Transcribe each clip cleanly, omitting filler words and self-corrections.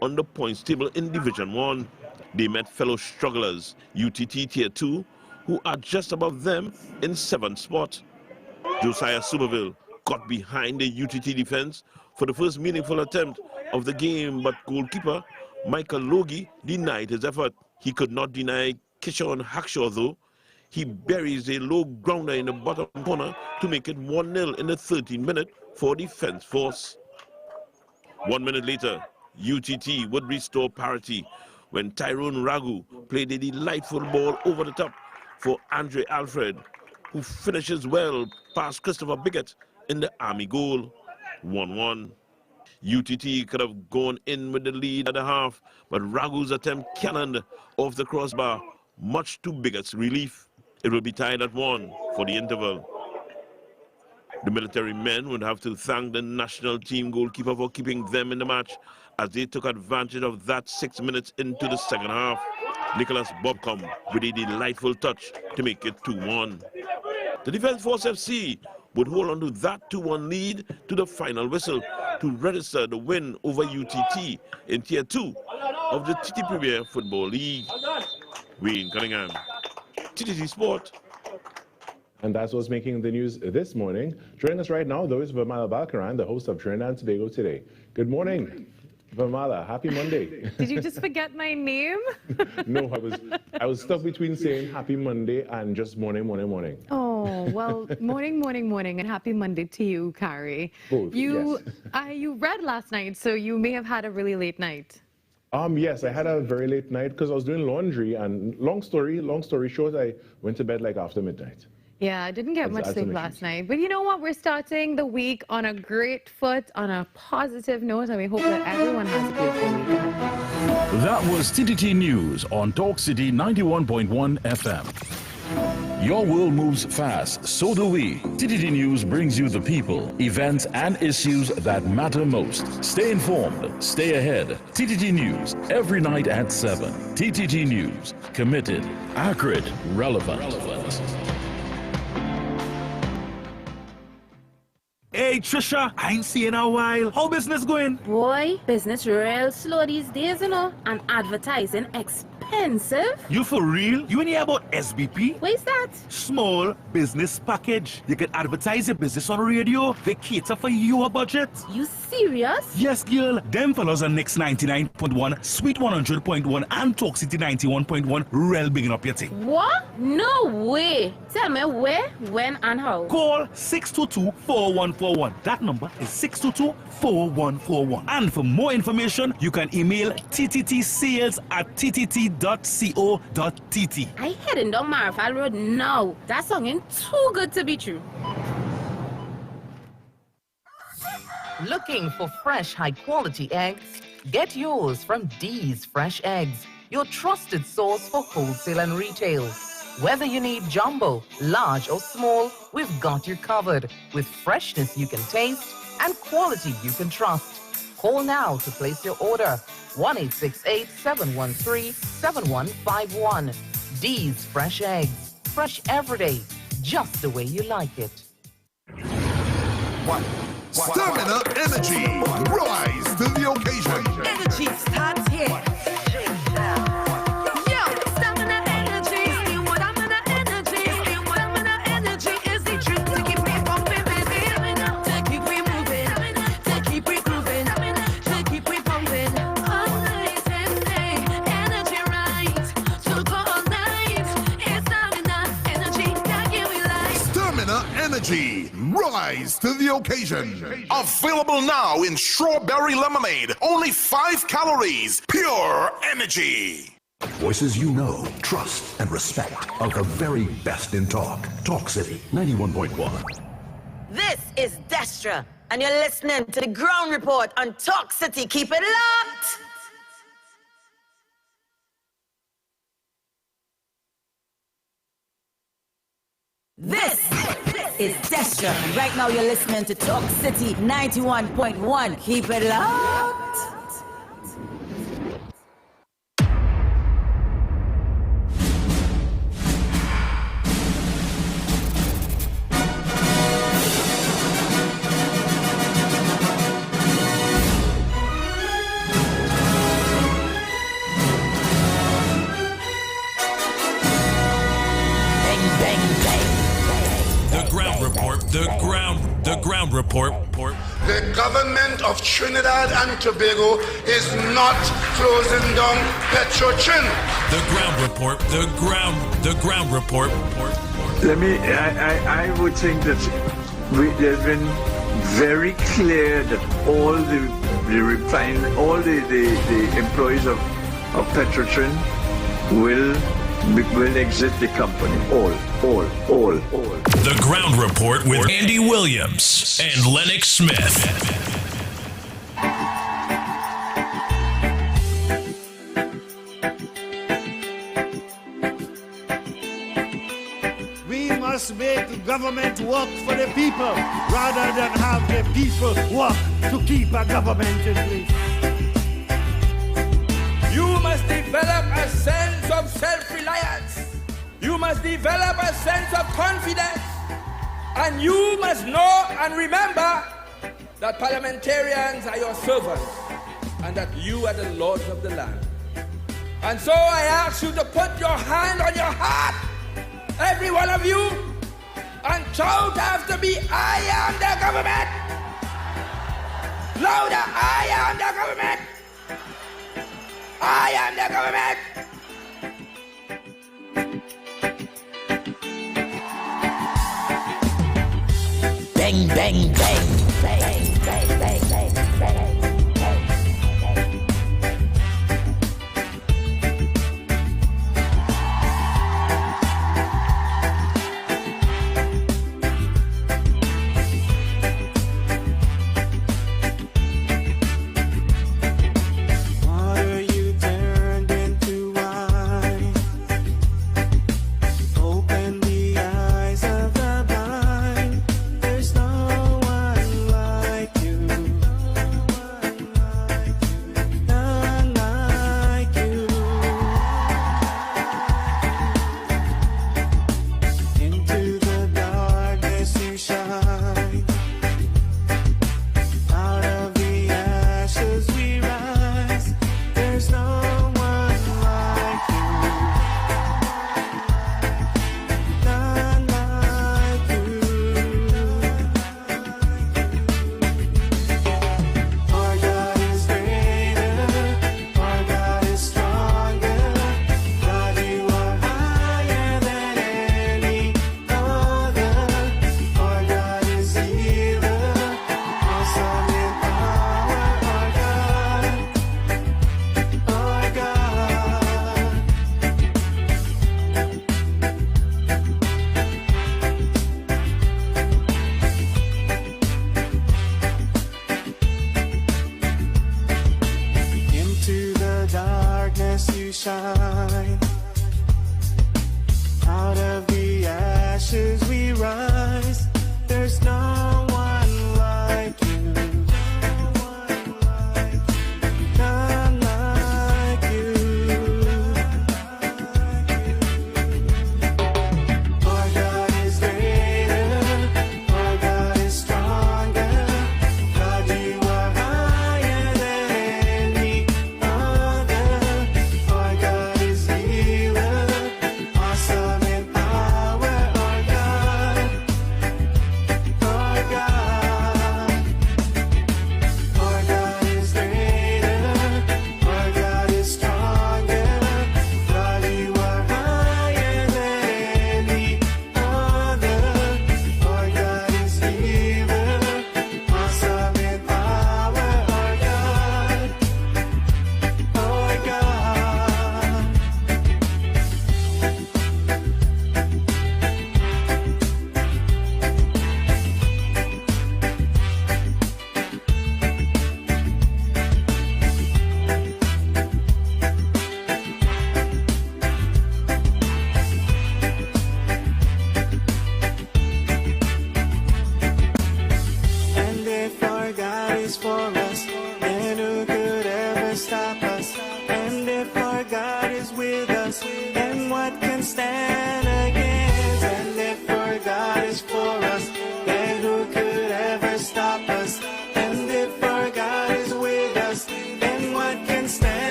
on the points table in Division 1. They met fellow strugglers, UTT Tier 2, who are just above them in 7th spot. Josiah Somerville got behind the UTT defense for the first meaningful attempt of the game, but goalkeeper Michael Logie denied his effort. He could not deny Kishon Hackshaw, though. He buries a low grounder in the bottom corner to make it 1-0 in the 13th minute for Defence Force. 1 minute later, UTT would restore parity when Tyrone Ragu played a delightful ball over the top for Andre Alfred, who finishes well past Christopher Biggett in the Army goal. 1-1. UTT could have gone in with the lead at the half, but Ragu's attempt cannoned off the crossbar, much to Biggett's relief. It will be tied at 1 for the interval. The military men would have to thank the national team goalkeeper for keeping them in the match, as they took advantage of that 6 minutes into the second half. Nicholas Bobcom with a delightful touch to make it 2-1. The Defence Force FC would hold on to that 2-1 lead to the final whistle to register the win over UTT in Tier 2 of the TT Premier Football League. Wayne Cunningham, TTT Sport. And that's what's making the news this morning. Joining us right now, though, is Vermala Balkaran, the host of Trinidad and Tobago Today. Good morning, Vermala. Happy Monday. Did you just forget my name? No, I was stuck between saying happy Monday and just morning. Oh, well, morning, and happy Monday to you, Carrie. Both, you yes. read last night, so you may have had a really late night. Yes, I had a very late night because I was doing laundry, and long story short, I went to bed like after midnight. Yeah, I didn't get much sleep last night. But you know what? We're starting the week on a great foot, on a positive note, and we hope that everyone has a beautiful weekend. That was TTT News on Talk City 91.1 FM. Your world moves fast, so do we. TTT News brings you the people, events, and issues that matter most. Stay informed, stay ahead. TTT News, every night at 7. TTT News, committed, accurate, relevant. Hey Trisha, I ain't seen you in a while. How business going? Boy, business real slow these days, you know, and advertising expensive. You for real? You ain't hear about SBP? What is that? Small Business Package. You can advertise your business on radio. They cater for your budget. You serious? Yes, girl. Them fellas are Next 99.1, Sweet 100.1, and Talk City 91.1. Real bigging up your thing. What? No way. Tell me where, when, and how. Call 622-4141. That number is 622-4141. And for more information, you can email tttsales@ttt.co.tt. I heading down Marfal Road now. That song ain't too good to be true. Looking for fresh, high-quality eggs? Get yours from D's Fresh Eggs, your trusted source for wholesale and retail. Whether you need jumbo, large or small, we've got you covered with freshness you can taste and quality you can trust. Call now to place your order. 1-868-713-7151. D's Fresh Eggs. Fresh every day, just the way you like it. Stamina Energy. Rise to the occasion. Energy starts here. Energy, rise to the occasion. Available now in strawberry lemonade. Only 5 calories. Pure energy. Voices you know, trust, and respect are the very best in talk. Talk City 91.1. This is Destra, and you're listening to the Ground Report on Talk City. Keep it locked. This is Destra, and right now you're listening to Talk City 91.1. Keep it locked. The ground report. The government of Trinidad and Tobago is not closing down Petrotrin. The ground report. The ground report. I would think that there's been very clear that all the employees of Petrotrin will exit the company. All. The ground report with Andy Williams and Lennox Smith. We must make the government work for the people rather than have the people work to keep a government in place. You must develop a sense of self-reliance. You must develop a sense of confidence. And you must know and remember that parliamentarians are your servants and that you are the lords of the land. And so I ask you to put your hand on your heart, every one of you, and shout after me, I am the government. Louder, I am the government. I am the government. Bang, bang, bang, bang, bang, bang, bang, bang.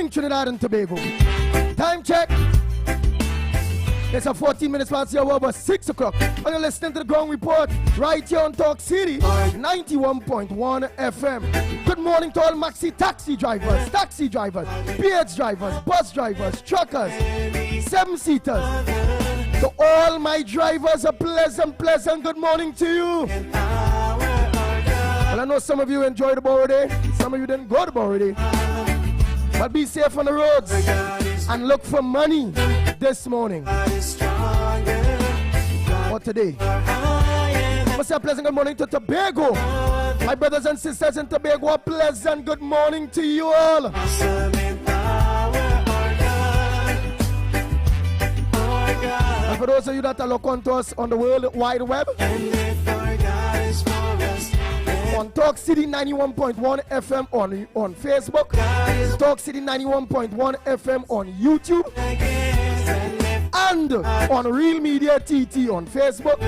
morning, Trinidad and Tobago. Time check. It's a 14 minutes past the hour, but 6 o'clock. And you're listening to the Ground Report right here on Talk City, 91.1 FM. Good morning to all maxi taxi drivers, PH drivers, bus drivers, truckers, 7-seaters. To all my drivers, a pleasant good morning to you. Well, I know some of you enjoyed the Borrow Day, some of you didn't go to Borrow Day. But be safe on the roads and look for money this morning or today. I must say a pleasant good morning to Tobago. My brothers and sisters in Tobago, a pleasant good morning to you all. And for those of you that are looking on to us on the World Wide Web, on Talk City 91.1 FM on Facebook, Talk City 91.1 FM on YouTube, and on Real Media TT on Facebook,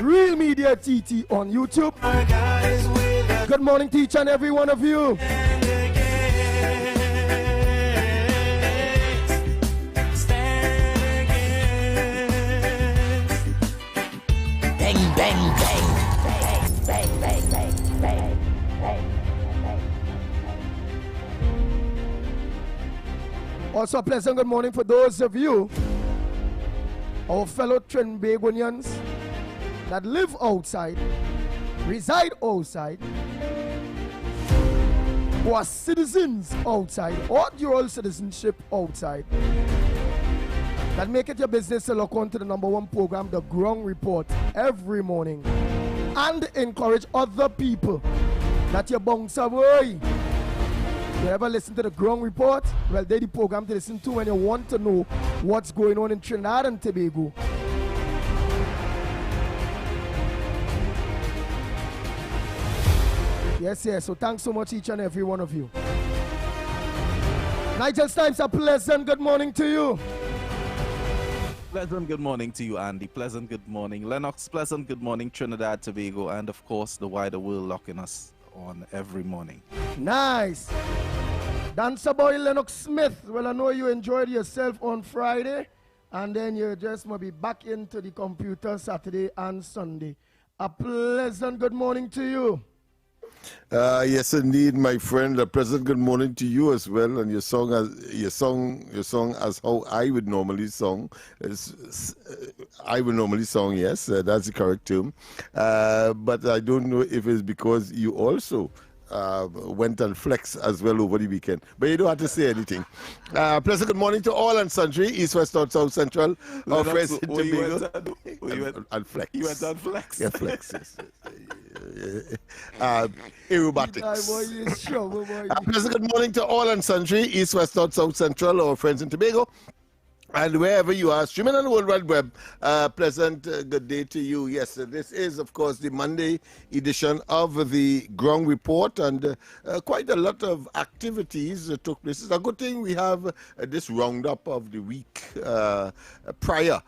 Real Media TT on YouTube. Good morning to each and every one of you. Bang, bang, bang. Also a pleasant good morning for those of you, our fellow Trinbagonians that live outside, reside outside, who are citizens outside or dual citizenship outside, that make it your business to look on to the #1 program, The Ground Report, every morning, and encourage other people that you bounce away. You ever listen to the Ground Report? Well, they're the program to listen to when you want to know what's going on in Trinidad and Tobago. Yes, so thanks so much each and every one of you. Nigel Stimes, a pleasant good morning to you. Pleasant good morning to you, Andy. Pleasant good morning, Lennox. Pleasant good morning, Trinidad, Tobago, and of course the wider world locking us on every morning. Nice. Dancer boy Lennox Smith. Well, I know you enjoyed yourself on Friday, and then you just might be back into the computer Saturday and Sunday. A pleasant good morning to you. Yes, indeed, my friend. A pleasant good morning to you as well. And your song as how I would normally song. I would normally song. Yes, that's the correct term. But I don't know if it's because you also went and flex as well over the weekend. But you don't have to say anything. Pleasant good morning to all and sundry, East, West, North, South, Central, our friends in Tobago. And flex. You went on flex. Yeah, flex. Yes. Aerobatics. Pleasant good morning to all and sundry, East, West, North, South, Central, our friends in Tobago. And wherever you are, streaming on the World Wide Web, pleasant good day to you. Yes, this is, of course, the Monday edition of the Ground Report, and quite a lot of activities took place. It's a good thing we have this roundup of the week prior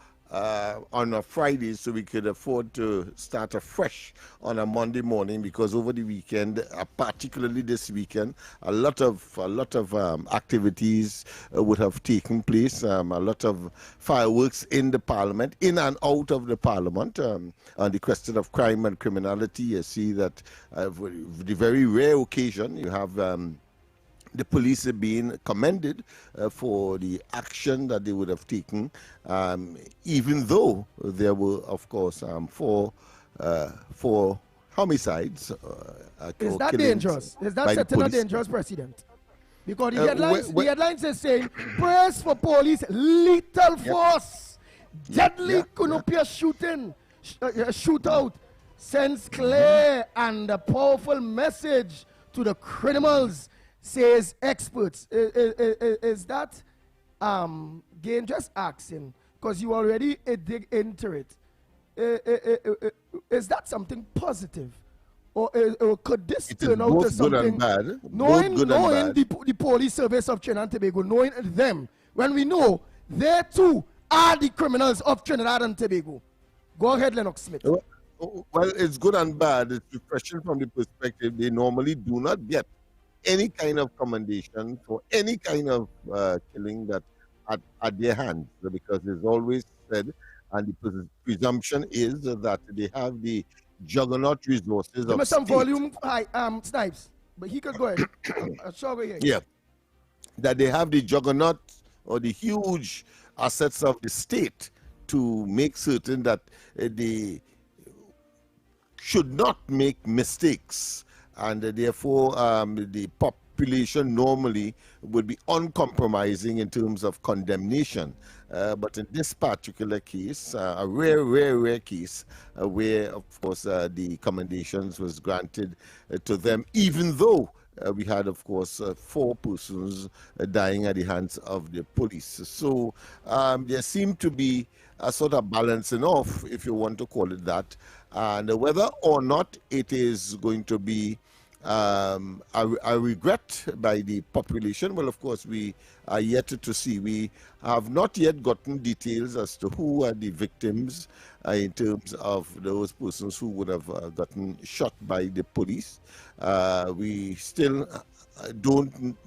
on a Friday, so we could afford to start afresh on a Monday morning, because over the weekend, particularly this weekend, a lot of activities would have taken place. A lot of fireworks in the Parliament, in and out of the Parliament. On the question of crime and criminality, you see that for the very rare occasion, you have the police are being commended for the action that they would have taken, even though there were, of course, four homicides. Is that dangerous? Is that setting a dangerous precedent? Because the headlines are saying, prayers for police, lethal force, deadly Kunupia shootout, sends clear and a powerful message to the criminals, says experts. Is that, again, just asking, because you already dig into it, is that something positive? Or could this turn out to something, knowing the police service of Trinidad and Tobago, knowing them, when we know they too are the criminals of Trinidad and Tobago? Go ahead, Lennox Smith. Well, it's good and bad. It's refreshing from the perspective they normally do not get any kind of commendation for any kind of killing that at their hands, because it's always said, and the presumption is that they have the juggernaut resources Give me of some state. volume, Snipes. But he could go ahead. Sure, Yeah, that they have the juggernaut or the huge assets of the state to make certain that they should not make mistakes, and therefore the population normally would be uncompromising in terms of condemnation. But in this particular case, a rare case, where of course the commendations was granted to them, even though we had, of course, 4 persons dying at the hands of the police. So there seemed to be a sort of balancing off, if you want to call it that. And whether or not it is going to be a regret by the population, well, of course, we are yet to see. We have not yet gotten details as to who are the victims in terms of those persons who would have gotten shot by the police. We still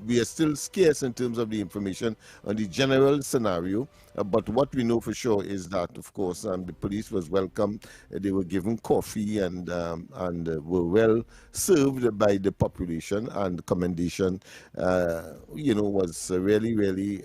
we are still scarce in terms of the information on the general scenario, but what we know for sure is that, of course, the police was welcome. They were given coffee and were well served by the population, and commendation, was really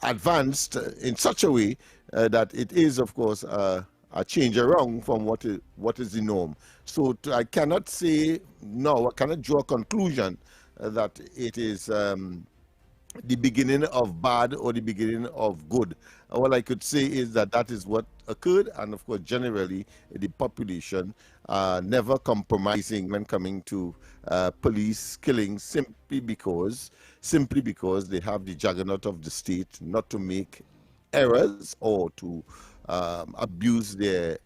advanced in such a way that it is, of course, a change around from what is the norm. So I cannot say no, I cannot draw a conclusion that it is the beginning of bad or the beginning of good. All I could say is that that is what occurred, and of course generally the population never compromising when coming to police killing, simply because they have the juggernaut of the state not to make errors or to abuse their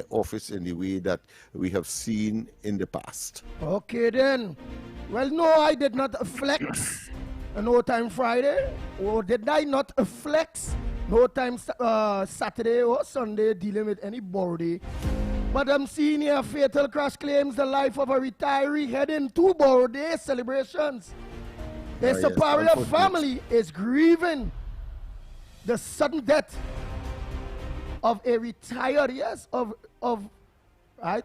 office in the way that we have seen in the past. Okay then. Well, no, I did not flex No Time Friday, or did I not flex No Time Saturday or Sunday dealing with any birthday. But I'm seeing here fatal crash claims the life of a retiree heading to birthday celebrations. A superior family is grieving the sudden death of a retired, of a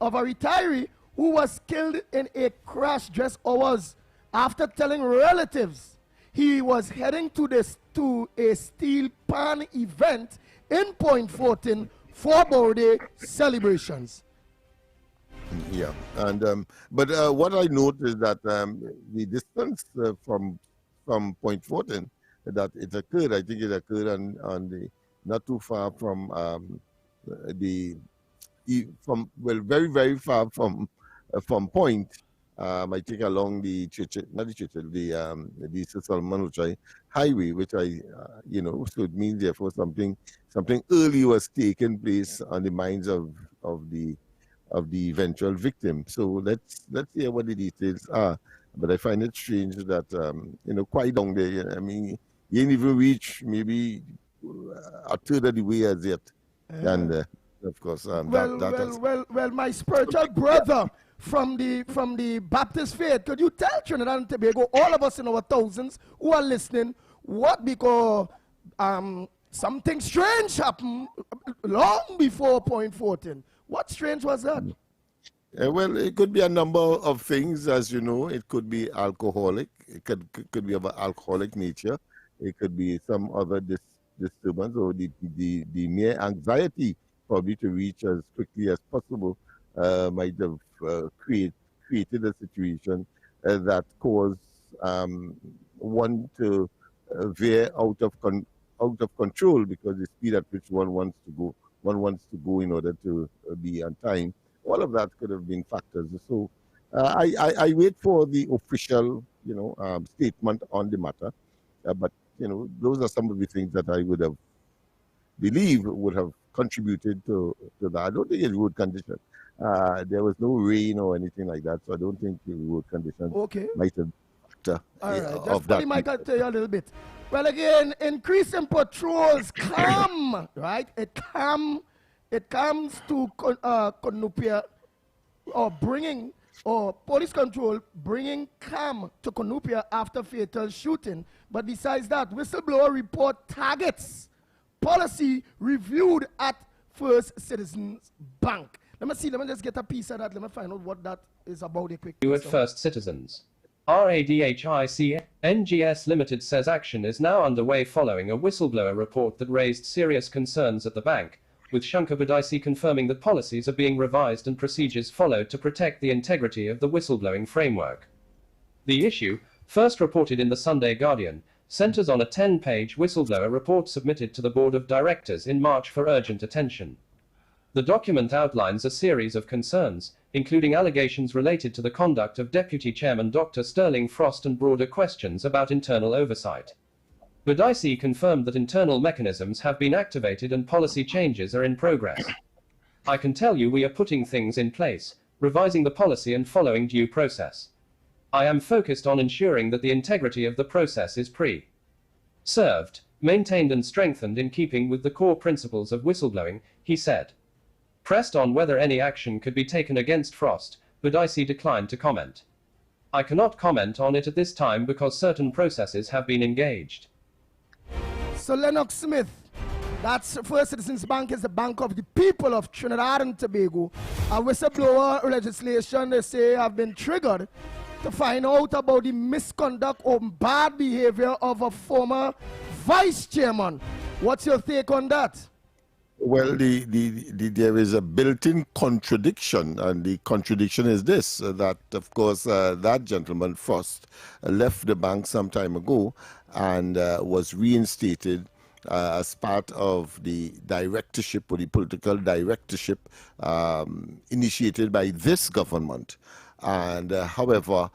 retiree who was killed in a crash just hours after telling relatives he was heading to a steel pan event in Point Fortin for birthday celebrations. Yeah, and but what I note is that the distance from Point Fortin that it occurred, I think it occurred on the not too far from very, very far from Point. I think along the Solomon Highway, which so it means therefore something early was taking place on the minds of the eventual victim. So let's hear what the details are. But I find it strange that quite down there. I mean, you ain't even reach maybe a third of the way as yet, and of course, well, my spiritual brother from the Baptist faith, could you tell Trinidad and Tobago, all of us in our thousands who are listening, what, because something strange happened long before Point Fortin. What strange was that? Well, it could be a number of things, as you know. It could be alcoholic. It could be of an alcoholic nature. It could be some other disturbance, or the mere anxiety probably to reach as quickly as possible might have created a situation that caused one to veer out of control, because the speed at which one wants to go in order to be on time. All of that could have been factors. So I wait for the official statement on the matter, but those are some of the things that I would have believed would have contributed to that. I don't think it's road condition. There was no rain or anything like that, so I don't think the road condition might have factor of that. Might tell you a little bit. Well, again, increasing patrols right? It comes to Konupia, or bringing or police control bringing calm to Cunupia after fatal shooting. But besides that, whistleblower report targets policy reviewed at First Citizens Bank. Let me just get a piece of that. Let me find out what that is about a quick. You at First Citizens. RADHIC NGS Limited says action is now underway following a whistleblower report that raised serious concerns at the bank, with Shankar Badaisi confirming that policies are being revised and procedures followed to protect the integrity of the whistleblowing framework. The issue, first reported in the Sunday Guardian, centers on a 10-page whistleblower report submitted to the Board of Directors in March for urgent attention. The document outlines a series of concerns, including allegations related to the conduct of Deputy Chairman Dr. Sterling Frost and broader questions about internal oversight. Badaisi confirmed that internal mechanisms have been activated and policy changes are in progress. I can tell you we are putting things in place, revising the policy and following due process. I am focused on ensuring that the integrity of the process is preserved, maintained and strengthened in keeping with the core principles of whistleblowing, he said. Pressed on whether any action could be taken against Frost, Badaisi declined to comment. I cannot comment on it at this time because certain processes have been engaged. So Lennox Smith, that's First Citizens Bank, is the bank of the people of Trinidad and Tobago. A whistleblower legislation, they say, have been triggered to find out about the misconduct or bad behavior of a former vice chairman. What's your take on that? Well, there is a built-in contradiction, and the contradiction is this, that, of course, that gentleman, Frost, left the bank some time ago and was reinstated as part of the directorship or the political directorship initiated by this government. And however,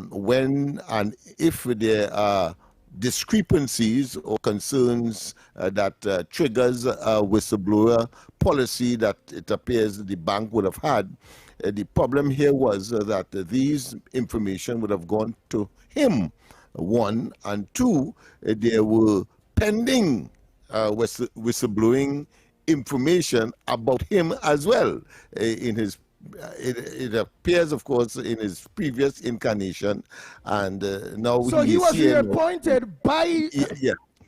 when and if there are discrepancies or concerns that triggers a whistleblower policy that it appears the bank would have had, the problem here was that these information would have gone to him, one, and two, there were pending whistleblowing information about him as well in his it appears, of course, in his previous incarnation, and now so he was reappointed by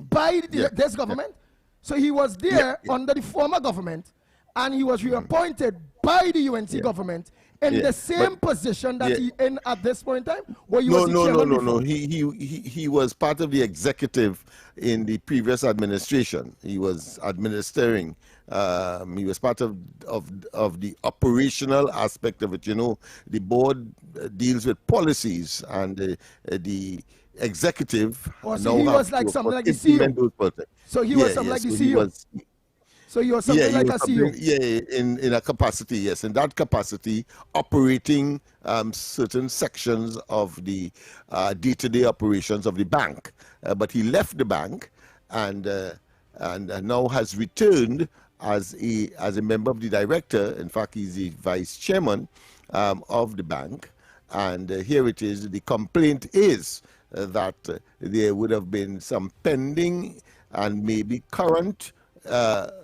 this government. So he was there under the former government, and he was reappointed by the UNC government in the same position that he in at this point in time. Or No. He was part of the executive in the previous administration. He was administering. He was part of the operational aspect of it. You know, the board deals with policies, and the executive. Oh, so he was like something like the CEO. So he was something like the CEO. So you were something like a CEO? In a capacity, yes. In that capacity, operating certain sections of the day-to-day operations of the bank. But he left the bank and now has returned as a member of the director. In fact, he's the vice chairman of the bank. And here it is. The complaint is that there would have been some pending and maybe current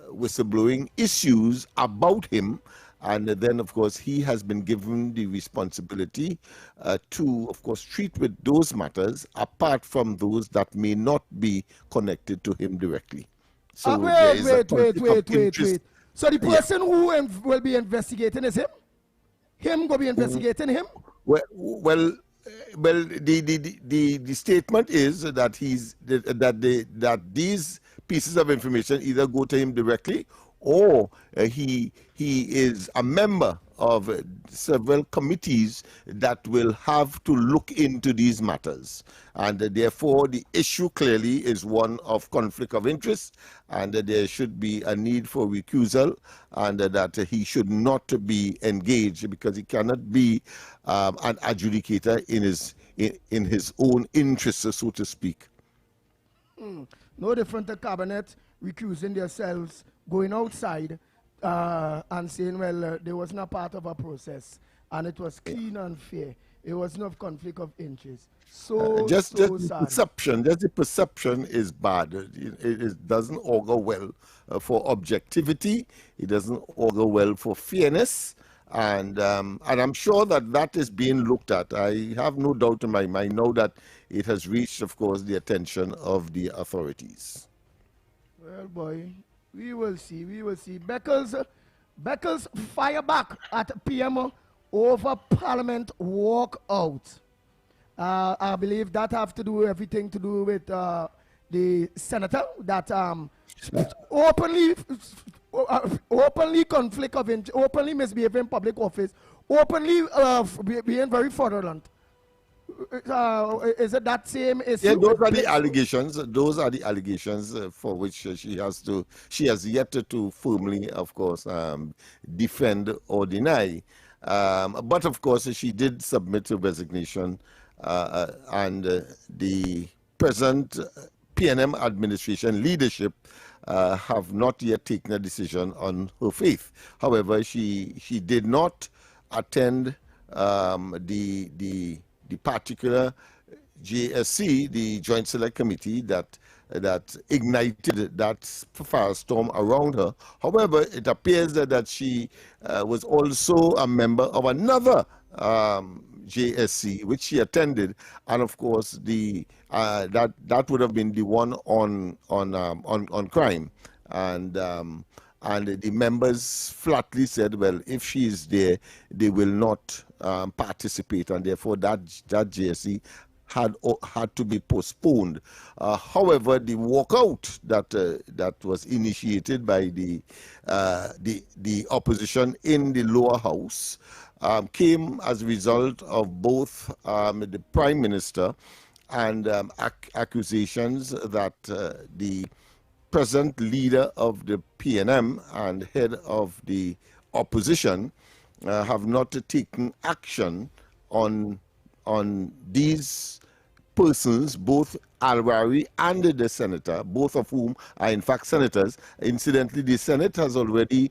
whistleblowing issues about him, and then of course he has been given the responsibility to of course treat with those matters apart from those that may not be connected to him directly. So wait. So the person who will be investigating is him? Him will be investigating him? Well, the statement is that that these pieces of information either go to him directly, or he is a member of several committees that will have to look into these matters, and therefore the issue clearly is one of conflict of interest, and there should be a need for recusal, and that he should not be engaged because he cannot be an adjudicator in his own interests, so to speak. No different to cabinet recusing themselves, going outside and saying, well, they was not part of a process and it was clean and fair. It was no conflict of interest. Just the perception is bad. It doesn't augur well for objectivity. It doesn't augur well for fairness. And I'm sure that is being looked at. I have no doubt in my mind now that it has reached, of course, the attention of the authorities. Well, boy, we will see. We will see. Beckles fire back at PM over Parliament walkout. I believe that have to do everything to do with the senator that openly conflict of interest, openly misbehaving in public office, openly being very fraudulent. Is it that same issue? Yeah, those are the allegations. Those are the allegations for which she has yet to firmly, of course, defend or deny. But of course, she did submit a resignation, and the present PNM administration leadership have not yet taken a decision on her fate. However, she did not attend the particular JSC, the Joint Select Committee that ignited that firestorm around her. However, it appears that she was also a member of another JSC, which she attended, and of course that would have been the one on crime, and the members flatly said, well, if she is there, they will not participate, and therefore that JSC had to be postponed. However, the walkout that was initiated by the opposition in the lower house came as a result of both the Prime Minister and accusations that the present leader of the PNM and head of the opposition have not taken action on these persons, both Alwari and the senator, both of whom are in fact senators. Incidentally, the Senate has already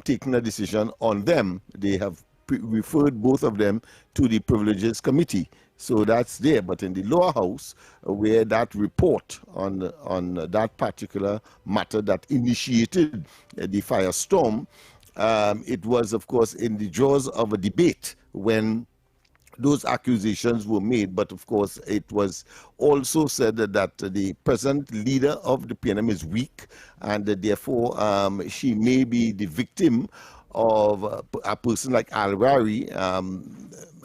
taken a decision on them. They have referred both of them to the Privileges Committee. So that's there. But in the lower house, where that report on that particular matter that initiated the firestorm, it was, of course, in the jaws of a debate when those accusations were made. But of course, it was also said that the present leader of the PNM is weak, and therefore she may be the victim of a person like Alwari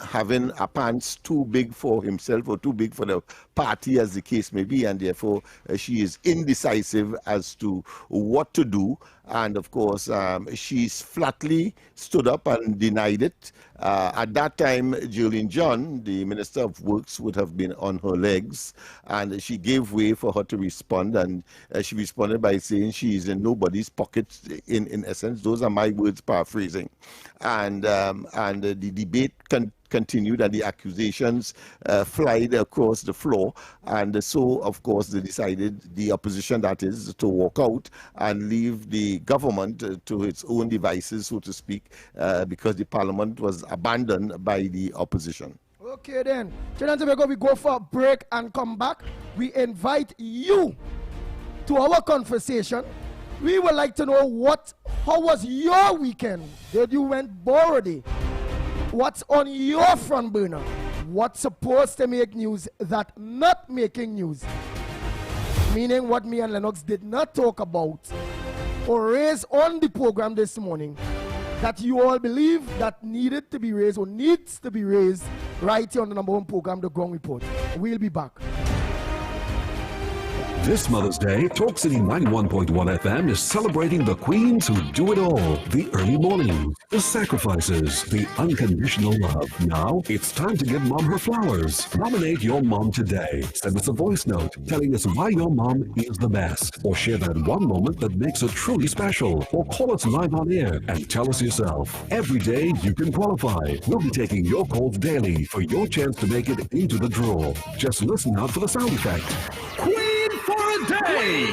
having a pants too big for himself or too big for the party, as the case may be, and therefore she is indecisive as to what to do. And of course, she's flatly stood up and denied it. At that time, Julian John, the Minister of Works, would have been on her legs, and she gave way for her to respond, and she responded by saying she is in nobody's pocket, in essence. Those are my words, paraphrasing. And the debate continued, and the accusations flied across the floor, and so of course they decided, the opposition that is, to walk out and leave the government to its own devices, so to speak, because the parliament was abandoned by the opposition. Okay then, Trinidad and Tobago, we go for a break and come back. We invite you to our conversation. We would like to know how was your weekend? Did you went Borody? What's on your front burner? What's supposed to make news that not making news? Meaning what me and Lennox did not talk about or raise on the program this morning that you all believe that needed to be raised or needs to be raised right here on the #1 program, The Ground Report. We'll be back. This Mother's Day, Talk City 91.1 FM is celebrating the queens who do it all. The early morning, the sacrifices, the unconditional love. Now, it's time to give Mom her flowers. Nominate your mom today. Send us a voice note telling us why your mom is the best. Or share that one moment that makes her truly special. Or call us live on air and tell us yourself. Every day you can qualify. We'll be taking your calls daily for your chance to make it into the draw. Just listen out for the sound effect. For a day!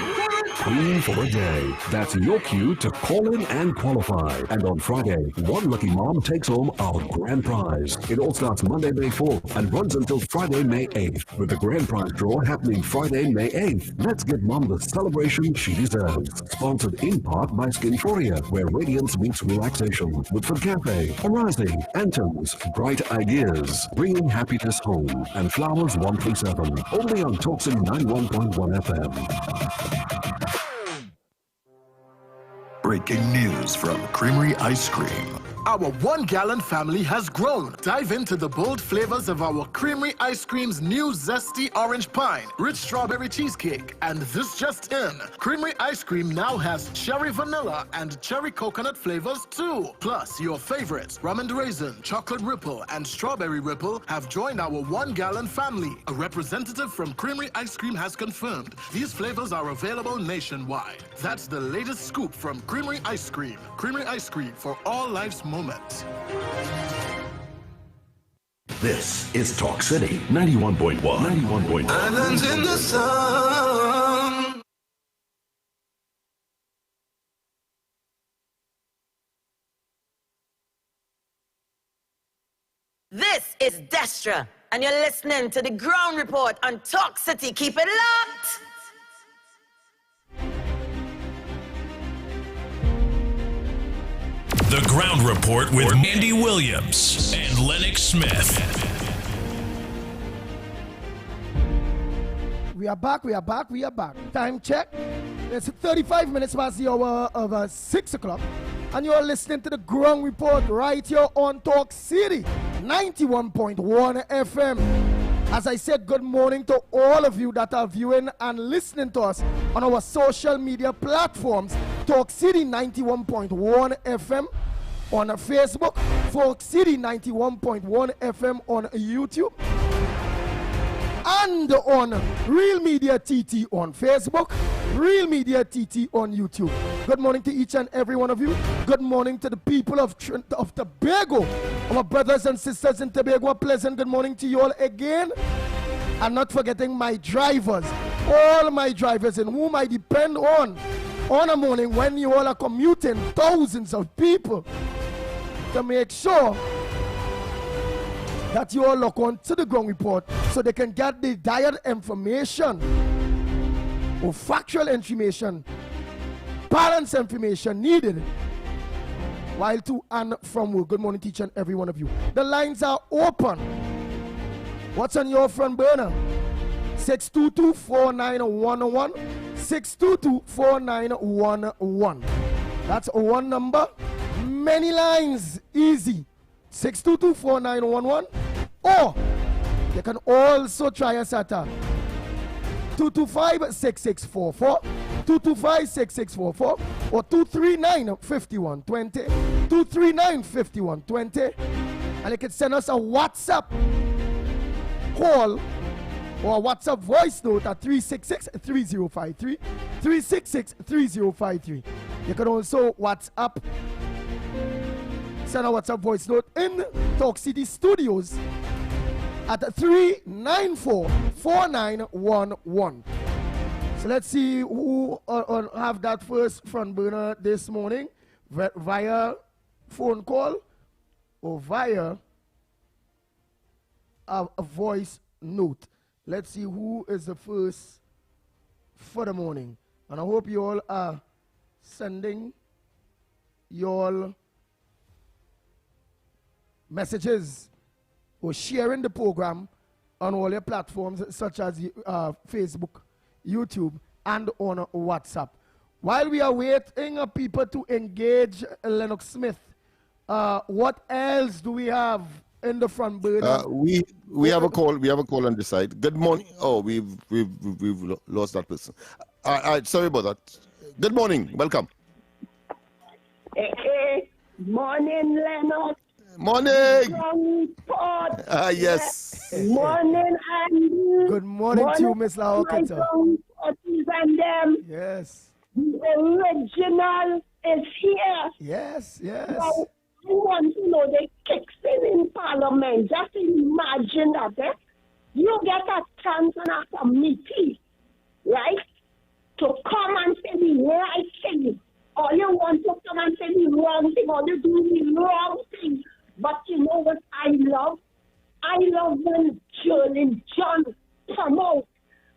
Queen for a day. That's your cue to call in and qualify. And on Friday, one lucky mom takes home our grand prize. It all starts Monday, May 4th and runs until Friday, May 8th, with the grand prize draw happening Friday, May 8th. Let's give mom the celebration she deserves. Sponsored in part by Skinforia, where radiance meets relaxation. Woodford Cafe, Arising, Anton's, Bright Ideas, bringing happiness home, and Flowers 137, only on Talksin 91.1 FM. Breaking news from Creamery Ice Cream. Our 1 gallon family has grown. Dive into the bold flavors of our Creamery Ice Cream's new zesty orange pine, rich strawberry cheesecake, and this just in, Creamery Ice Cream now has cherry vanilla and cherry coconut flavors too. Plus, your favorites, rum and raisin, chocolate ripple, and strawberry ripple have joined our 1 gallon family. A representative from Creamery Ice Cream has confirmed these flavors are available nationwide. That's the latest scoop from Creamery Ice Cream. Creamery Ice Cream for all life's moments. This is Talk City 91.1. 91.1. Islands in the sun. This is Destra, and you're listening to the Ground Report on Talk City. Keep it locked. The Ground Report with Andy Williams and Lennox Smith. We are back. Time check. It's 35 minutes past the hour of 6 o'clock. And you're listening to the Ground Report right here on Talk City 91.1 FM. As I said, good morning to all of you that are viewing and listening to us on our social media platforms. Talk City 91.1 FM on Facebook, Talk City 91.1 FM on YouTube, and on Real Media TT on Facebook, Real Media TT on YouTube. Good morning to each and every one of you. Good morning to the people of Tobago, our brothers and sisters in Tobago. A pleasant good morning to you all again. And not forgetting my drivers, all my drivers in whom I depend on a morning when you all are commuting, thousands of people, to make sure that you all look on to the Ground Report so they can get the desired information or factual information, balance information needed while to and from work. Good morning to each and every one of you. The lines are open. What's on your front burner? 622-4911, 622-4911. That's one number. Many lines, easy. 622-4911. Or you can also try us at 225-6644, 225-6644, or 239-5120, 239-5120. And you can send us a WhatsApp call or a WhatsApp voice note at 366-3053, 366-3053. You can also WhatsApp, send a WhatsApp voice note in Talk City Studios at 394-4911. So let's see who have that first front burner this morning via phone call or via a voice note. Let's see who is the first for the morning. And I hope you all are sending your messages or sharing the program on all your platforms such as Facebook, YouTube, and on WhatsApp. While we are waiting people to engage Lennox Smith, what else do we have in the front burner? We have a call. We have a call on the side. Good morning. Oh, we've lost that person. Sorry about that. Good morning. Welcome. Hey, morning, Lennox. Morning. Yes. Morning, Andy. Good morning to you, Miss Laoketa. And them. Yes. The original is here. Yes. Now, I want to know the kicks in Parliament. Just imagine that. You get a chance on a committee, right? To come and say all you do the wrong thing. But you know what I love? I love when Jolene John come out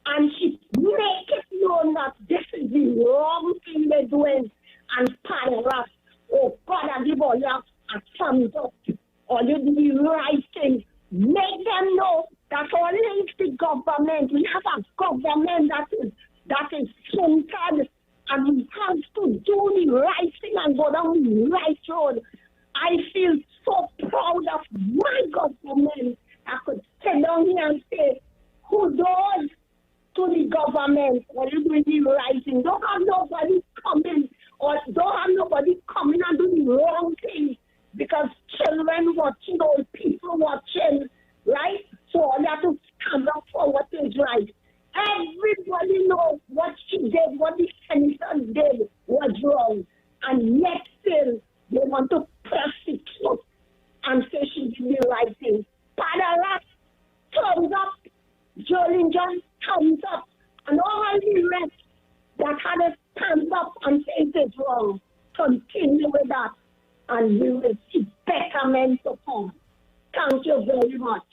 and she make it known that this is the wrong thing they're doing. And paragraph, oh God, I give all you a thumbs up. Or you do the right thing. Make them know that only the government, we have a government that is centered, and we have to do the right thing and go down the right road. I feel so proud of my government. I could sit down here and say, kudos to the government for you doing the right thing. Don't have nobody coming and doing the wrong thing, because children watching, old people watching, right? So all you have to stand up for what is right. Everybody knows what she did, what the senator did was wrong. And yet still, they want to prosecute and say she did the right thing. Padaras, thumbs up. Jolene John, thumbs up. And all the rest that had a stand up and say it is wrong, continue with that. And we will see better men to come. Thank you very much.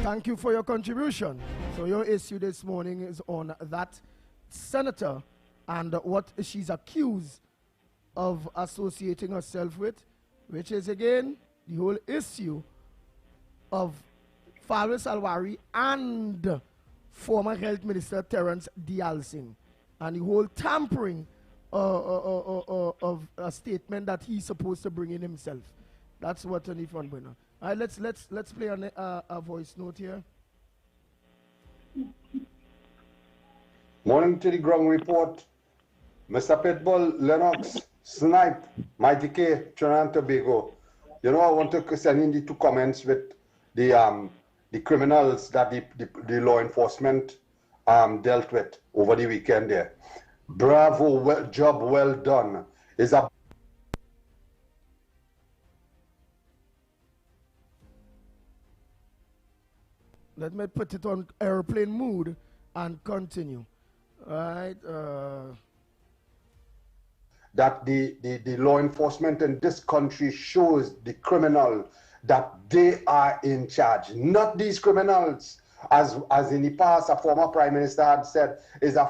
Thank you for your contribution. So your issue this morning is on that senator and what she's accused of associating herself with, which is again the whole issue of Faris Alwari and former Health Minister Terence Dialsing, and the whole tampering of a statement that he's supposed to bring in himself. That's what Tony Van Bueno. All right, let's play a voice note here. Morning to the ground report. Mr. Pitbull, Lennox, Snipe, Mighty K, Trinidad and Tobago. You know, I want to send in the two comments with the criminals that the law enforcement dealt with over the weekend there. Bravo, job well done. Is a Let me put it on airplane mode and continue. All right. That the law enforcement in this country shows the criminal that they are in charge, not these criminals. As in the past, a former prime minister had said, is a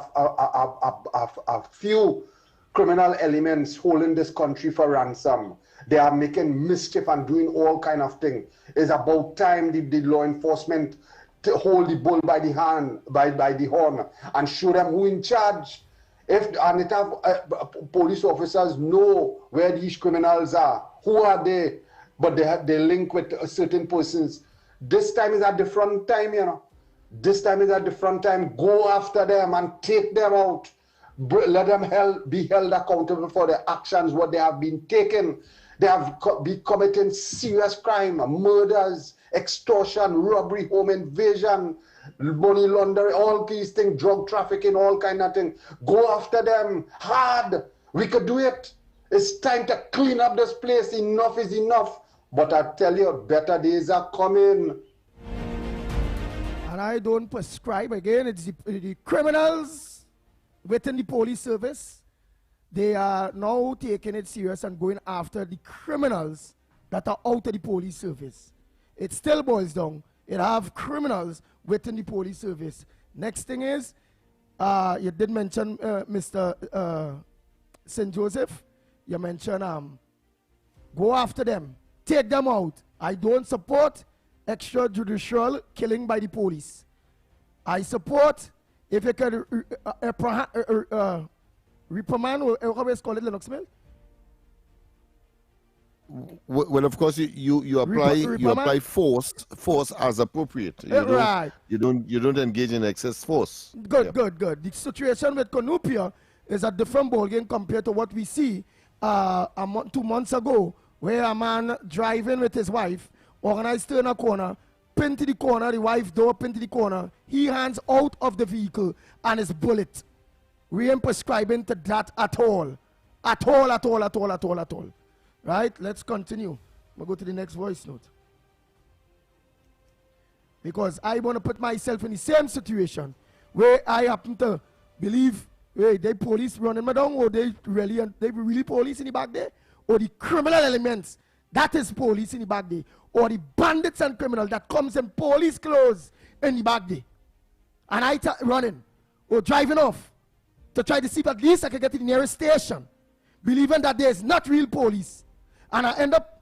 few criminal elements holding this country for ransom. They are making mischief and doing all kind of things. It's about time the law enforcement to hold the bull by the hand, by the horn, and show them who in charge. And it have police officers know where these criminals are, who are they, but they link with certain persons. This time is a different time, you know. This time is a different time. Go after them and take them out. Let them be held accountable for their actions, what they have been taking. They have been committing serious crime, murders, extortion, robbery, home invasion, money laundering, all these things, drug trafficking, all kind of things. Go after them hard. We could do it. It's time to clean up this place. Enough is enough. But I tell you, better days are coming. And I don't prescribe, again, it's the criminals within the police service. They are now taking it serious and going after the criminals that are out of the police service. It still boils down. It have criminals within the police service. Next thing is, you did mention Mr. St. Joseph. You mentioned go after them. Take them out. I don't support extrajudicial killing by the police. I support, if you can reprimand, or how is call it, Lennox Mill? Well, of course, you apply force as appropriate. You don't engage in excess force. Good. The situation with Konupia is a different ballgame compared to what we see 2 months ago, where a man driving with his wife, organized turn a corner, pin to the corner, the wife door pin to the corner, he hands out of the vehicle and his bullet. We ain't prescribing to that at all. At all. Right, let's continue. We'll go to the next voice note. Because I want to put myself in the same situation where I happen to believe Wait, they police running me down, or they really police in the back there? Or the criminal elements, that is police in the back there? Or the bandits and criminals that comes in police clothes in the back there? And I running, or driving off, to try to see if at least I can get to the nearest station, believing that there's not real police. And I end up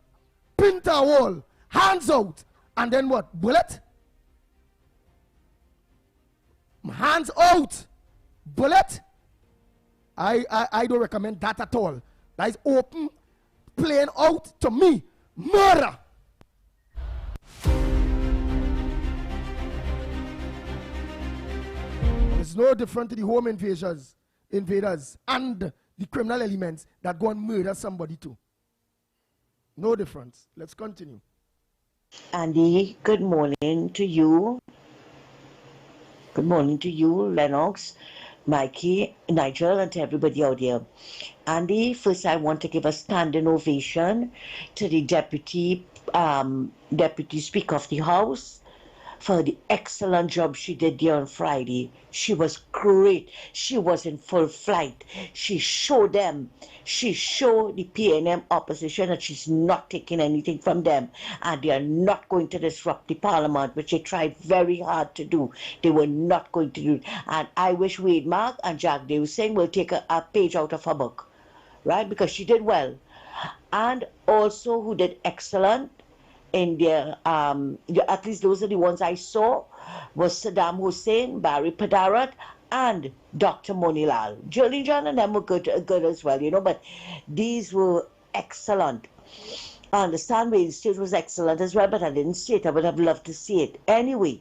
pinned to a wall, hands out, and then what, bullet? Hands out, bullet? I don't recommend that at all. That is open, plain out to me. Murder. It's no different to the home invaders and the criminal elements that go and murder somebody too. No difference. Let's continue. Andy, good morning to you. Good morning to you, Lennox, Mikey, Nigel, and to everybody out there. Andy, first I want to give a standing ovation to the Deputy Speaker of the House for the excellent job she did there on Friday. She was great. She was in full flight. She showed the PNM opposition that she's not taking anything from them, and they are not going to disrupt the Parliament, which they tried very hard to do. They were not going to do it. And I wish Wade Mark and Jack Dewsing will take a page out of her book, right? Because she did well. And also who did excellent in their, at least those are the ones I saw, was Saddam Hussein, Barry Padarat, and Dr. Monilal. Jolene John and them were good as well, you know, but these were excellent. I understand Wayne State was excellent as well, but I didn't see it. I would have loved to see it. Anyway,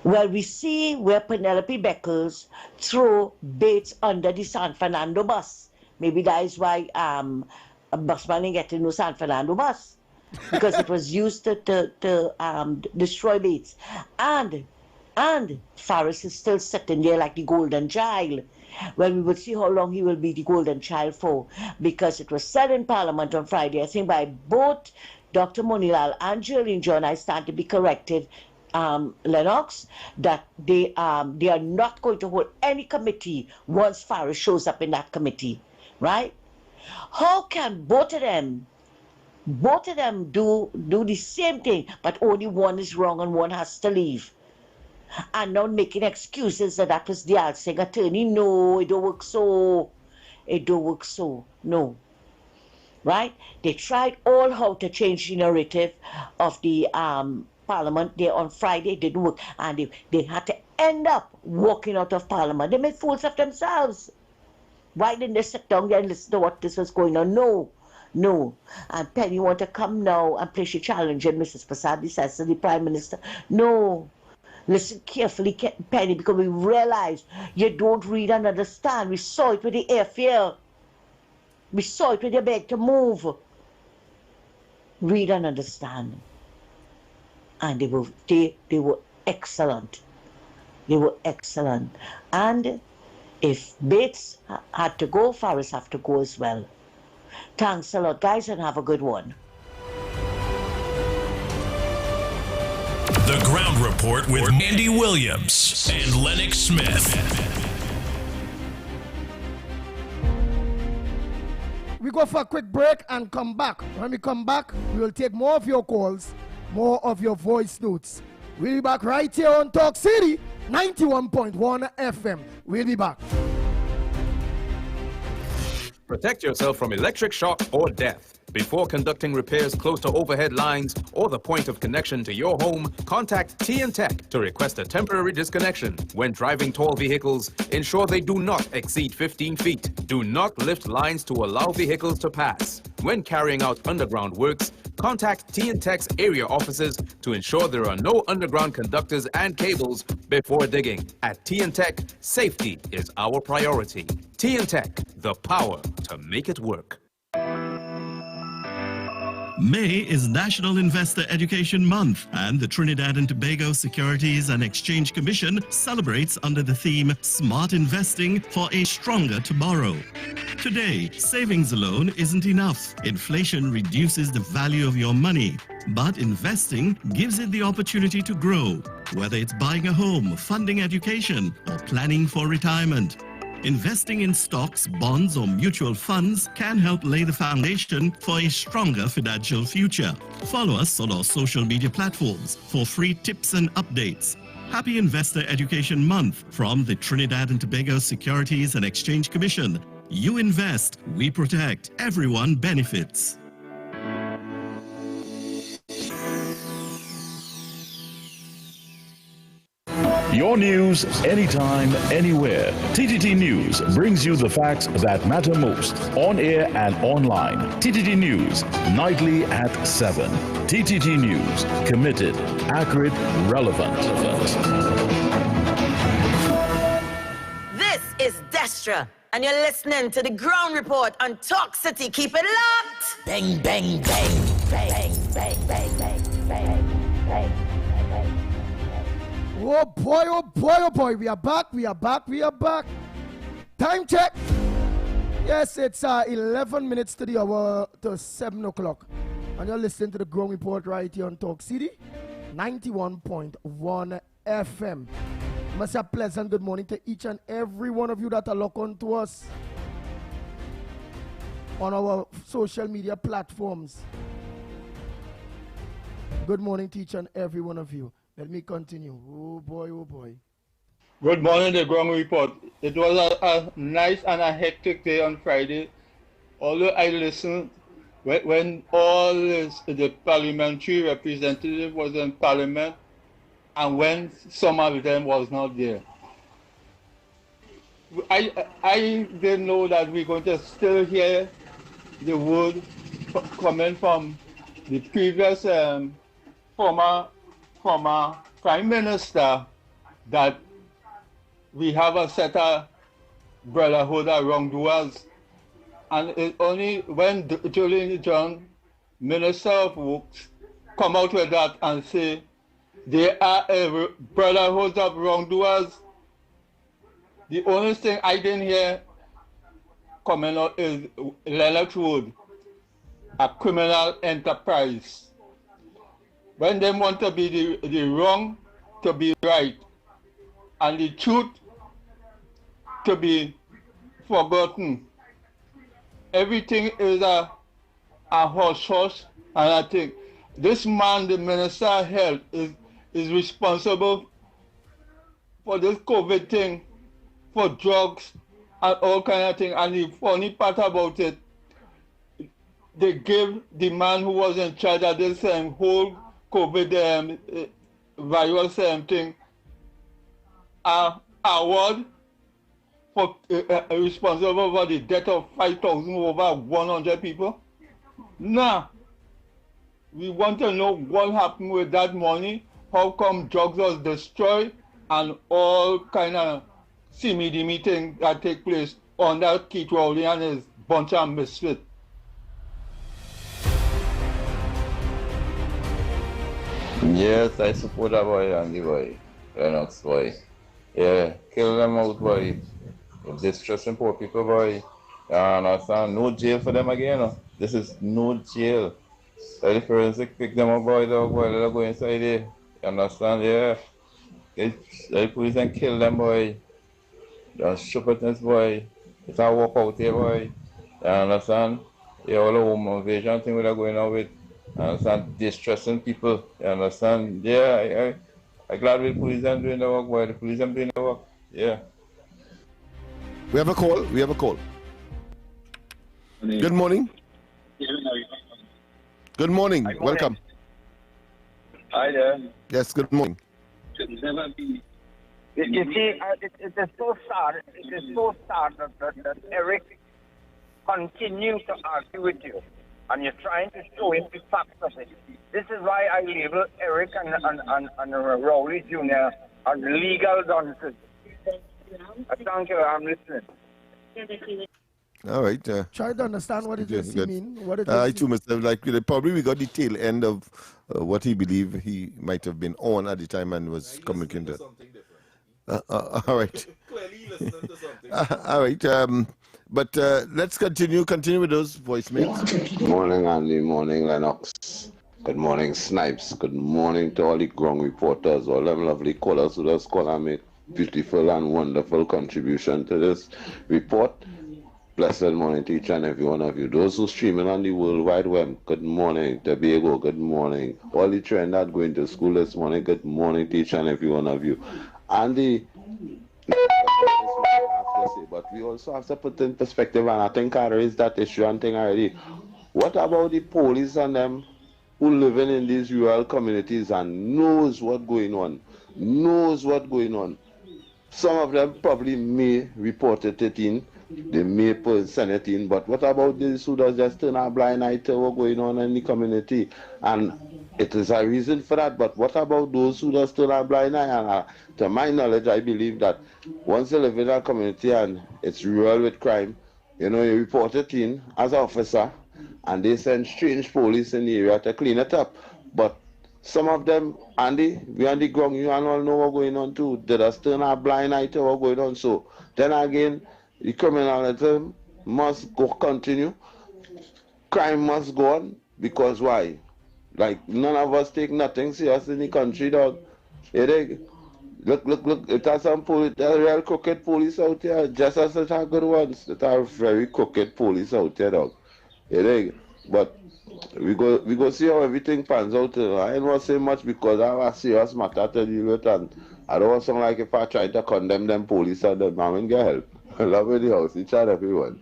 well, we see where Penelope Beckles threw Bates under the San Fernando bus. Maybe that is why a busman didn't get to know San Fernando bus, because it was used to destroy Bates. And Farris is still sitting there like the golden child. Well, we will see how long he will be the golden child for, because it was said in Parliament on Friday, I think by both Dr. Monilal and Jolene John, I stand to be corrected, Lennox, that they are not going to hold any committee once Farris shows up in that committee, right? How can both of them do the same thing, but only one is wrong and one has to leave? And now making excuses that was the Alsing attorney. No, it don't work so. It don't work so. No. Right? They tried all how to change the narrative of the Parliament there on Friday. It didn't work. And they had to end up walking out of Parliament. They made fools of themselves. Why didn't they sit down there and listen to what this was going on? No. And Penny want to come now and play she challenging Mrs. Prasad, says to the Prime Minister. No. Listen carefully, Penny, because we realize you don't read and understand. We saw it with the airfare. We saw it with the beg to move. Read and understand. And they were excellent. They were excellent. And if Bates had to go, Farris have to go as well. Thanks a lot, guys, and have a good one. The Ground Report with Andy Williams and Lennox Smith. We go for a quick break and come back. When we come back, we will take more of your calls, more of your voice notes. We'll be back right here on Talk City 91.1 FM. We'll be back. Protect yourself from electric shock or death. Before conducting repairs close to overhead lines or the point of connection to your home, contact TN-Tech to request a temporary disconnection. When driving tall vehicles, ensure they do not exceed 15 feet. Do not lift lines to allow vehicles to pass. When carrying out underground works, contact TN-Tech's area offices to ensure there are no underground conductors and cables before digging. At TN-Tech, safety is our priority. TN-Tech, the power to make it work. May is National Investor Education Month, and the Trinidad and Tobago Securities and Exchange Commission celebrates under the theme Smart Investing for a Stronger Tomorrow. Today, savings alone isn't enough. Inflation reduces the value of your money. but investing gives it the opportunity to grow, whether it's buying a home, funding education, or planning for retirement. Investing in stocks, bonds, or mutual funds can help lay the foundation for a stronger financial future. Follow us on our social media platforms for free tips and updates. Happy Investor Education Month from the Trinidad and Tobago Securities and Exchange Commission. You invest, we protect, everyone benefits. Your news, anytime, anywhere. TTT News brings you the facts that matter most, on air and online. TTT News, nightly at 7. TTT News, committed, accurate, relevant. This is Destra, and you're listening to the Ground Report on Talk City. Keep it locked. Bang, bang, bang, bang, bang, bang, bang, bang, bang. Oh boy, oh boy, oh boy. We are back. Time check. Yes, it's 11 minutes to the hour to 7 o'clock. And you're listening to the Ground Report right here on Talk City, 91.1 FM. Must say a pleasant good morning to each and every one of you that are locked on to us on our social media platforms. Good morning to each and every one of you. Let me continue. Oh boy, oh boy. Good morning, the Ground Report. It was a nice and a hectic day on Friday. Although I listened when all the parliamentary representative was in Parliament and when some of them was not there. I didn't know that we're going to still hear the word coming from the previous former Prime Minister that we have a set of brotherhood of wrongdoers. And it only when Julian John, Minister of Works, come out with that and say they are a brotherhood of wrongdoers. The only thing I didn't hear coming out is Lennox Road, a criminal enterprise. When they want to be the wrong to be right and the truth to be forgotten. Everything is a hush-hush, and I think this man, the Minister of Health, is responsible for this COVID thing, for drugs and all kind of thing. And the funny part about it, they gave the man who was in charge of this whole COVID virus thing an award for responsible for the death of 5,000 over 100 people. Now, we want to know what happened with that money, how come drugs was destroyed, and all kind of simmy-dimmy things that take place under Keith Rowley and his bunch of misfits. Yes, I support that boy and the boy, Lennox boy. Yeah, kill them out, boy. Distressing poor people, boy. You understand? No jail for them again. No? This is no jail. Let the forensic pick them up, boy, dog, boy. Let them go inside there. You understand? Yeah. Let the police and kill them, boy. Just stupidness, boy. It's a walk out here, boy. You understand? Yeah, all the home invasion thing we're going on with. You understand? Distressing people. You understand? Yeah, I'm glad with the police and doing the work, boy. The police and doing the work. Yeah. We have a call. Good morning. Good morning. Welcome. Hi there. Yes, good morning. Should never be. You see, it is so sad. It is so sad that Eric continues to argue with you, and you're trying to show him the facts of it. This is why I label Eric and Rowley Jr. as legal dunces. Thank you. I'm listening. All right. Try to understand what it is he mean. What it I is. too must have probably we got the tail end of what he believed he might have been on at the time and was communicating. All right. All right. But let's continue with those voicemails. Morning, Andy. Morning, Lennox. Good morning, Snipes. Good morning to all the ground reporters, all them lovely callers who just call and make beautiful and wonderful contribution to this report. Blessed morning to each and every one of you. Those who streaming on the World Wide Web, good morning. Tobago, good morning. All the children that going to school this morning, good morning to each and every one of you. And the but we also have to put in perspective, and I think I raised that issue and thing already. What about the police and them who living in these rural communities and knows what's going on? Some of them probably may report it in, they may send it in, but what about these who does just turn a blind eye to what's going on in the community? And it is a reason for that, but what about those who just turn a blind eye? And to my knowledge, I believe that once you live in a community and it's rural with crime, you report it in as an officer, and they send strange police in the area to clean it up. But some of them, Andy, we on the ground, you all know what's going on too. They just turn a blind eye to what's going on. So then again, the criminality must continue. Crime must go on, because why? Like, none of us take nothing serious in the country, dog. Look, it has some police, there are real crooked police out there, just as it are good ones. There are very crooked police out there, dog. But we go see how everything pans out. I ain't want to say much because I have a serious matter to deal with, and I don't want to sound like if I try to condemn them police and them, I won't get help. I love in the house, each and everyone.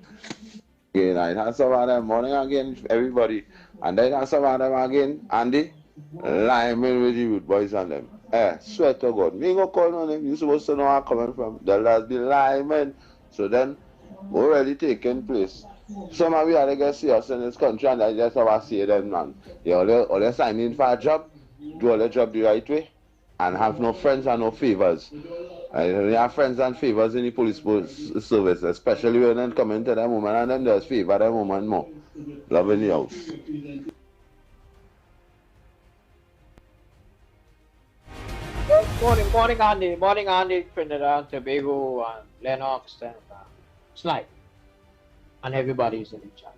Again, I have some of them morning again, everybody, and then I have some of them again, Andy, liming with the root boys and them. Swear to God, me ain't gonna call on them. You're supposed to know where I'm coming from. The last be liming. So then, already taking place. Some of you are get serious in this country, and I just have to say them, man. You all sign in for a job, do all the job the right way, and have no friends and no favors. You have friends and favors in the police service, especially when they come into them woman and them just favor them woman more. Love in the house. Morning, Andy. Morning, Andy, Trinidad, Tobago, and Lennox, and Snipe. And everybody's in charge.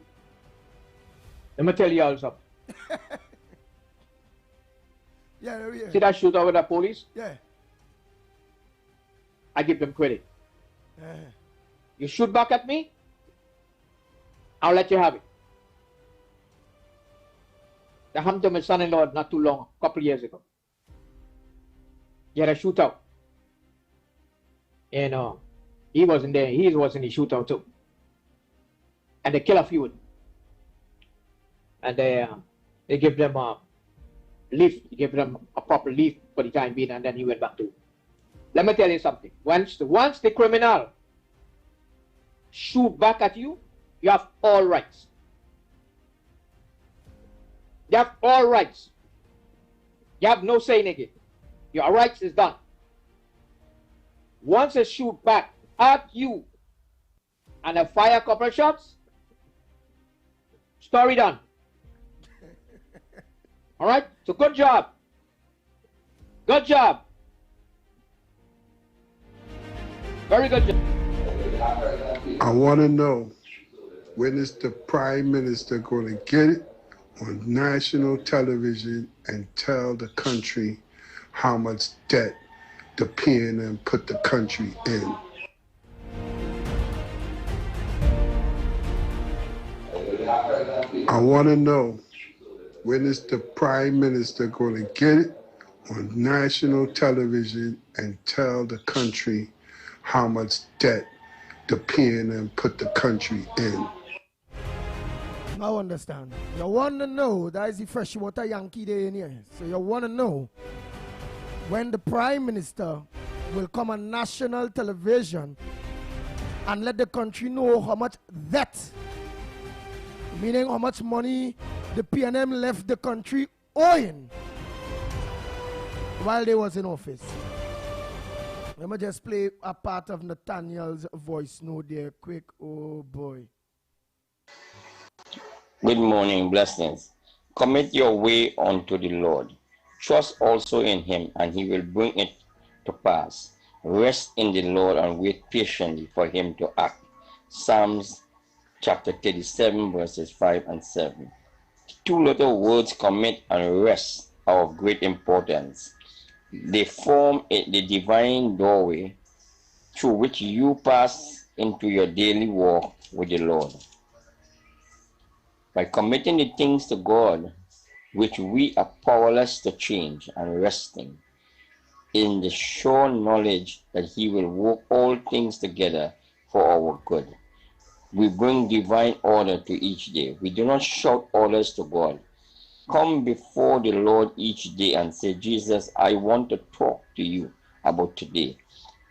Let me tell you all something. Yeah. See that shootout with the police? Yeah. I give them credit. You shoot back at me, I'll let you have it. That happened to my son-in-law not too long, a couple of years ago. He had a shootout. And he wasn't there. He was in the shootout too. And they kill a few. And they give them a leave. They give them a proper leave for the time being, and then he went back to. Let me tell you something. Once the criminal shoot back at you, you have all rights. You have all rights. You have no say in it. Your rights is done. Once they shoot back at you and they fire a couple of shots, story done. All right? So good job. Good job. Very good job. I want to know, when is the Prime Minister going to get it on national television and tell the country how much debt the PNM put the country in? I want to know, when is the Prime Minister going to get it on national television and tell the country how much debt the PNM put the country in? I understand. You want to know, that is the freshwater Yankee day in here. So you want to know when the Prime Minister will come on national television and let the country know how much debt, meaning how much money the PNM left the country owing while they was in office. Let me just play a part of Nathaniel's voice note there quick. Oh boy. Good morning, blessings. Commit your way unto the Lord. Trust also in him, and he will bring it to pass. Rest in the Lord and wait patiently for him to act. Psalms chapter 37, verses 5 and 7. Two little words, commit and rest, are of great importance. They form the divine doorway through which you pass into your daily walk with the Lord. By committing the things to God, which we are powerless to change, and resting in the sure knowledge that He will work all things together for our good, we bring divine order to each day. We do not shout orders to God. Come before the Lord each day and say, Jesus, I want to talk to you about today.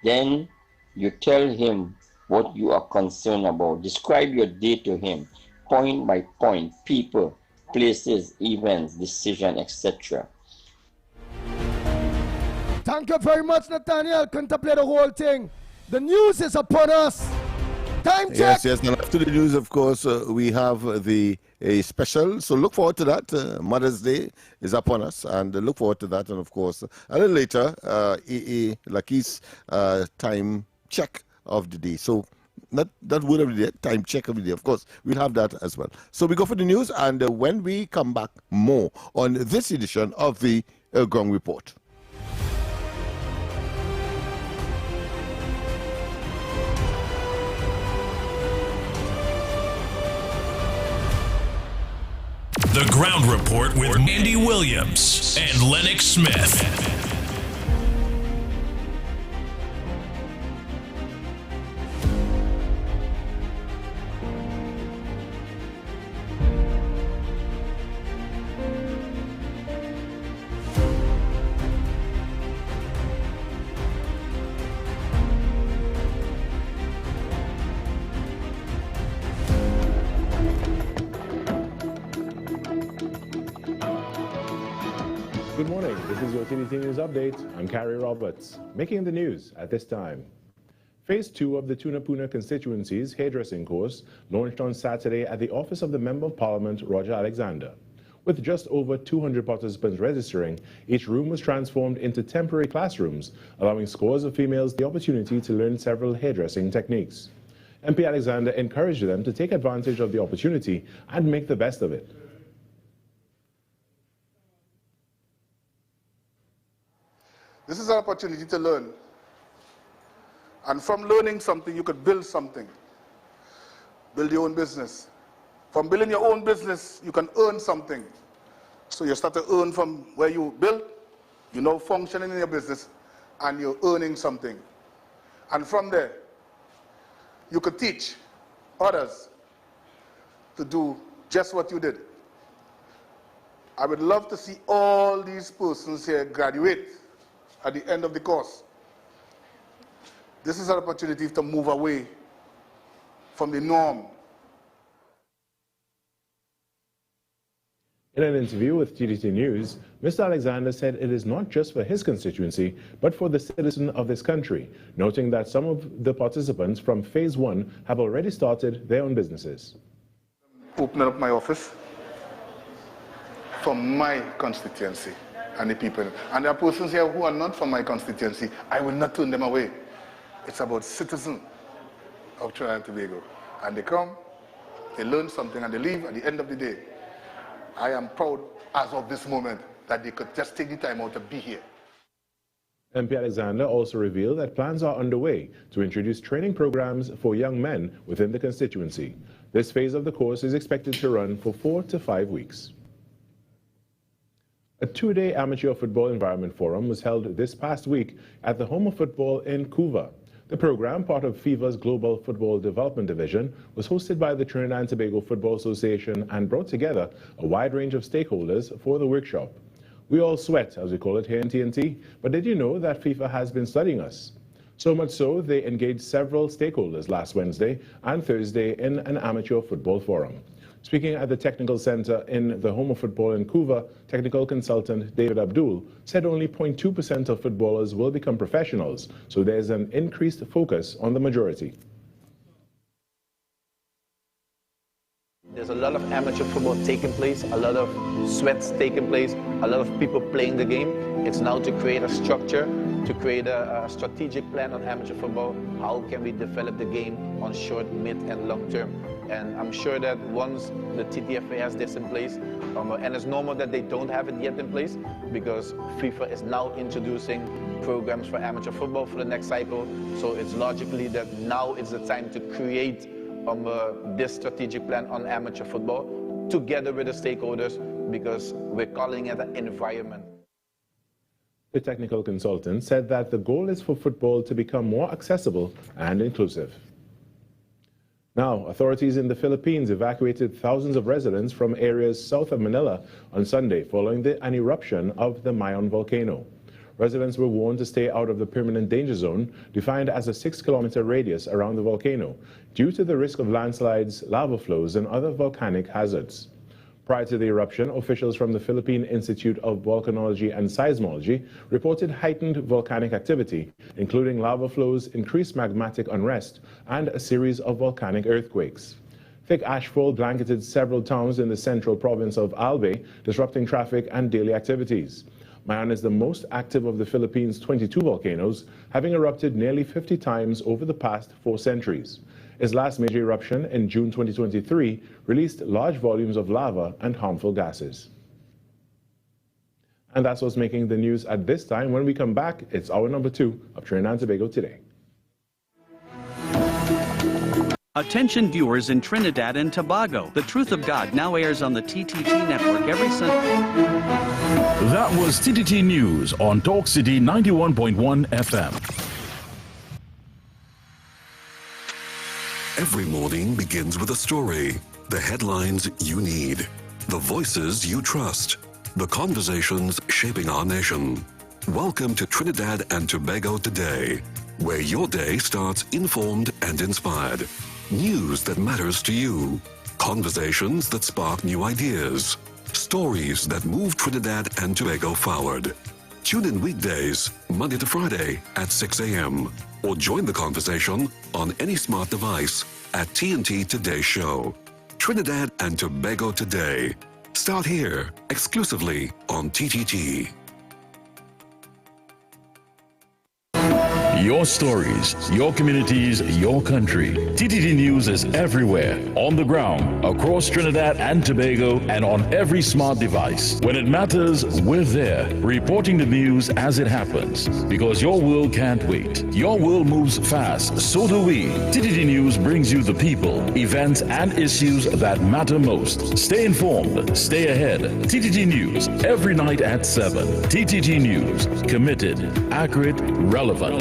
Then you tell Him what you are concerned about. Describe your day to Him, point by point, people, places, events, decision, etc. Thank you very much, Nathaniel. Couldn't play the whole thing. The news is upon us. Time check. Yes. And after the news, of course, we have a special. So look forward to that. Mother's Day is upon us, and look forward to that. And of course, a little later, Laki's time check of the day. So not that word of the day, time check of the day. Of course, we'll have that as well. So we go for the news, and when we come back, more on this edition of the Ground Report. The Ground Report with Andy Williams and Lennox Smith. Good morning. This is your TDT News Update. I'm Carrie Roberts. Making the news at this time. Phase 2 of the Tunapuna constituency's hairdressing course launched on Saturday at the office of the Member of Parliament, Roger Alexander. With just over 200 participants registering, each room was transformed into temporary classrooms, allowing scores of females the opportunity to learn several hairdressing techniques. MP Alexander encouraged them to take advantage of the opportunity and make the best of it. This is an opportunity to learn. And from learning something, you could build something. Build your own business. From building your own business, you can earn something. So you start to earn from where you build, you're now functioning in your business, and you're earning something. And from there, you could teach others to do just what you did. I would love to see all these persons here graduate at the end of the course. This is an opportunity to move away from the norm. In an interview with TDT News, Mr. Alexander said it is not just for his constituency, but for the citizen of this country, noting that some of the participants from Phase 1 have already started their own businesses. Opening up my office for my constituency and the people. And there are persons here who are not from my constituency. I will not turn them away. It's about citizens of Trinidad and Tobago. And they come, they learn something, and they leave at the end of the day. I am proud, as of this moment, that they could just take the time out to be here. MP Alexander also revealed that plans are underway to introduce training programs for young men within the constituency. This phase of the course is expected to run for 4 to 5 weeks. A 2-day amateur football environment forum was held this past week at the Home of Football in Couva. The program, part of FIFA's Global Football Development Division, was hosted by the Trinidad and Tobago Football Association and brought together a wide range of stakeholders for the workshop. We all sweat, as we call it here in TNT, but did you know that FIFA has been studying us? So much so, they engaged several stakeholders last Wednesday and Thursday in an amateur football forum. Speaking at the Technical Center in the Home of Football in Couva, technical consultant David Abdul said only 0.2% of footballers will become professionals, so there's an increased focus on the majority. There's a lot of amateur football taking place, a lot of sweats taking place, a lot of people playing the game. It's now to create a structure, to create a strategic plan on amateur football. How can we develop the game on short, mid, and long term? And I'm sure that once the TTFA has this in place, and it's normal that they don't have it yet in place, because FIFA is now introducing programs for amateur football for the next cycle. So it's logically that now is the time to create this strategic plan on amateur football together with the stakeholders, because we're calling it an environment. The technical consultant said that the goal is for football to become more accessible and inclusive. Now, authorities in the Philippines evacuated thousands of residents from areas south of Manila on Sunday following an eruption of the Mayon volcano. Residents were warned to stay out of the permanent danger zone, defined as a 6-kilometer radius around the volcano, due to the risk of landslides, lava flows, and other volcanic hazards. Prior to the eruption, officials from the Philippine Institute of Volcanology and Seismology reported heightened volcanic activity, including lava flows, increased magmatic unrest, and a series of volcanic earthquakes. Thick ashfall blanketed several towns in the central province of Albay, disrupting traffic and daily activities. Mayon is the most active of the Philippines' 22 volcanoes, having erupted nearly 50 times over the past 4 centuries. Its last major eruption in June 2023 released large volumes of lava and harmful gases. And that's what's making the news at this time. When we come back, it's hour number 2 of Trinidad and Tobago Today. Attention viewers in Trinidad and Tobago. The Truth of God now airs on the TTT network every Sunday. That was TTT News on Talk City 91.1 FM. Every morning begins with a story, the headlines you need, the voices you trust, the conversations shaping our nation. Welcome to Trinidad and Tobago Today, where your day starts informed and inspired. News that matters to you, conversations that spark new ideas, stories that move Trinidad and Tobago forward. Tune in weekdays, Monday to Friday at 6 a.m. or join the conversation on any smart device at TNT Today Show. Trinidad and Tobago Today. Start here, exclusively on TTT. Your stories, your communities, your country. TTT News is everywhere, on the ground, across Trinidad and Tobago, and on every smart device. When it matters, we're there, reporting the news as it happens. Because your world can't wait. Your world moves fast, so do we. TTT News brings you the people, events, and issues that matter most. Stay informed, stay ahead. TTT News, every night at 7. TTT News, committed, accurate, relevant.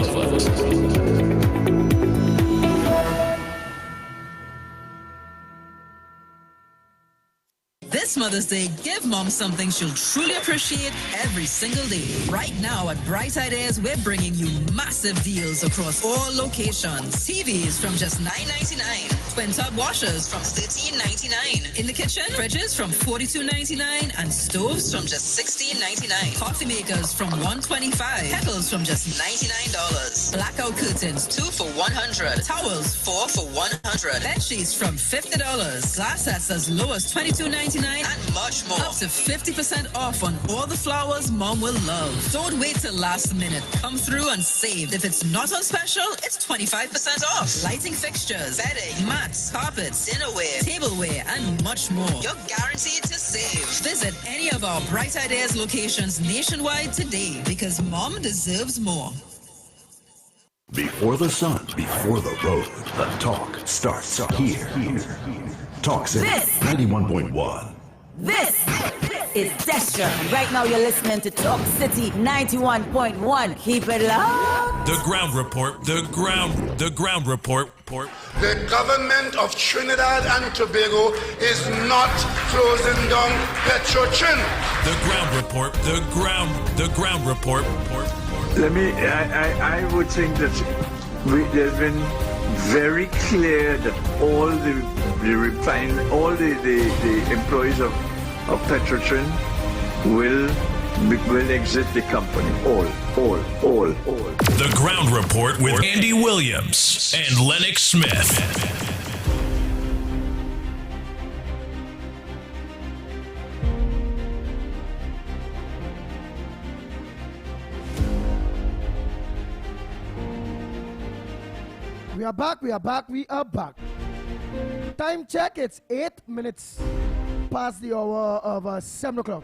This Mother's Day, give Mom something she'll truly appreciate every single day. Right now at Bright Ideas, we're bringing you massive deals across all locations. TVs from just $9.99. Twin-tub washers from $13.99. In the kitchen, fridges from $42.99 and stoves from just $16.99. Coffee makers from $125. Kettles from just $99. Blackout curtains 2 for $100. Towels 4 for $100. Bed sheets from $50. Glass sets as low as $22.99 and much more. Up to 50% off on all the flowers Mom will love. Don't wait till last minute. Come through and save. If it's not on special, it's 25% off. Lighting fixtures, bedding, mats, carpets, dinnerware, tableware, and much more. You're guaranteed to save. Visit any of our Bright Ideas locations nationwide today, because Mom deserves more. Before the sun, before the road, the talk starts here. Talk City 91.1. This is Destra. Right now you're listening to Talk City 91.1. Keep it loud. The ground report. The ground report. The government of Trinidad and Tobago is not closing down Petrotrin. The ground report. The ground report. I would think that there's been very clear that all the employees of Petrotrin will exit the company. All. The ground report with Andy Williams and Lennox Smith. We are back. Time check, it's 8 minutes past the hour of 7 o'clock.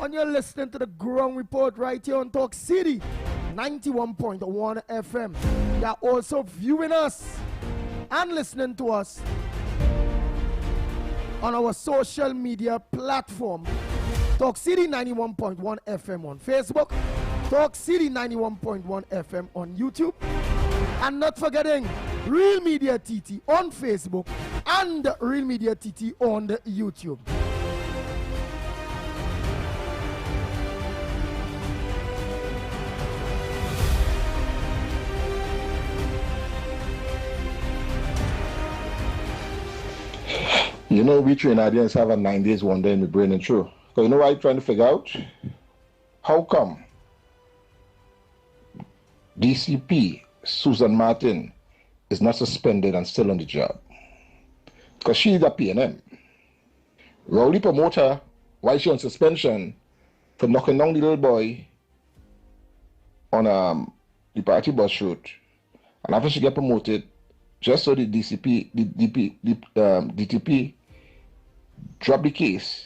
And you're listening to the Ground Report right here on Talk City, 91.1 FM. You're also viewing us and listening to us on our social media platform. Talk City 91.1 FM on Facebook, Talk City 91.1 FM on YouTube, and not forgetting Real Media TT on Facebook and Real Media TT on the YouTube. You know, we Trinidadians have a 9 days wonder in the brain and true. So you know what I'm trying to figure out? How come DCP Susan Martin is not suspended and still on the job? Because she's a PNM. Rowley promoter, why she on suspension for knocking down the little boy on the party bus route, and after she get promoted, just so the DTP drop the case.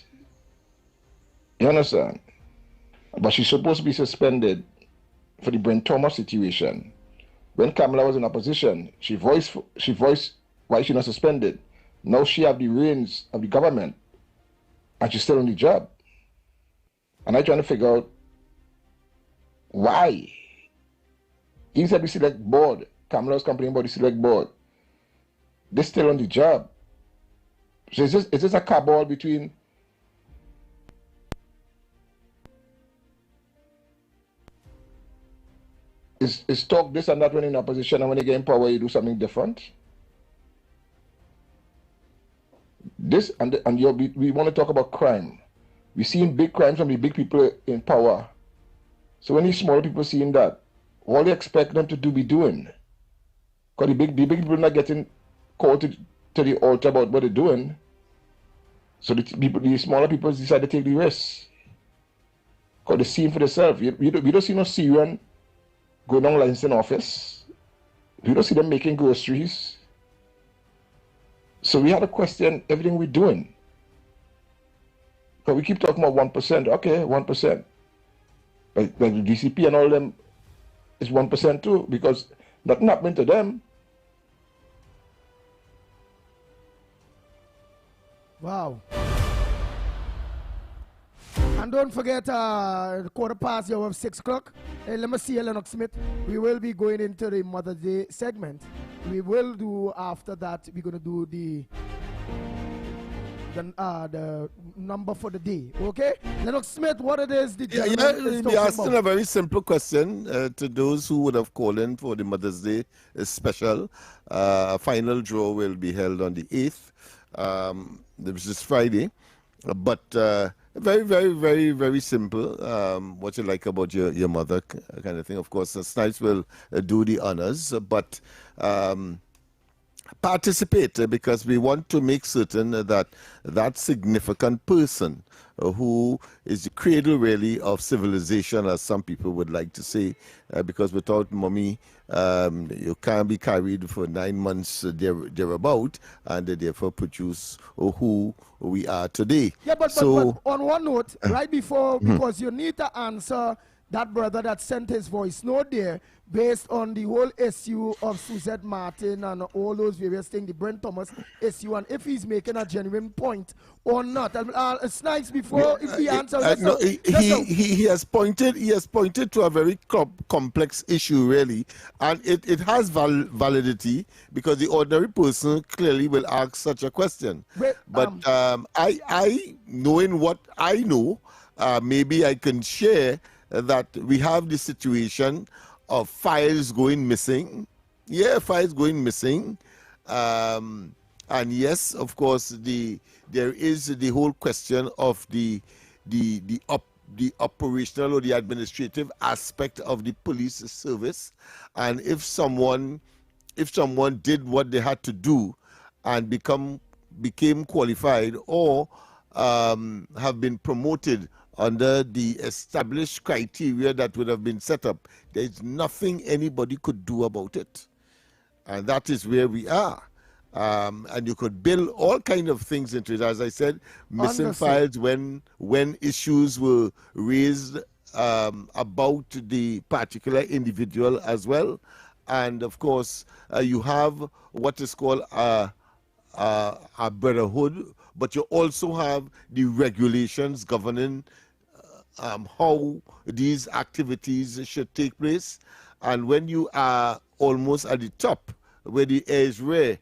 You understand? But she's supposed to be suspended for the Brent Thomas situation. When Kamala was in opposition, she voiced why she's not suspended. Now she have the reins of the government, and she's still on the job. And I'm trying to figure out why. Even at the select board, Kamala was complaining about the select board, they're still on the job. So is this a cabal between is talk this and that when in opposition, and when you get in power you do something different? This we want to talk about crime. We're seeing big crimes from the big people in power. So when these smaller people seeing that, all they expect them to be doing. Because the big people not getting called to the altar about what they're doing. So the smaller people decide to take the risk. Because they see for themselves. We don't see no Syrian going on lines in office. We don't see them making groceries. So we had to question everything we're doing. But we keep talking about 1%. Okay, 1%. Like the DCP and all them is 1% too, because nothing happened to them. Wow. And don't forget, quarter past the hour of 6 o'clock. Let me see, Lennox Smith. We will be going into the Mother's Day segment. We will do, after that, we're going to do the number for the day. Okay? Lennox Smith, what it is the gentleman is be asking about? a very simple question to those who would have called in for the Mother's Day special. Final draw will be held on the 8th. This is Friday. But very, very, very, very simple. What you like about your mother kind of thing. Of course, Snipes will do the honors, but participate because we want to make certain that that significant person who is the cradle really of civilization, as some people would like to say, because without mommy, you can't be carried for 9 months thereabout, and therefore produce who we are today. Yeah, but on one note, right before, because you need to answer that brother that sent his voice note there, based on the whole issue of Suzette Martin and all those various things, the Brent Thomas issue, and if he's making a genuine point or not. It's nice before if he answers. No, he has pointed to a very complex issue, really, and it has validity because the ordinary person clearly will ask such a question. But I knowing what I know, maybe I can share that we have the situation of files going missing. Yeah, files going missing. And yes, of course, there is the whole question of the operational or the administrative aspect of the police service. And if someone did what they had to do and became qualified or have been promoted under the established criteria that would have been set up, there's nothing anybody could do about it. And that is where we are. And you could build all kind of things into it. As I said, missing files when issues were raised about the particular individual as well. And of course, you have what is called a brotherhood, but you also have the regulations governing how these activities should take place. And when you are almost at the top, where the air is rare,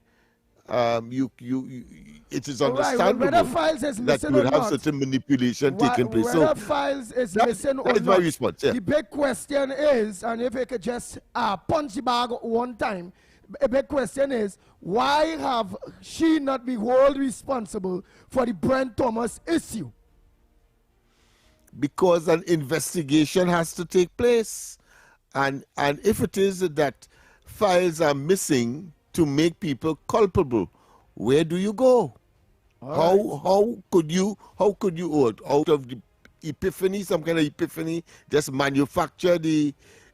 it is understandable that you will have certain manipulation taking place. Whether files is missing or not, that is my response. Yeah. The big question is, and if I could just punch the bag one time, a big question is, why have she not been held responsible for the Brent Thomas issue? Because an investigation has to take place. And if it is that files are missing to make people culpable, where do you go? How could you out of the epiphany, some kind of epiphany, just manufacture the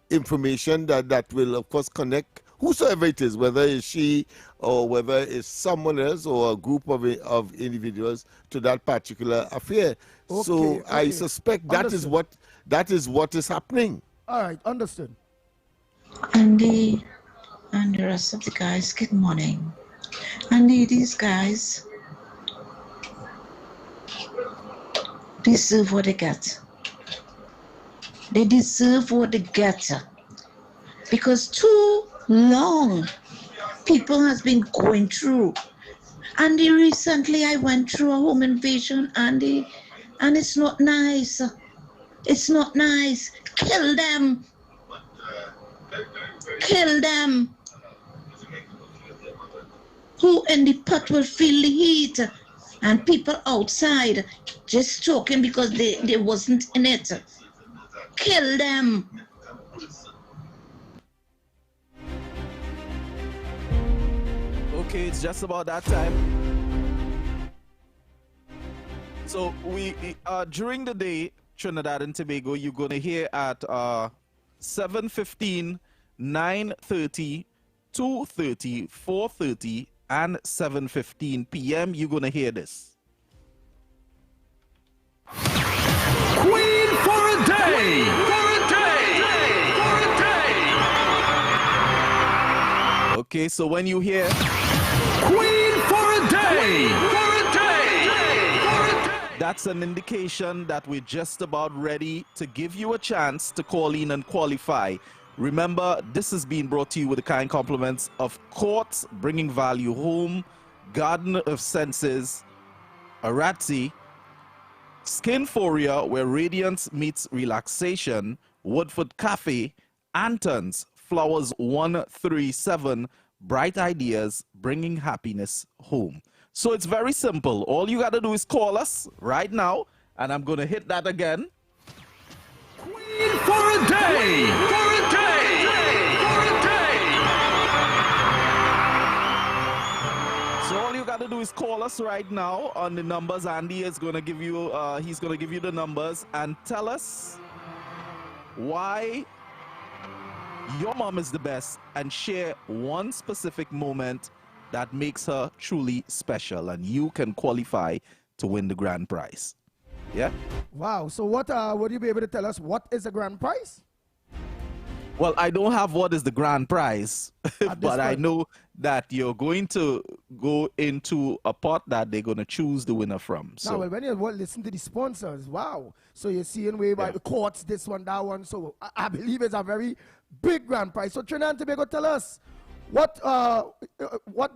information that will of course connect whosoever it is, whether it's she or whether it's someone else or a group of individuals to that particular affair. So I suspect that is what is happening. All right, understood. Andy and the rest of the guys, good morning. Andy, these guys deserve what they get. They deserve what they get. Because too long people has been going through. Andy, recently I went through a home invasion, Andy, and it's not nice. It's not nice. Kill them. Kill them. Who in the pot will feel the heat? And people outside just talking because they wasn't in it. Kill them. Okay, it's just about that time. So we during the day, Trinidad and Tobago, you're gonna hear at 7:15, 9:30, 2:30, 4:30, and 7:15 p.m. You're gonna hear this. Queen for a day! For a day! For a day! Okay, so when you hear Queen for a day! For a day! For a day! That's an indication that we're just about ready to give you a chance to call in and qualify. Remember, this is being brought to you with the kind compliments of Courts, bringing value home, Garden of Senses, Aratzi, Skinforia, where radiance meets relaxation, Woodford Cafe, Anton's, Flowers 137, Bright Ideas, bringing happiness home. So it's very simple. All you got to do is call us right now, and I'm going to hit that again. Queen for a day! For a day! For a day! So all you got to do is call us right now on the numbers. Andy is going to give you, he's going to give you the numbers and tell us why your mom is the best and share one specific moment that makes her truly special, and you can qualify to win the grand prize. Yeah? Wow. So what would you be able to tell us? What is the grand prize? Well, I don't have what is the grand prize, but I know that you're going to go into a pot that they're going to choose the winner from. So now, well, when you listen to the sponsors, wow. So you're seeing way by the Courts, this one, that one. So I believe it's a very big grand prize. So Trinidad and Tobago, tell us what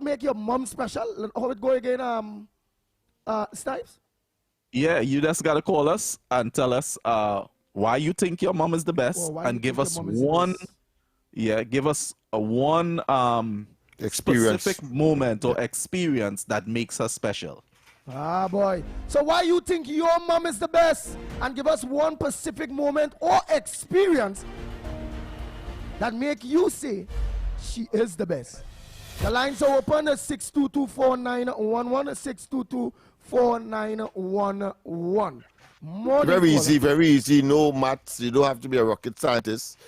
make your mom special? How it go again, Snipes? Yeah, you just got to call us and tell us why you think your mom is the best, and give us one, give us a one specific moment or experience that makes her special. Ah, boy. So why you think your mom is the best, and give us one specific moment or experience that make you say she is the best. The lines are open at 622-4911, 622-4911. Very easy, very easy. No maths. You don't have to be a rocket scientist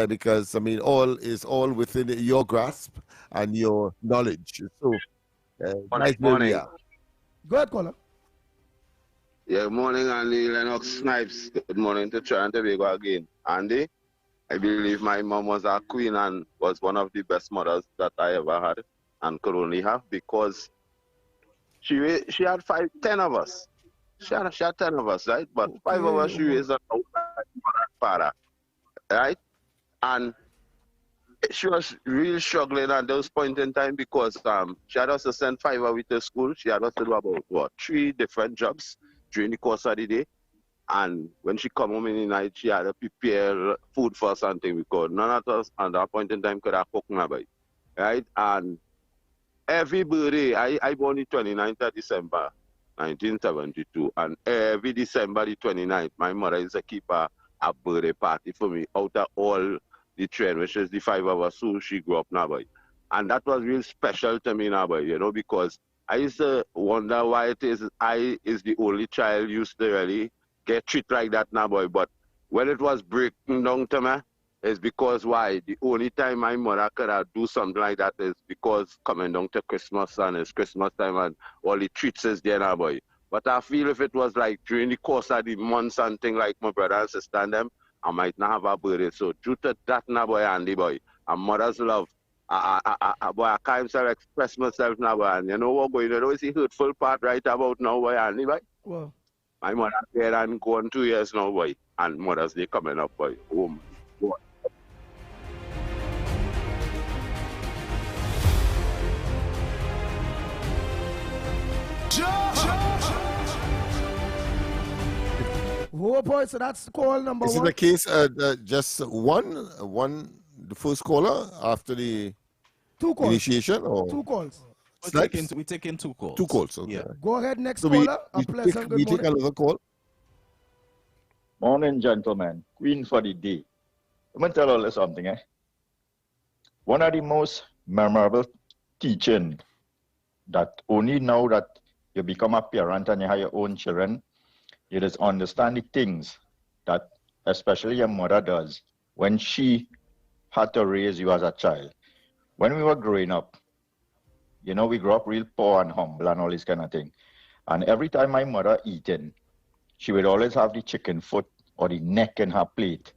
because, I mean, all is all within your grasp and your knowledge. So, nice where we are. Go ahead, caller. Yeah, morning, Andy. Lennox Snipes. Good morning to Try and Tobago again. Andy, I believe my mom was a queen and was one of the best mothers that I ever had and could only have because she had 10 of us. She had 10 of us, right? But 5 of us she raised us out like mother and father, right? And she was really struggling at those points in time because she had us to send 5 of us to school. She had us to do about 3 different jobs during the course of the day. And when she come home in the night, she had to prepare food for something because none of us at that point in time could have cooked nobody, right? And every birthday, I born the 29th of December, 1972, and every December the 29th, my mother used to keep a birthday party for me out of all the train, which is the 5 of us who she grew up now, boy. And that was real special to me now, boy, you know, because I used to wonder why it is I is the only child used to really get treated like that now, boy. But when it was breaking down to me, it's because why? The only time my mother could do something like that is because coming down to Christmas and it's Christmas time and all the treats is there now, boy. But I feel if it was like during the course of the months and thing like my brother and sister and them, I might not have a birthday. So due to that now, boy, Andy, boy, and mother's love, boy, I can't even express myself now, boy. And you know what, boy, you know, it's the hurtful part right about now, boy, Andy, boy. Well, my mother there and gone 2 years now, boy. And Mother's Day coming up, boy. Home. Boy. Oh boy, so that's call number Is 1. it the case just one, the first caller after the 2 calls. initiation? Or 2 calls. We taking 2 calls. 2 calls, okay. Yeah. Go ahead, next So caller. we take another call. Morning, gentlemen. Queen for the day. I'm going to tell you something, eh? One of the most memorable teaching that only now that you become a parent and you have your own children, you just understand the things that especially your mother does when she had to raise you as a child. When we were growing up, you know, we grew up real poor and humble and all this kind of thing. And every time my mother eating, she would always have the chicken foot or the neck in her plate.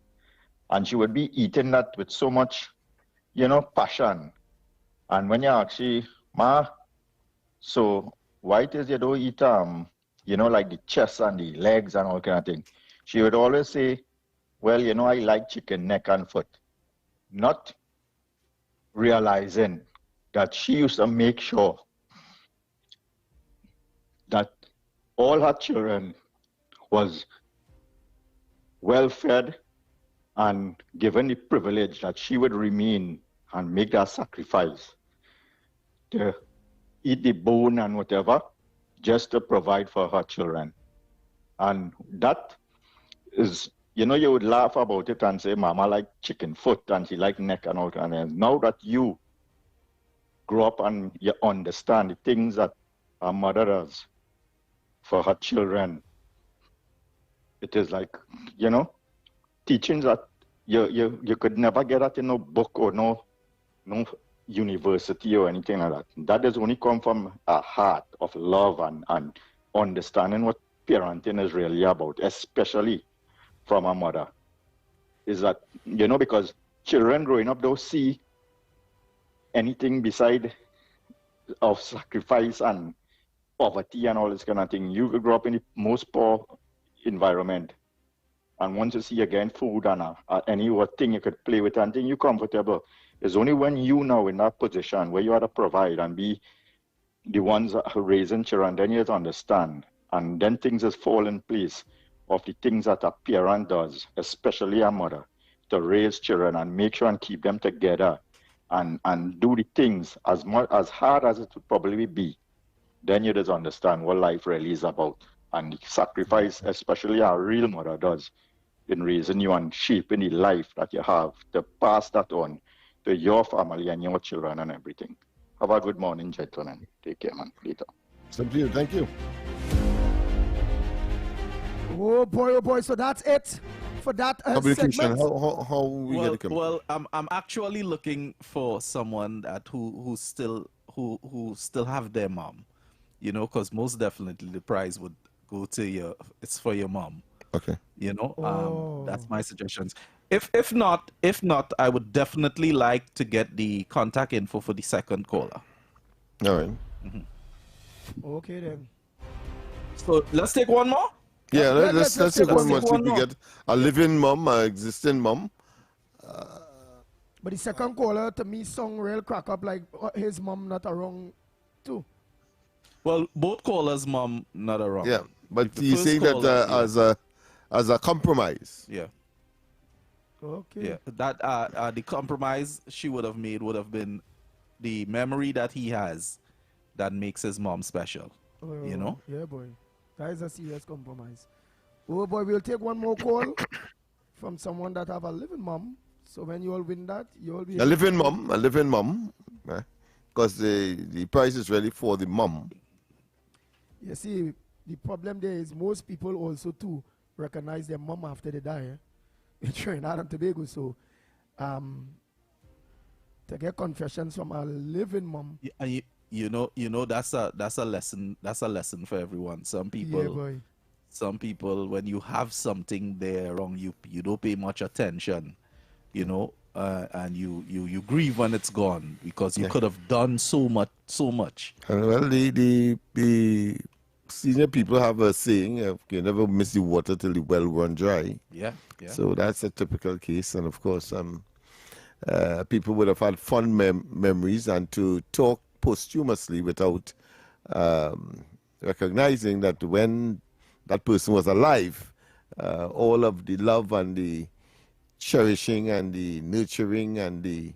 And she would be eating that with so much, you know, passion. And when you ask she, Ma, so why it is you don't eat, you know, like the chest and the legs and all kind of thing? She would always say, well, you know, I like chicken neck and foot. Not realizing that she used to make sure that all her children was well fed and given the privilege that she would remain and make that sacrifice to eat the bone and whatever just to provide for her children. And that is, you know, you would laugh about it and say, Mama like chicken foot and she like neck and all that. And now that you grow up and you understand the things that her mother does for her children, it is like, you know, teachings that you could never get at in no book or no university or anything like that. That does only come from a heart of love and understanding what parenting is really about, especially from a mother. Is that, you know, because children growing up don't see anything beside of sacrifice and poverty and all this kind of thing. You grow up in the most poor environment, and once you see again food and any thing you could play with and think you're comfortable, it's only when you now in that position where you have to provide and be the ones that are raising children, then you have to understand, and then things just fall in place of the things that a parent does, especially a mother, to raise children and make sure and keep them together and do the things as hard as it would probably be. Then you just understand what life really is about and the sacrifice, especially a real mother does in raising you and shaping the life that you have to pass that on to your family and your children and everything. Have a good morning, gentlemen. Take care, man. Later. Thank you. Oh boy. So that's it for that Communication. segment. How we get the communication? Well, I'm actually looking for someone that who still have their mom, you know, because most definitely the prize would go to it's for your mom. Okay. You know, that's my suggestions. If not, I would definitely like to get the contact info for the second caller. All right. Okay then. So let's take one more. Yeah, let's take one more. See if we get a living mom, an existing mom. But the second caller to me song real crack up like his mom not around too. Well, both callers' mom not around. Yeah, but The he's first saying that caller, as a compromise. yeah. Okay. Yeah, that the compromise she would have made would have been the memory that he has that makes his mom special. You know? Yeah, boy. That is a serious compromise. Oh boy, we'll take one more call from someone that have a living mom. So when you all win that, you all be A living mom, because the prize is really for the mom. You see, the problem there is most people also too recognize their mom after they die. In Trinidad and Tobago, so to get confessions from a living mom. You know that's a lesson for everyone. Some people when you have something there wrong, you don't pay much attention, you know, and you grieve when it's gone because you could have done so much. Well, the senior people have a saying, you never miss the water till the well run dry. Yeah. So that's a typical case, and of course, people would have had fond memories, and to talk posthumously without recognizing that when that person was alive, all of the love and the cherishing and the nurturing and the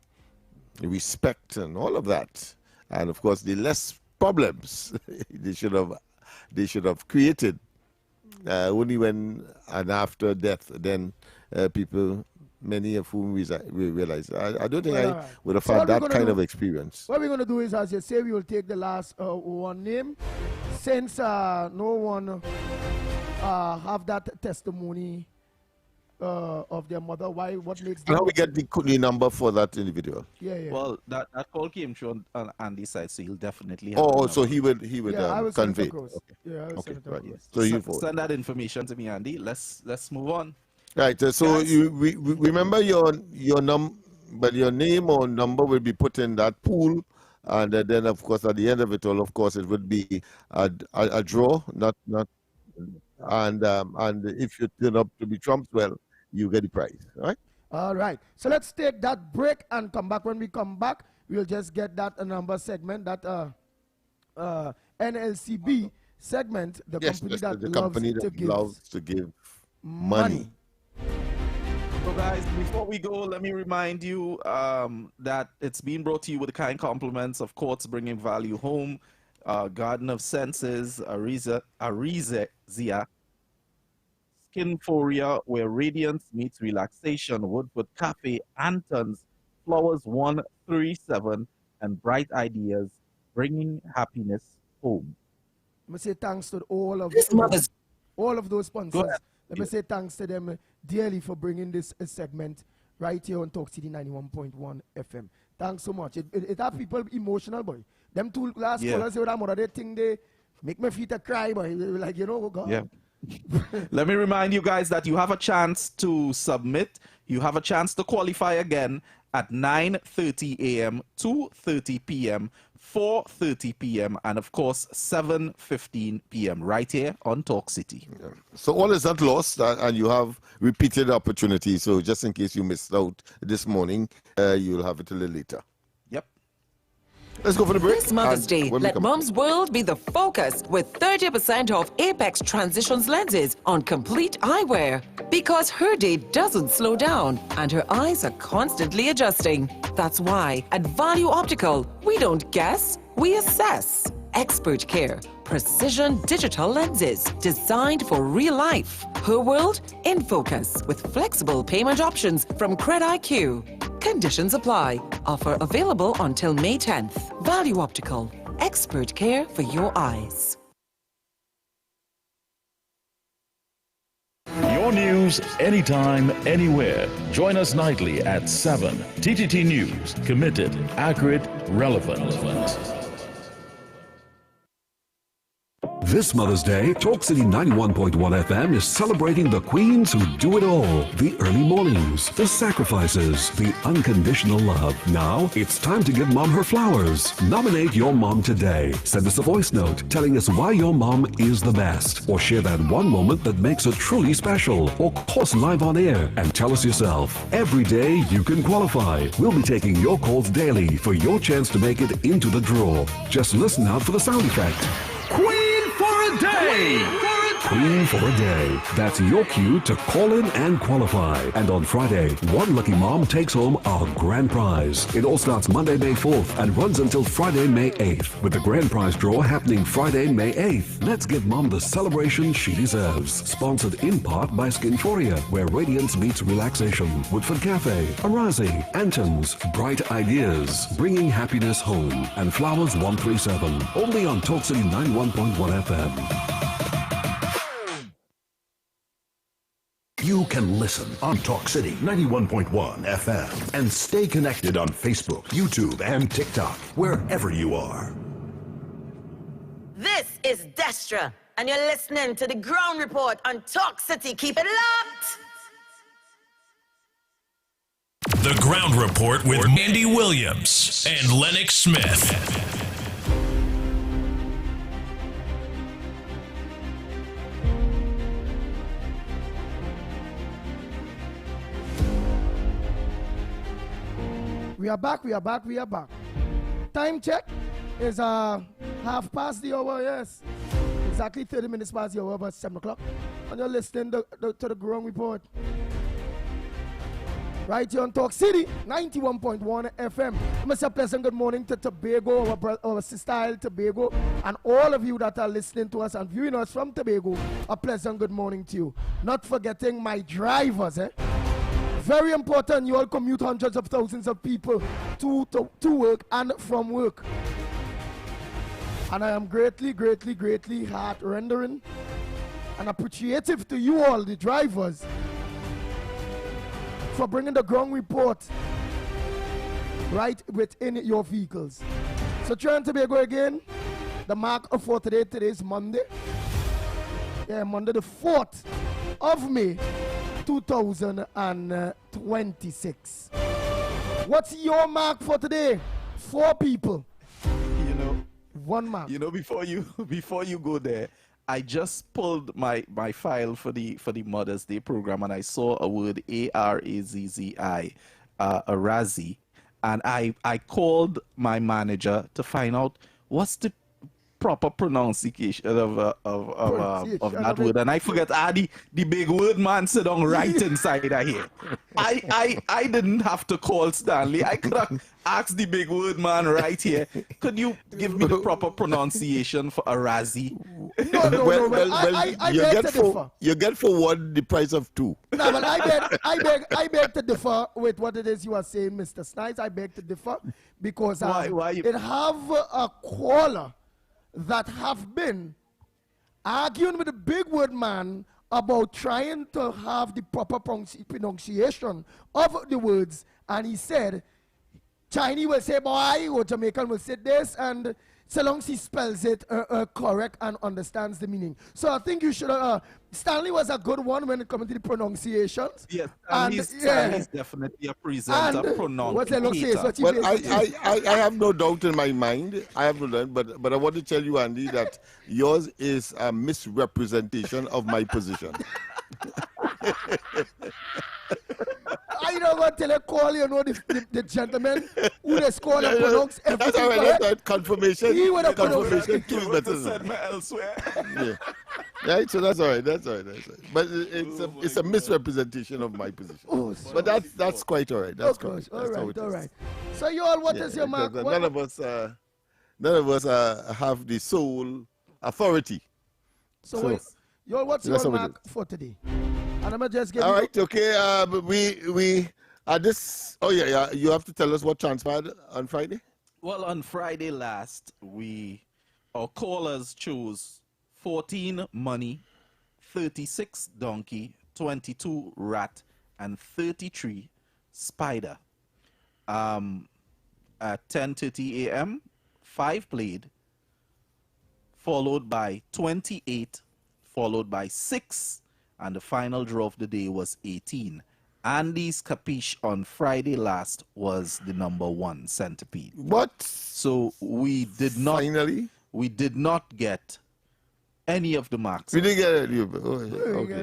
respect and all of that, and of course the less problems they should have created only when and after death, then people, many of whom realize. I don't think I would have had that kind of experience. What we're going to do is, as you say, we will take the last one name. Since no one have that testimony of their mother, what makes them... How we get the number for that individual? Yeah. Well, that call came through on Andy's side, so he'll definitely have so he would convey. Okay. Yeah, I will send it right. across. So you send that information to me, Andy. Let's move on. Right. So you remember your name or number will be put in that pool, and then of course at the end of it all, of course, it would be a draw, not and if you turn up to be trumped, well, you get the prize. All right. So let's take that break and come back. When we come back, we'll just get that number segment, that NLCB segment, the company that loves to give money. So guys, before we go, let me remind you that it's being brought to you with the kind compliments of Courts Bringing Value Home, Garden of Senses, Arizia, Skinforia, where radiance meets relaxation, Woodford Cafe, Anton's, Flowers 137, and Bright Ideas, bringing happiness home. Let me say thanks to all of those sponsors. Let me say thanks to them dearly for bringing this segment right here on Talk City 91.1 FM. Thanks so much. It have people emotional, boy. Them two last callers, they think they make me feel to cry, boy. Like, you know, God. Yeah. Let me remind you guys that you have a chance to submit. You have a chance to qualify again at 9:30 a.m., 2:30 p.m., 4:30 p.m., and of course 7:15 p.m. right here on Talk City. Yeah. So all is not lost, and you have repeated opportunities. So just in case you missed out this morning, you'll have it a little later. Yep. Let's go for the break. This Mother's Day, let Mom's World be the focus with 30% off Apex Transitions lenses on complete eyewear. Because her day doesn't slow down and her eyes are constantly adjusting. That's why at Value Optical, we don't guess, we assess. Expert care, precision digital lenses designed for real life. Her world in focus with flexible payment options from CredIQ. Conditions apply. Offer available until May 10th. Value Optical. Expert care for your eyes. Your news, anytime, anywhere. Join us nightly at 7. TTT News, committed, accurate, relevant. This Mother's Day, Talk City 91.1 FM is celebrating the queens who do it all. The early mornings, the sacrifices, the unconditional love. Now, it's time to give Mom her flowers. Nominate your mom today. Send us a voice note telling us why your mom is the best. Or share that one moment that makes her truly special. Or call us live on air and tell us yourself. Every day you can qualify. We'll be taking your calls daily for your chance to make it into the draw. Just listen out for the sound effect. Queen for a day! Queen for a day. That's your cue to call in and qualify. And on Friday, one lucky mom takes home our grand prize. It all starts Monday, May 4th and runs until Friday, May 8th, with the grand prize draw happening Friday, May 8th. Let's give Mom the celebration she deserves. Sponsored in part by Skinforia, where radiance meets relaxation. Woodford Cafe, Arazi, Anton's, Bright Ideas, bringing happiness home. And Flowers 137, only on Talk City 91.1 FM. You can listen on Talk City 91.1 FM and stay connected on Facebook, YouTube, and TikTok, wherever you are. This is Destra, and you're listening to the Ground Report on Talk City. Keep it locked! The Ground Report with Andy Williams and Lennox Smith. We are back. Time check is half past the hour, yes. Exactly 30 minutes past the hour, about 7 o'clock. And you're listening to the Ground Report. Right here on Talk City, 91.1 FM. Mr. Pleasant, good morning to Tobago, our sister isle Tobago, and all of you that are listening to us and viewing us from Tobago. A pleasant good morning to you. Not forgetting my drivers, Very important, you all commute hundreds of thousands of people to work and from work. And I am greatly heart-rendering and appreciative to you all, the drivers, for bringing the Ground Report right within your vehicles. So Trinidad and Tobago again, the mark for today is Monday. Yeah, Monday the 4th of May. 2026. What's your mark for today? 4 people. You know, 1 mark. You know, before you go there, I just pulled my file for the Mother's Day program, and I saw a word Arazzi, Arazi, and I called my manager to find out what's the proper pronunciation of that word, and I forget the big word man sit down right inside of here. I didn't have to call Stanley. I could have asked the big word man right here. Could you give me the proper pronunciation for Arazi? You get for one the price of 2. No, but I beg to differ with what it is you are saying, Mr. Snipes. I beg to differ because why it have a caller that have been arguing with the big word man about trying to have the proper pronunciation of the words, and he said Chinese will say boy or Jamaican will say this, and so long as he spells it correct and understands the meaning. So I think you should Stanley was a good one when it comes to the pronunciations. Yes, Stanley's definitely a presenter, pronunciator. Well, I have no doubt in my mind. I have no doubt, but I want to tell you, Andy, that yours is a misrepresentation of my position. I don't want to call you know the gentleman who they call and pronounce everything. That's all right. That's right. Confirmation. He would have confirmation too is better. Send me elsewhere. Yeah. Right. So that's all right. That's all right. That's all right. But it's a misrepresentation of my position. Oh, but that's quite all right. That's quite all right. All right. So you all, what is your mark? None of us have the sole authority. So you all, what's your mark for today? And I'm just getting. All right, okay. We at this. Oh yeah. You have to tell us what transpired on Friday. Well, on Friday last, our callers chose 14 money, 36 donkey, 22 rat, and 33 spider. At 10:30 a.m., 5 played, followed by 28, followed by 6, and the final draw of the day was 18. Andy's capiche on Friday last was the number 1 centipede. What? So we did not finally get any of the marks. We didn't get it. Okay,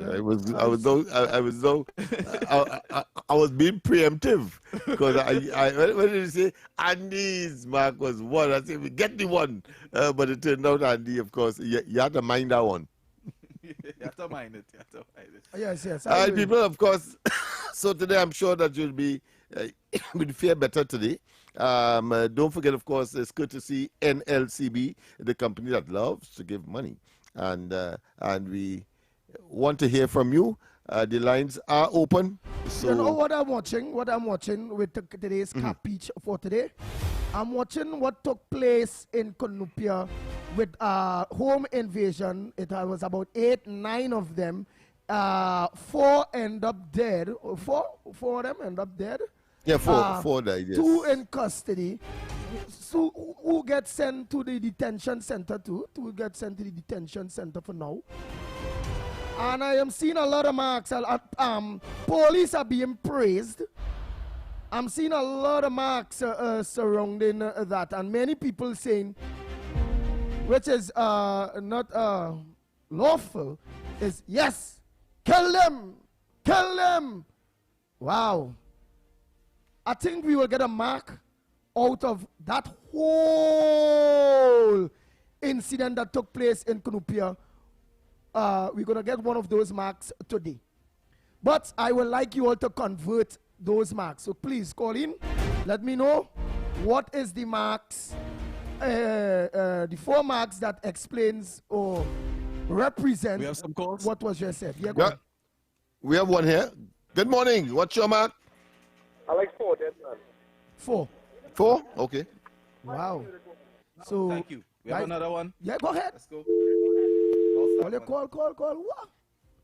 I was being preemptive because when did you say Andy's mark was 1? I said we get the 1, but it turned out Andy, of course, you had to mind that one. You have to mind it. Yes. All right, people, of course. So today I'm sure that you'll be will fare better today. Don't forget, of course, it's courtesy NLCB, the company that loves to give money. And we want to hear from you. The lines are open. So you know what I'm watching? What I'm watching with today's capiche for today? I'm watching what took place in Cunupia with home invasion. It was about 8, 9 of them. 4 end up dead. 4 of them end up dead. Yeah, 4 died. Yes. 2 in custody. So who gets sent to the detention center too? 2 get sent to the detention center for now. And I am seeing a lot of marks. Police are being praised. I'm seeing a lot of marks surrounding that, and many people saying, which is not lawful, is yes, kill them. Wow. I think we will get a mark out of that whole incident that took place in Cunupia. We're going to get one of those marks today. But I would like you all to convert those marks. So please call in. Let me know what is the marks, the 4 marks that explains or represent we have some calls? What was just said. Yeah, we have one here. Good morning. What's your mark? I like 4, dead man. 4. 4? Okay. Wow. So thank you. We have another one. Yeah, go ahead. Let's go. Call. What?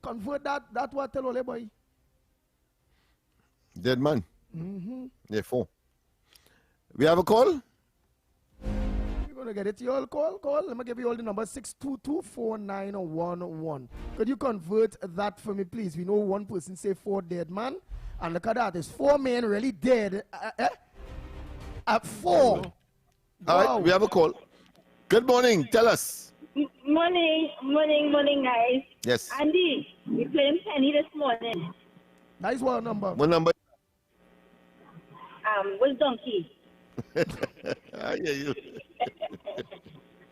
Convert that what tell Ole boy. Dead man. Mm-hmm. Yeah, 4. We have a call? You're going to get it. You all call. Let me give you all the numbers. 622-4911. Could you convert that for me, please? We know one person say 4 dead man. And look at that. There's 4 men really dead. At 4. All right, we have a call. Good morning. Tell us. Morning, guys. Yes. Andy, we playing Penny this morning. Nice one number. What number? With Donkey. I hear you.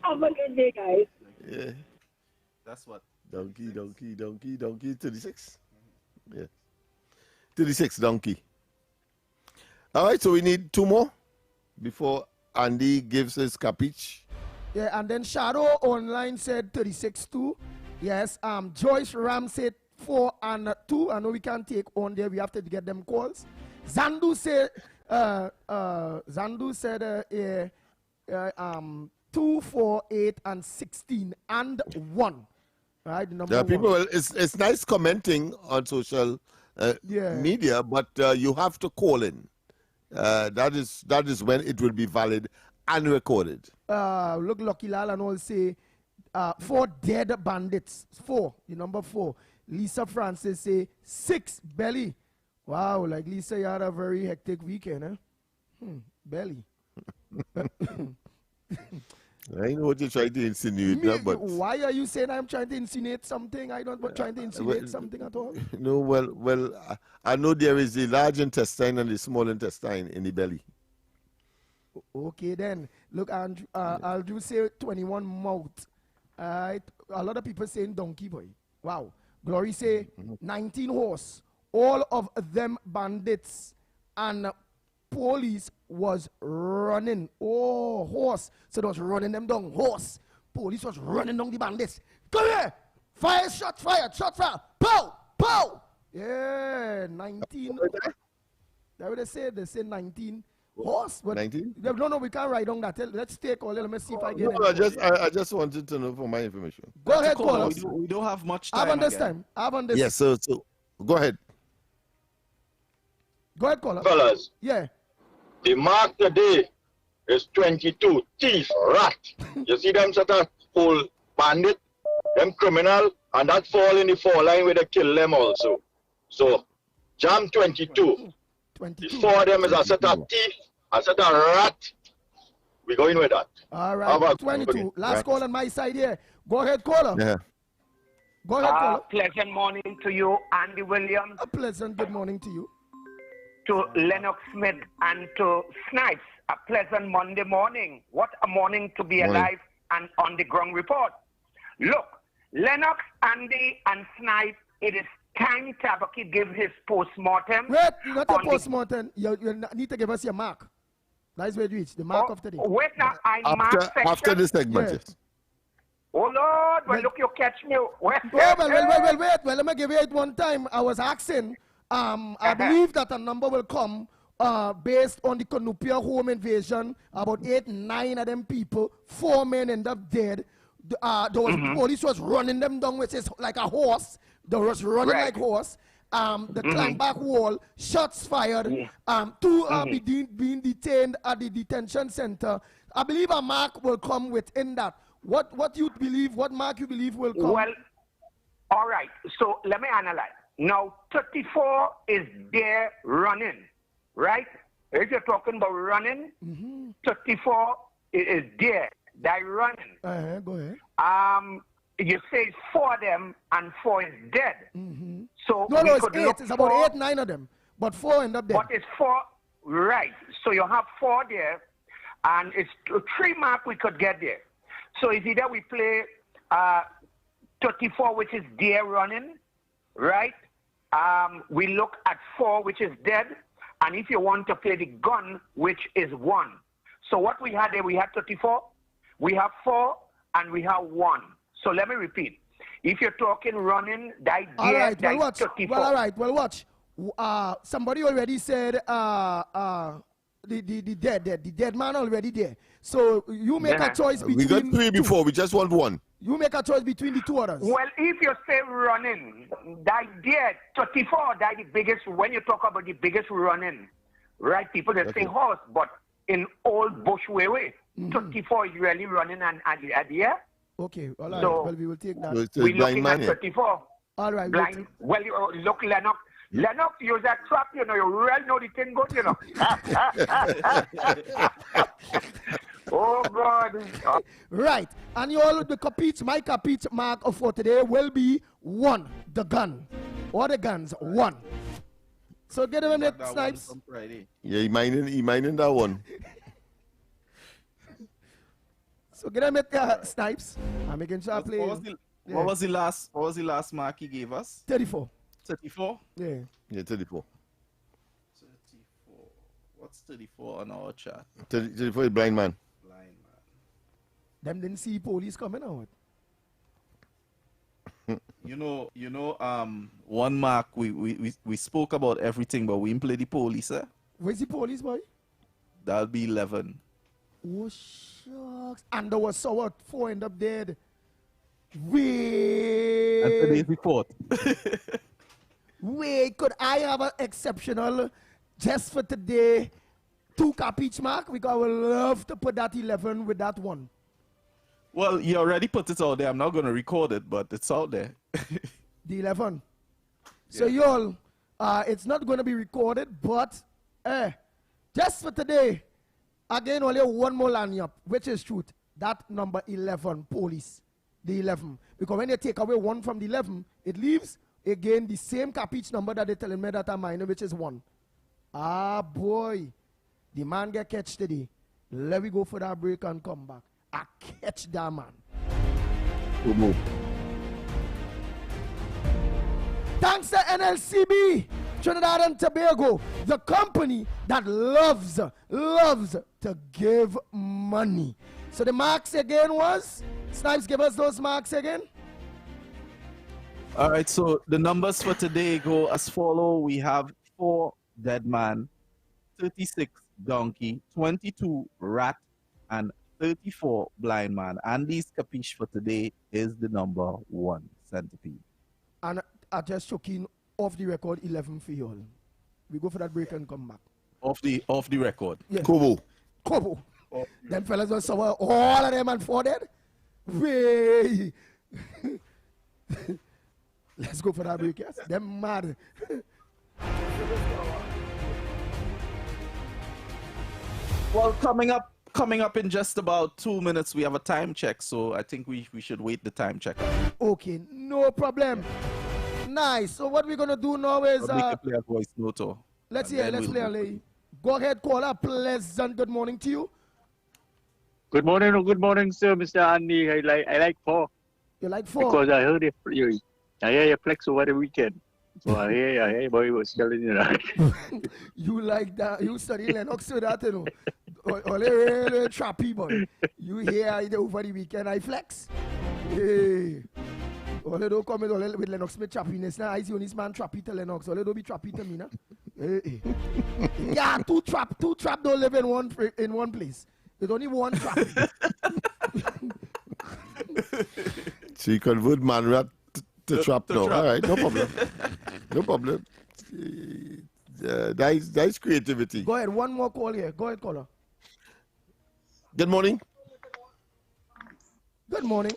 Have a good day, guys. Yeah. That's what. Donkey. 36. Yeah. 36, donkey. All right, so we need 2 more before Andy gives his capiche. Yeah, and then Shadow Online said 36 too. Yes, Joyce Ram said 4 and 2. I know we can't take on there. We have to get them calls. Zandu said 2, 4, 8, and 16 and 1. Right, the number 1. People, it's nice commenting on social media, but you have to call in. That is when it will be valid and recorded. Look, Lucky Lal and all say 4 dead bandits. 4, the number 4. Lisa Francis say 6 belly. Wow, like Lisa, you had a very hectic weekend, eh? Belly. I know what you're trying to insinuate, but why are you saying I'm trying to insinuate something? I don't trying to insinuate something at all. No, well, I know there is the large intestine and the small intestine in the belly. Okay, then look, Andrew, I'll just say 21 mouth. A lot of people saying donkey boy. Wow. Glory say 19 horse. All of them bandits and police was running. Oh, horse. So they was running them down. Horse. Police was running down the bandits. Come here. Fire, shot fire. Pow, pow. Yeah, 19. That's what they say. They say 19 horse. 19? No, we can't write down that. Let's take all. Let me see if I get it. No, I just wanted to know for my information. Go ahead, call us. We don't have much time. I have on this time. Yes, so Go ahead. Go ahead, caller. Fellas. Yeah. The mark today is 22. Thief, rat. You see them sort of whole bandit, them criminal, and that fall in the fall line where they kill them also. So, jam 22. 22. The four of them is a set of thief, a set of rat. We going with that. All right, 22. Last call on my side here. Go ahead, caller. Yeah. Go ahead, caller. Pleasant morning to you, Andy Williams. A pleasant good morning to you. To Lennox Smith and to Snipes, a pleasant Monday morning. What a morning to be alive and on the ground report. Look, Lennox, Andy, and Snipes, it is time Tabaki give his post-mortem. Wait, not a post-mortem. You need to give us your mark. That is where you reach, the mark of the day. Wait now, After the segment, yes. Oh, Lord, well, look, you catch me. Wait, let me give you it one time. I was asking, I believe that a number will come based on the Canupia home invasion. About 8, 9 of them people, 4 men end up dead. Police was running them down, which is like a horse. They was running like horse. The climb back wall, shots fired. 2 are being detained at the detention center. I believe a mark will come within that. What you believe? What mark you believe will come? Well, all right. So let me analyze. Now, 34 is there running, right? If you're talking about running, 34 is there. They're running. Go ahead. You say 4 of them and 4 is dead. So no, it's 8. It's about 8, 9 of them. But 4 end up dead. But it's 4, right. So you have 4 there, and it's 3 mark we could get there. So it's either we play 34, which is there running, right? We look at 4, which is dead. And if you want to play the gun, which is 1. So what we had there, we had 34, we have 4, and we have 1. So let me repeat. If you're talking running, that all right, well, watch. 34. Well, all right, well, watch. Somebody already said the dead man already there. So you make a choice between. We got 3 before. We just want 1. You make a choice between the 2 others. Well, if you say running, that there 34, that the biggest. When you talk about the biggest running, right? People they say horse, but in old bush way, 34 is really running and there. Okay, all right. So well, we will take that. We're looking at 34. All right. Blind. Well, you look, Lennox. Lennox, use that trap, you know. You really know the thing good, you know. Oh, God. Right. And my capiche mark for today will be 1, the gun. Or the guns, 1. So get him in it, Snipes. Yeah, he minding that one. So get him at Snipes. I'm making sure I play. What was the last mark he gave us? 34. 34? Yeah. Yeah, 34. 34. What's 34 on our chat? 34 is blind man. Blind man. Them didn't see police coming out. You know, one mark we spoke about everything, but we didn't play the police, eh? Where's the police, boy? That'll be 11. Oh, shucks. And there was 4 end up dead. Wait. And today's the 4th. Wait, could I have an exceptional, just for today, 2 capiche mark? Because I would love to put that 11 with that 1. Well, you already put it out there. I'm not going to record it, but it's out there. The 11. So y'all, it's not going to be recorded, but just for today, again, only 1 more line up, which is truth. That number 11, police. The 11. Because when you take away 1 from the 11, it leaves, again, the same capiche number that they're telling me that I'm minor, which is 1. Ah, boy. The man get catch today. Let me go for that break and come back. I catch that man. Thanks to NLCB, Trinidad and Tobago, the company that loves to give money. So the marks again was, Snipes, give us those marks again. All right, so the numbers for today go as follow. We have 4 dead man, 36 donkey, 22 rat, and 34 blind man. Andy's capiche for today is the number 1 centipede. And I just chuck in off the record 11 for you all. We go for that break and come back. Off the record. Yeah. Kobo. Them fellas was somewhere, all of them and 4 dead. Way. Let's go for that break, yes. Them mad. Well, coming up in just about 2 minutes, we have a time check, so I think we should wait the time check. Okay, no problem. Nice. So what we're gonna do now is We can play a voice note. let's play. Go ahead, caller. Pleasant good morning to you. Good morning, sir, Mr. Andy. I like 4. You like 4? Because I heard you hear you flex over the weekend. So I hear boy was telling you that. You like that? You study Lennox with that, you know. Only trappy boy. You hear over the weekend I flex. Hey. Only don't come with Lennox with trappiness. Now I see only man trappy to Lennox. Only don't be trappy to me, na. Hey. Yeah, two trap don't live in one place. There's only one trap. So you convert man rat to trap now. All right, no problem. No problem. That is creativity. Go ahead, one more call here. Go ahead, caller. Good morning. Good morning.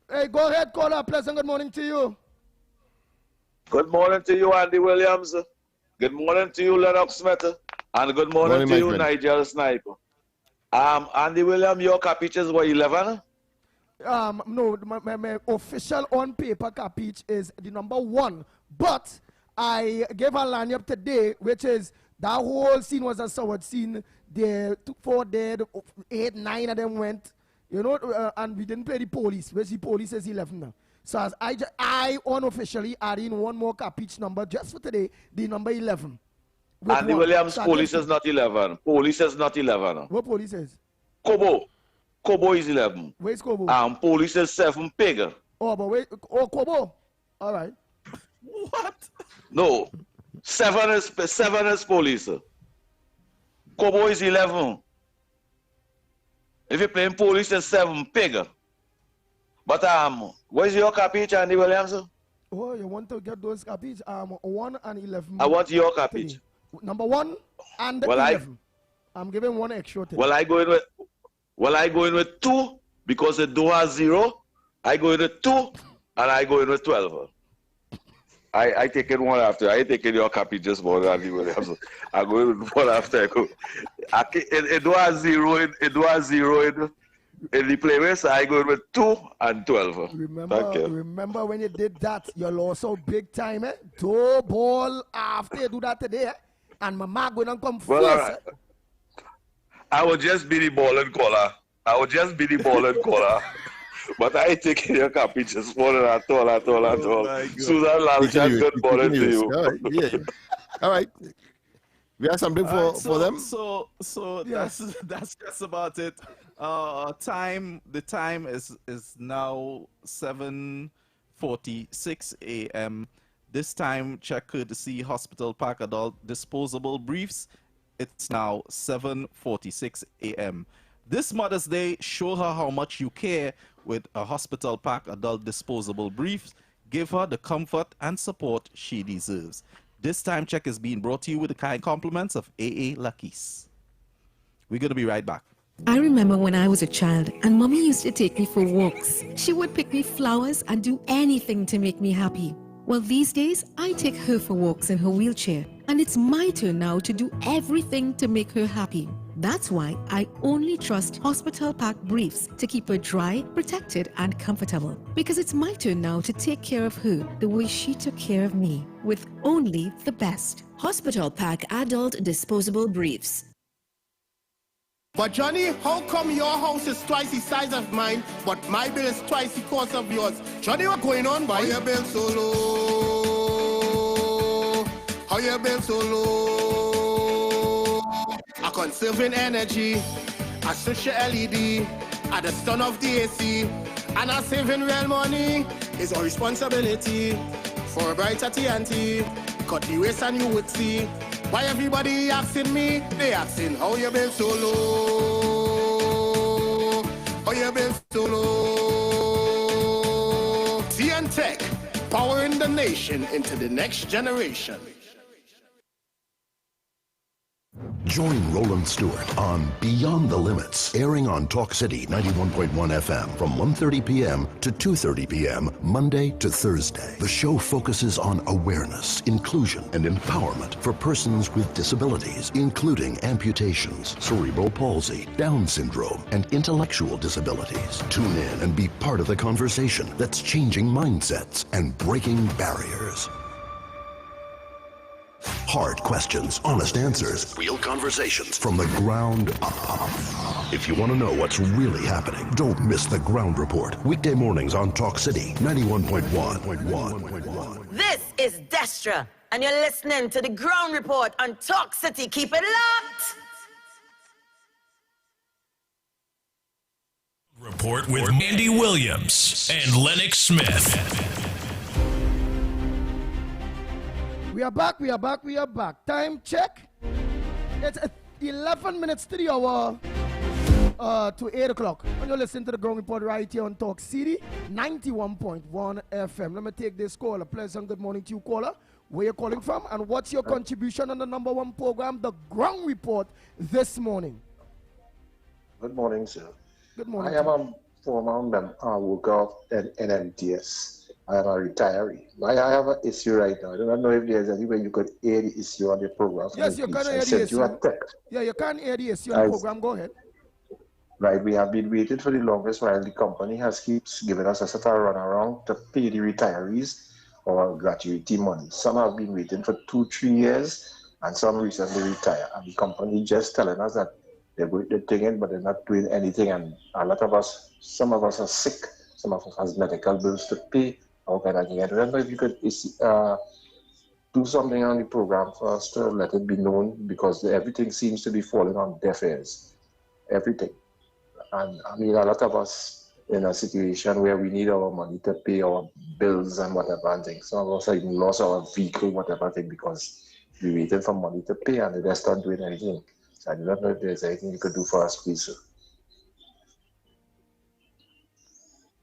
Hey, go ahead, caller. Pleasant good morning to you. Good morning to you, Andy Williams. Good morning to you, Lennox Smith. And good morning to you, Nigel Sniper. Andy Williams, your capiches were 11? No, my official on paper capiche is the number 1. But I gave a line-up today, which is that whole scene was a sour scene. There 4 dead, 8, 9 of them went. You know, and we didn't play the police, which the police is 11 now. So as I unofficially add in one more capiche number just for today, the number 11. Andy Williams, police is not 11. Police is not 11. What police is? Kobo is 11. Where's Kobo? Police is 7 pig. Oh, but wait. Oh, Kobo. All right. What? No. 7 is police. Kobo is 11. If you're playing police, it's 7 pig. But where's your capiche, Andy Williams? Oh, you want to get those capiche? 1 and 11. I want your capiche. Number 1 and 11. I'm giving 1 extra today. Well, I go in with 2 because it do have 0. I go in with 2 and I go in with 12. I take it one after. I take it your copy just more than Andy Williams. I go in with 1 after. It do have 0. It do have 0 in the playlist. So I go in with 2 and 12. Remember when you did that? You lost so big time, eh? 2 ball after you do that today, eh? And my mark going to come first. Right. I will just be the ball and caller. But I take your copy just more than at all. Susan Lalchan, good morning to you. All right. Yeah. All right. We have something for them. So yes. that's just about it. The time is now 7:46 a.m. This time check courtesy Hospital Park Adult Disposable Briefs. It's now 7:46 a.m. This Mother's Day, show her how much you care with a Hospital Park Adult Disposable Briefs. Give her the comfort and support she deserves. This time check is being brought to you with the kind compliments of AA Lucky's. We're going to be right back. I remember when I was a child and Mommy used to take me for walks. She would pick me flowers and do anything to make me happy. Well, these days, I take her for walks in her wheelchair, and it's my turn now to do everything to make her happy. That's why I only trust Hospital Park Briefs to keep her dry, protected, and comfortable. Because it's my turn now to take care of her the way she took care of me, with only the best. Hospital Park Adult Disposable Briefs. But Johnny, how come your house is twice the size of mine, but my bill is twice the cost of yours? Johnny, what's going on, boy? How your bill so low? How your bill so low? I'm conserving energy. I switch your LED at the stun of the AC, and I'm saving real money. It's our responsibility for a brighter TNT. Cut the waste and you would see. Why everybody asking me? They asking how you been so low? How you been so low? TN Tech, empowering the nation into the next generation. Join Roland Stewart on Beyond the Limits, airing on Talk City 91.1 FM from 1:30 p.m. to 2:30 p.m. Monday to Thursday. The show focuses on awareness, inclusion, and empowerment for persons with disabilities, including amputations, cerebral palsy, Down syndrome, and intellectual disabilities. Tune in and be part of the conversation that's changing mindsets and breaking barriers. Hard questions, honest answers, real conversations from the ground up. If you want to know what's really happening, don't miss the Ground Report. Weekday mornings on Talk City 91.1. This is Destra, and you're listening to the Ground Report on Talk City. Keep it locked. Report with Andy Williams and Lennox Smith. We are back. Time check. It's 11 minutes to the hour to 8 o'clock. And you're listening to the Ground Report right here on Talk City 91.1 FM. Let me take this call. A pleasant good morning to you, caller. Where you calling from and what's your contribution on the number one program, the Ground Report, this morning? Good morning, sir. Good morning. I am a former worker of NMTS. I am a retiree. I have an issue right now. I don't know if there's any way you could air the issue on the program. Yes, you can air the issue. Yeah, you can air the issue on the program. Go ahead. Right, we have been waiting for the longest while. The company keeps giving us a sort of runaround to pay the retirees or gratuity money. Some have been waiting for 2-3 years, and some recently retired. And the company just telling us that they're taking, but they're not doing anything. And a lot of us, some of us are sick, some of us has medical bills to pay. How can I get? I don't know if you could do something on the program for us to let it be known, because everything seems to be falling on deaf ears. Everything. And I mean, a lot of us in a situation where we need our money to pay our bills and whatever and things. Some of us have lost our vehicle, whatever thing, because we waited for money to pay and they're not doing anything. So I don't know if there's anything you could do for us, please, sir.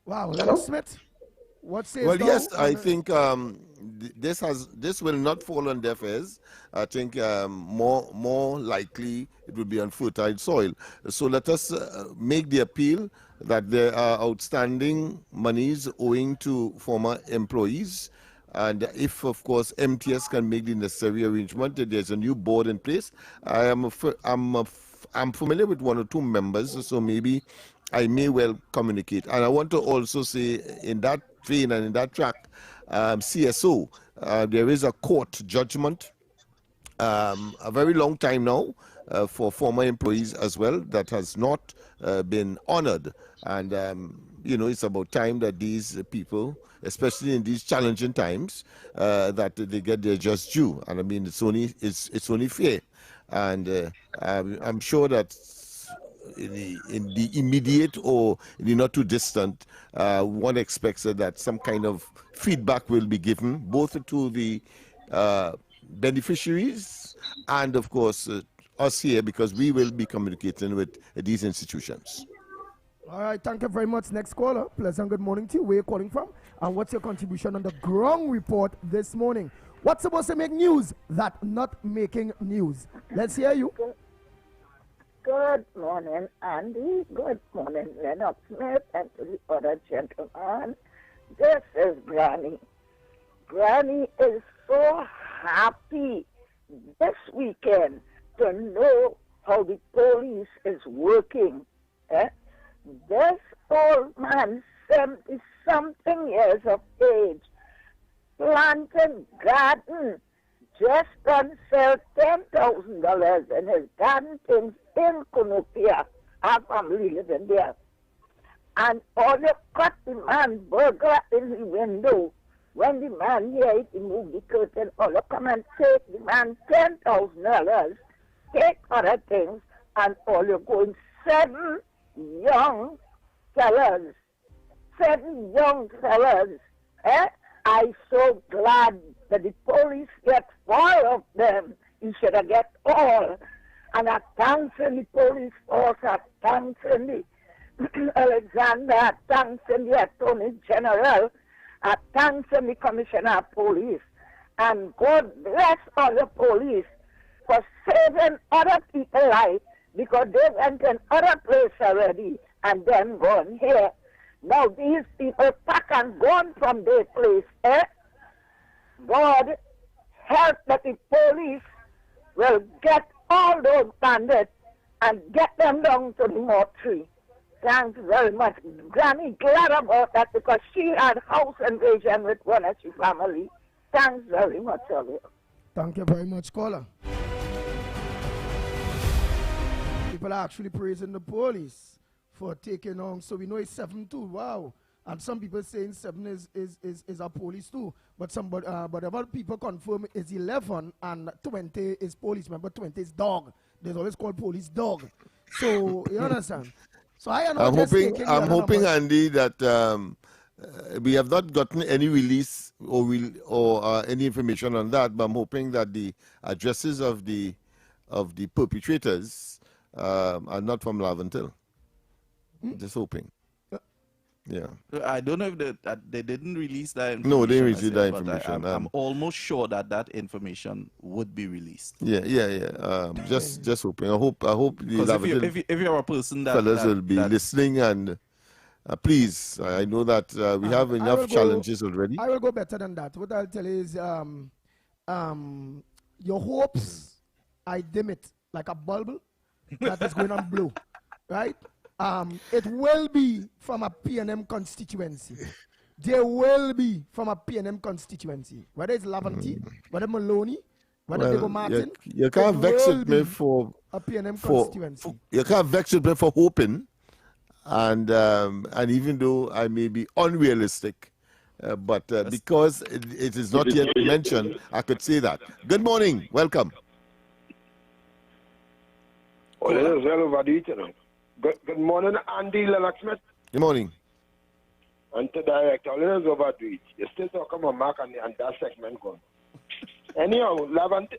Wow, Lennox Smith. Well, yes, I think this will not fall on deaf ears. I think more likely it will be on fertile soil. So let us make the appeal that there are outstanding monies owing to former employees. And if, of course, MTS can make the necessary arrangement, there's a new board in place. I'm familiar with one or two members, so maybe I may well communicate. And I want to also say, in that vein and in that track, CSO, there is a court judgment a very long time now for former employees as well that has not been honored. And, it's about time that these people, especially in these challenging times, that they get their just due. And I mean, it's only fair. And I'm sure that in the immediate or in the not too distant, one expects that some kind of feedback will be given both to the beneficiaries and, of course, us here, because we will be communicating with these institutions. All right, thank you very much. Next caller, pleasant good morning to you. Where are you calling from? And what's your contribution on the Ground Report this morning? What's supposed to make news that not making news? Let's hear you. Good morning, Andy. Good morning, Lennox Smith, and to the other gentleman. This is Granny. Granny is so happy this weekend to know how the police is working. This old man, 70-something years of age, planting garden, just done sell $10,000 in his garden things in Kunupia. Our family living there. And all you cut the man burglar in the window. When the man here, he moved the curtain, all you come and take the man $10,000, take other things, and all you going 7 young fellas. 7 young fellas. I'm so glad that the police get 4 of them. He should have get all. And I thanks in the police force, I thanks in the Alexander, I thanks in the Attorney General, Thanks to the Commissioner of Police. And God bless all the police for saving other people's lives because they went in other place already and then gone here. Now these people pack and gone from their place. God help that the police will get all those bandits and get them down to the mortuary. Thanks very much. Granny glad about that because she had house invasion with one of her family. Thanks very much, Ollie. Thank you very much, caller. People are actually praising the police for taking on. So we know it's 7 too. Wow. And some people saying 7 is a police too. But other people confirm is 11 and 20 is policeman, but 20 is dog. There's always called police dog. So you understand? So I'm hoping, Andy, that we have not gotten any release or any information on that, but I'm hoping that the addresses of the perpetrators are not from Laventille. Just hoping. Yeah. I don't know if they didn't release that information. No, they didn't release that information. I'm almost sure that information would be released. Yeah. Just hoping. I hope the Laventille if you're a person fellas will be listening and please. I know that we have enough challenges already. I will go better than that. What I'll tell you is your hopes, I dim it like a bulb that is going on blue, right? It will be from a PNM constituency. There will be from a PNM constituency. Whether it's Laventille, whether Maloney, whether they go Martin. You can't vex with me for a PNM constituency. You can't vex with me for hoping, and even though I may be unrealistic, but because it is not yet mentioned, I could say that. Good morning, welcome. Good morning, Andy Lennox Smith. Good morning. And to director, let's overdo it. You still talking about Mark and that segment gone. Anyhow, Lennox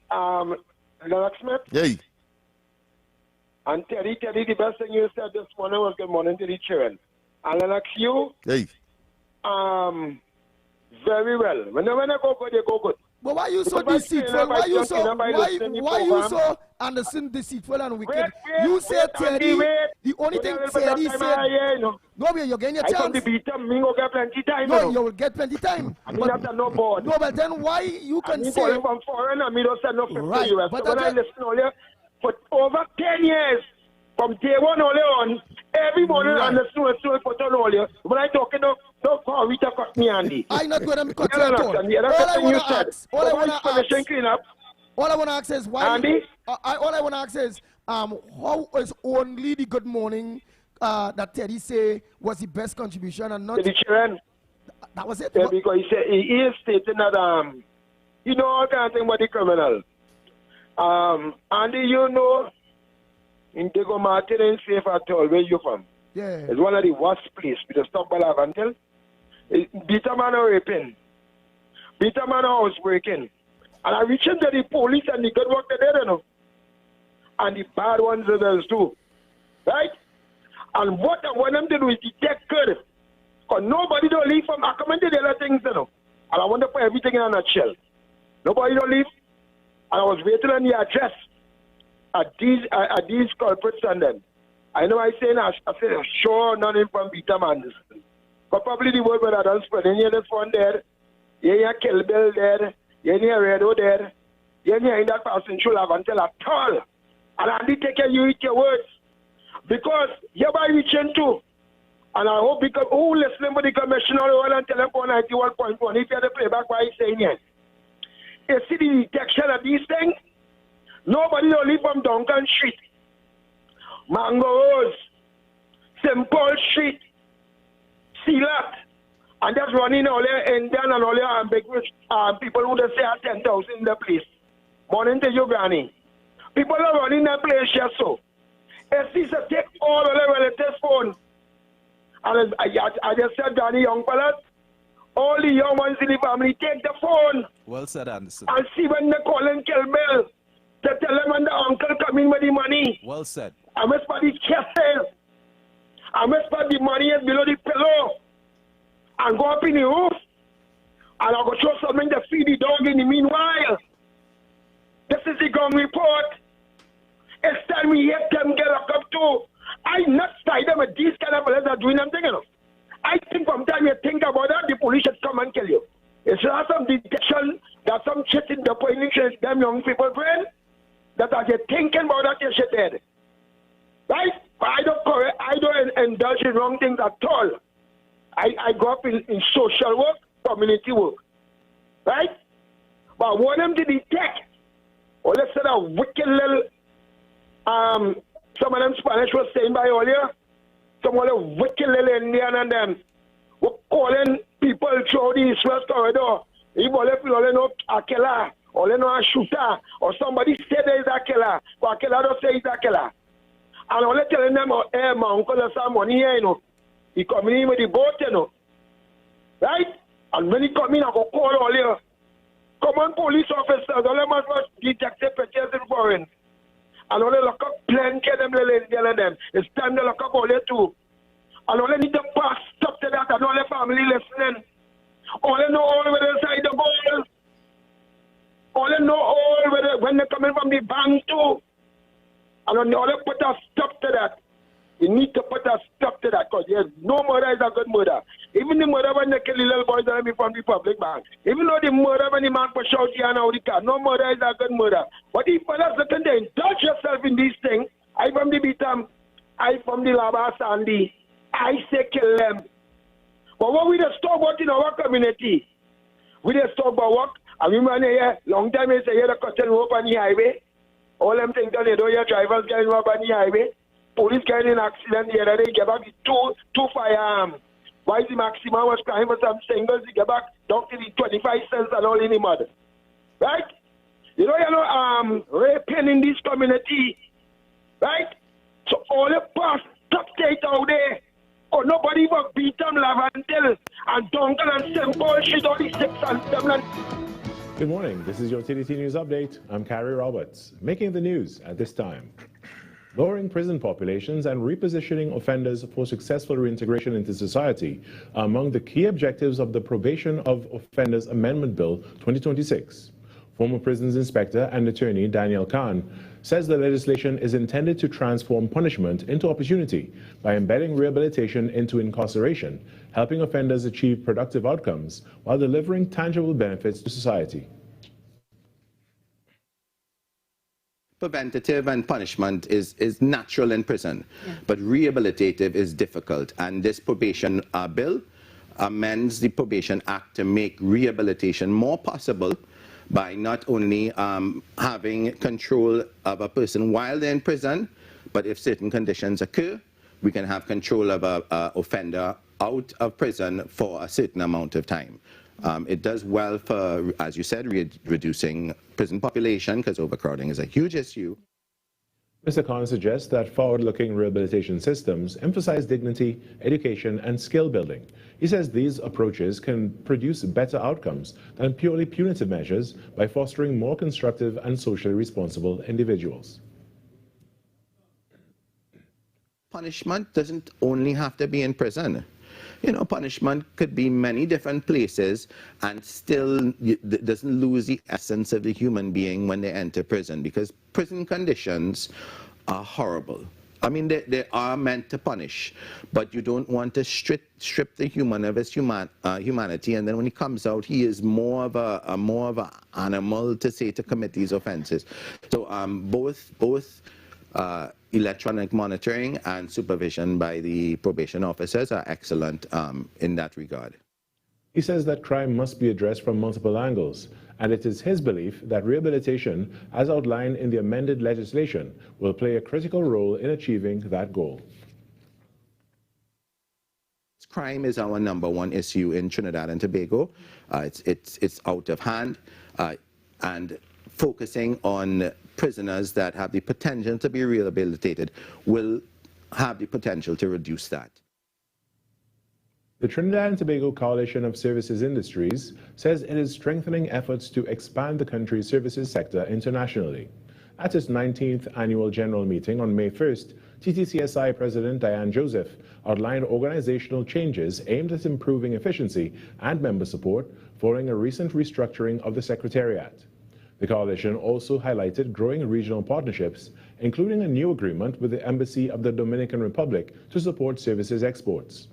Smith. Yay. And Terry, the best thing you said this morning was good morning to the children. And Lennox, you. Yay. Very well. When I go good, you go good. But why you so deceitful? Why you so Anderson deceitful and wicked? You said Terry. The only thing Terry said. No, you're getting your chance. I can't beat him. Me will get plenty time. No, you will get plenty time. I mean, after no board. No, but then why you can say? I'm from foreign and me don't send no 50 right, US. But when I listen earlier, for over 10 years, from day one only on, every morning right. on the snow put on earlier. When I talking, don't call Rita cut me, Andy. I'm not going to cut you at all. All I want to ask is why. Andy? All I want to ask is how is only the good morning that Teddy say was the best contribution and not the children. That was it. Yeah, because he is stating that you know all kind of thing about the criminal. Andy, you know, in Diego Martin ain't safe at all. Where you from? Yeah. It's one of the worst places. We just talk about Laventille. Beta man are raping. Beta man are housebreaking. And I reach into the police and the good work they did, you know. And the bad ones others too. Right? And what I want them to do is detect good. Because nobody don't leave from, I commented the other things, you know. And I want to put everything in a nutshell. Nobody don't leave. And I was waiting on the address at these culprits and then. I know I said sure nothing from Peter Manderson. But probably the word when I done spread. You hear this one there. You hear Kill Bill there. You hear Redo there. You hear that person should have until at all. And Andy take care you eat your words. Because hereby reaching too. And I hope because who listening to the commissioner and tell them for 91.1 if you have the playback by saying yes. You see the detection of these things? Nobody don't leave from Duncan Street, Mango Rose, St. Paul Street, Sealat, and just running all your Indian and all your big people who just say 10,000 in the place. Morning to you, Granny. People are running that place just so. SC said take all the relatives' phone. And I just said, Granny, young fellas, all the young ones in the family, take the phone. Well said, Anderson. And see when they call and kill Bill. To tell them when the uncle come in with the money. Well said. I must put the castle. I must put the money below the pillow. And go up in the roof. And I'll go show something to feed the dog in the meanwhile. This is the ground report. It's time we hit them get locked up too. I not side them with these kind of fellas are doing them thing, you know. I think from time you think about that, the police should come and kill you. It's not some detection that some shit in the point them young people brain that are just thinking about that you shit dead. Right? But I don't indulge in wrong things at all. I grew up in social work, community work. Right? But I want them to detect, or let's say a wicked little, some of them Spanish was saying by earlier, some of the wicked little Indian and them were calling people through the East-West corridor. If all of you know a killer, or they know a shooter, or somebody say there is a killer, but a killer don't say he's a killer. And all they telling them, hey, my uncle has some money here, you know. He coming in with the boat, you know. Right? And when he come in, I go call all here. Come on, police officers, all them must detective pictures in foreign. And all they lock up plenty of them, them. It's time to lock up all they too. And all they need to pass stop to that, and all their family listening. All they know all the way inside the ball. All they know all the way when they're coming from the bank too. And all they put a stop to that. You need to put a stop to that, because yes, no murder is a good murder. Even the murder when they kill the little boys that from the public bank. Even though the murder when the man push out here and out the car, no murder is a good murder. But if you listen to indulge yourself in these things, I from the Beatam, I from the Lava Sandy, I say kill them. But what we just talk about in our community, we just talk about what, I remember here, long time they say, the cutting rope on the highway. All them things that they don't hear drivers getting up on the highway. Police getting in an accident the other day, get back with two firearms. Why is the maximum was crying for some singles, he get back down to the 25 cents and all in the mud. Right? You know, raping in this community. Right? So all the past top state out there, oh, nobody will beat them, Lavantel, and Duncan and some bullshit, all these 6 and 7. Good morning. This is your TDT News Update. I'm Carrie Roberts. Making the news at this time. Lowering prison populations and repositioning offenders for successful reintegration into society are among the key objectives of the Probation of Offenders Amendment Bill 2026. Former Prisons Inspector and Attorney Daniel Khan says the legislation is intended to transform punishment into opportunity by embedding rehabilitation into incarceration, helping offenders achieve productive outcomes while delivering tangible benefits to society. Preventative and punishment is natural in prison, but rehabilitative is difficult. And this probation bill amends the Probation Act to make rehabilitation more possible by not only having control of a person while they're in prison, but if certain conditions occur, we can have control of an offender out of prison for a certain amount of time. It does well for, as you said, reducing prison population, because overcrowding is a huge issue. Mr. Khan suggests that forward-looking rehabilitation systems emphasize dignity, education, and skill building. He says these approaches can produce better outcomes than purely punitive measures by fostering more constructive and socially responsible individuals. Punishment doesn't only have to be in prison. You know, punishment could be many different places and still doesn't lose the essence of the human being when they enter prison, because prison conditions are horrible. I mean, they are meant to punish, but you don't want to strip the human of his humanity, and then when he comes out, he is more of a animal to commit these offenses. So both electronic monitoring and supervision by the probation officers are excellent in that regard. He says that crime must be addressed from multiple angles, and it is his belief that rehabilitation, as outlined in the amended legislation, will play a critical role in achieving that goal. Crime is our #1 issue in Trinidad and Tobago. It's out of hand, and focusing on prisoners that have the potential to be rehabilitated will have the potential to reduce that. The Trinidad and Tobago Coalition of Services Industries says it is strengthening efforts to expand the country's services sector internationally. At its 19th annual general meeting on May 1st, TTCSI President Diane Joseph outlined organizational changes aimed at improving efficiency and member support following a recent restructuring of the Secretariat. The coalition also highlighted growing regional partnerships, including a new agreement with the Embassy of the Dominican Republic to support services exports.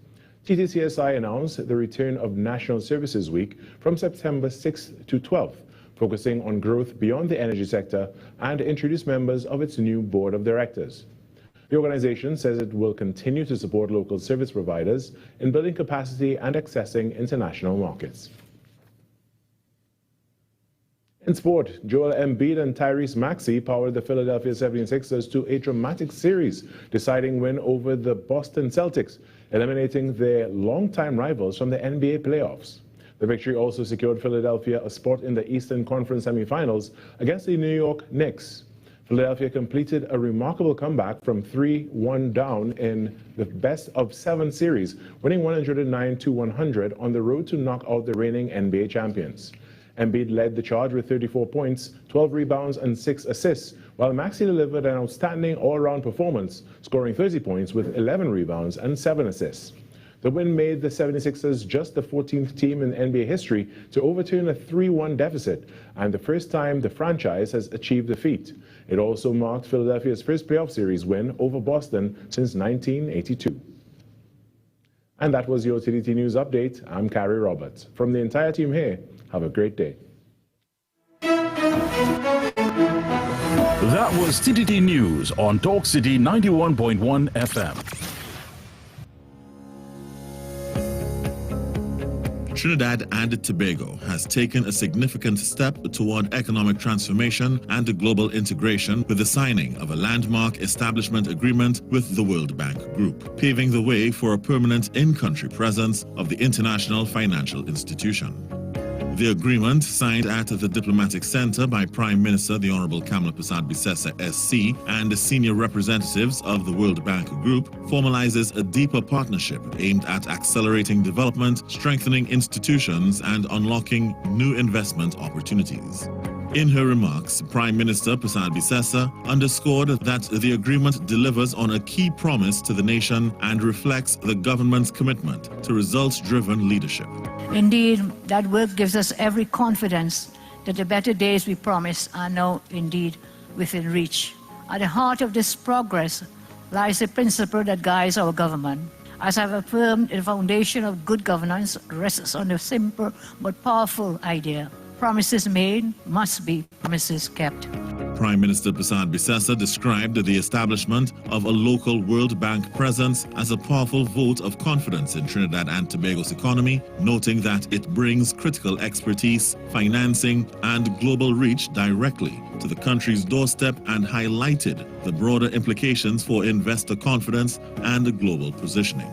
TTCSI announced the return of National Services Week from September 6th to 12th, focusing on growth beyond the energy sector, and introduced members of its new board of directors. The organization says it will continue to support local service providers in building capacity and accessing international markets. In sport, Joel Embiid and Tyrese Maxey powered the Philadelphia 76ers to a dramatic series, deciding win over the Boston Celtics, eliminating their longtime rivals from the NBA playoffs. The victory also secured Philadelphia a spot in the Eastern Conference semifinals against the New York Knicks. Philadelphia completed a remarkable comeback from 3-1 down in the best-of-7 series, winning 109-100 on the road to knock out the reigning NBA champions. Embiid led the charge with 34 points, 12 rebounds, and 6 assists, while Maxey delivered an outstanding all-around performance, scoring 30 points with 11 rebounds and 7 assists. The win made the 76ers just the 14th team in NBA history to overturn a 3-1 deficit, and the first time the franchise has achieved the feat. It also marked Philadelphia's first playoff series win over Boston since 1982. And that was your TDT News Update. I'm Carrie Roberts. From the entire team here, have a great day. That was TDT News on Talk City 91.1 FM. Trinidad and Tobago has taken a significant step toward economic transformation and global integration with the signing of a landmark establishment agreement with the World Bank Group, paving the way for a permanent in-country presence of the international financial institution. The agreement, signed at the Diplomatic Center by Prime Minister the Honorable Kamala Persad-Bissessar SC and senior representatives of the World Bank Group, formalizes a deeper partnership aimed at accelerating development, strengthening institutions, and unlocking new investment opportunities. In her remarks, Prime Minister Persad-Bissessar underscored that the agreement delivers on a key promise to the nation and reflects the government's commitment to results-driven leadership. Indeed, that work gives us every confidence that the better days we promised are now indeed within reach. At the heart of this progress lies the principle that guides our government. As I've affirmed, the foundation of good governance rests on a simple but powerful idea. Promises made must be promises kept. Prime Minister Persad-Bissessar described the establishment of a local World Bank presence as a powerful vote of confidence in Trinidad and Tobago's economy, noting that it brings critical expertise, financing, and global reach directly to the country's doorstep, and highlighted the broader implications for investor confidence and global positioning.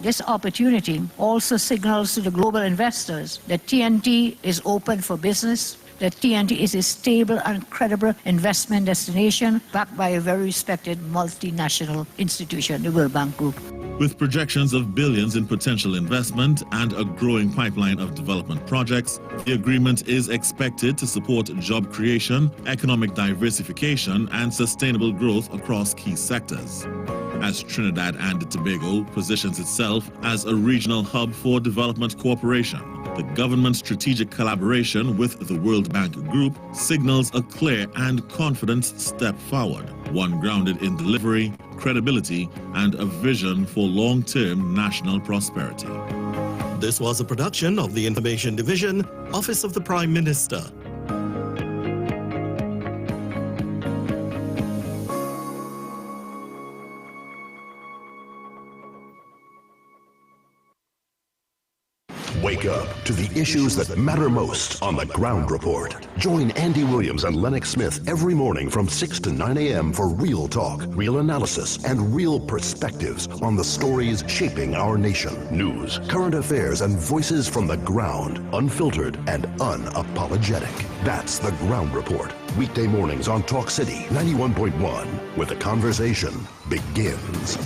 This opportunity also signals to the global investors that TNT is open for business, that TNT is a stable and credible investment destination backed by a very respected multinational institution, the World Bank Group. With projections of billions in potential investment and a growing pipeline of development projects, the agreement is expected to support job creation, economic diversification, and sustainable growth across key sectors. As Trinidad and Tobago positions itself as a regional hub for development cooperation, the government's strategic collaboration with the World Bank Group signals a clear and confident step forward, one grounded in delivery, credibility, and a vision for long-term national prosperity. This was a production of the Information Division, Office of the Prime Minister. Wake up to the issues that matter most on The Ground Report. Join Andy Williams and Lennox Smith every morning from 6 to 9 a.m. for real talk, real analysis, and real perspectives on the stories shaping our nation. News, current affairs, and voices from the ground, unfiltered and unapologetic. That's The Ground Report. Weekday mornings on Talk City 91.1, where the conversation begins.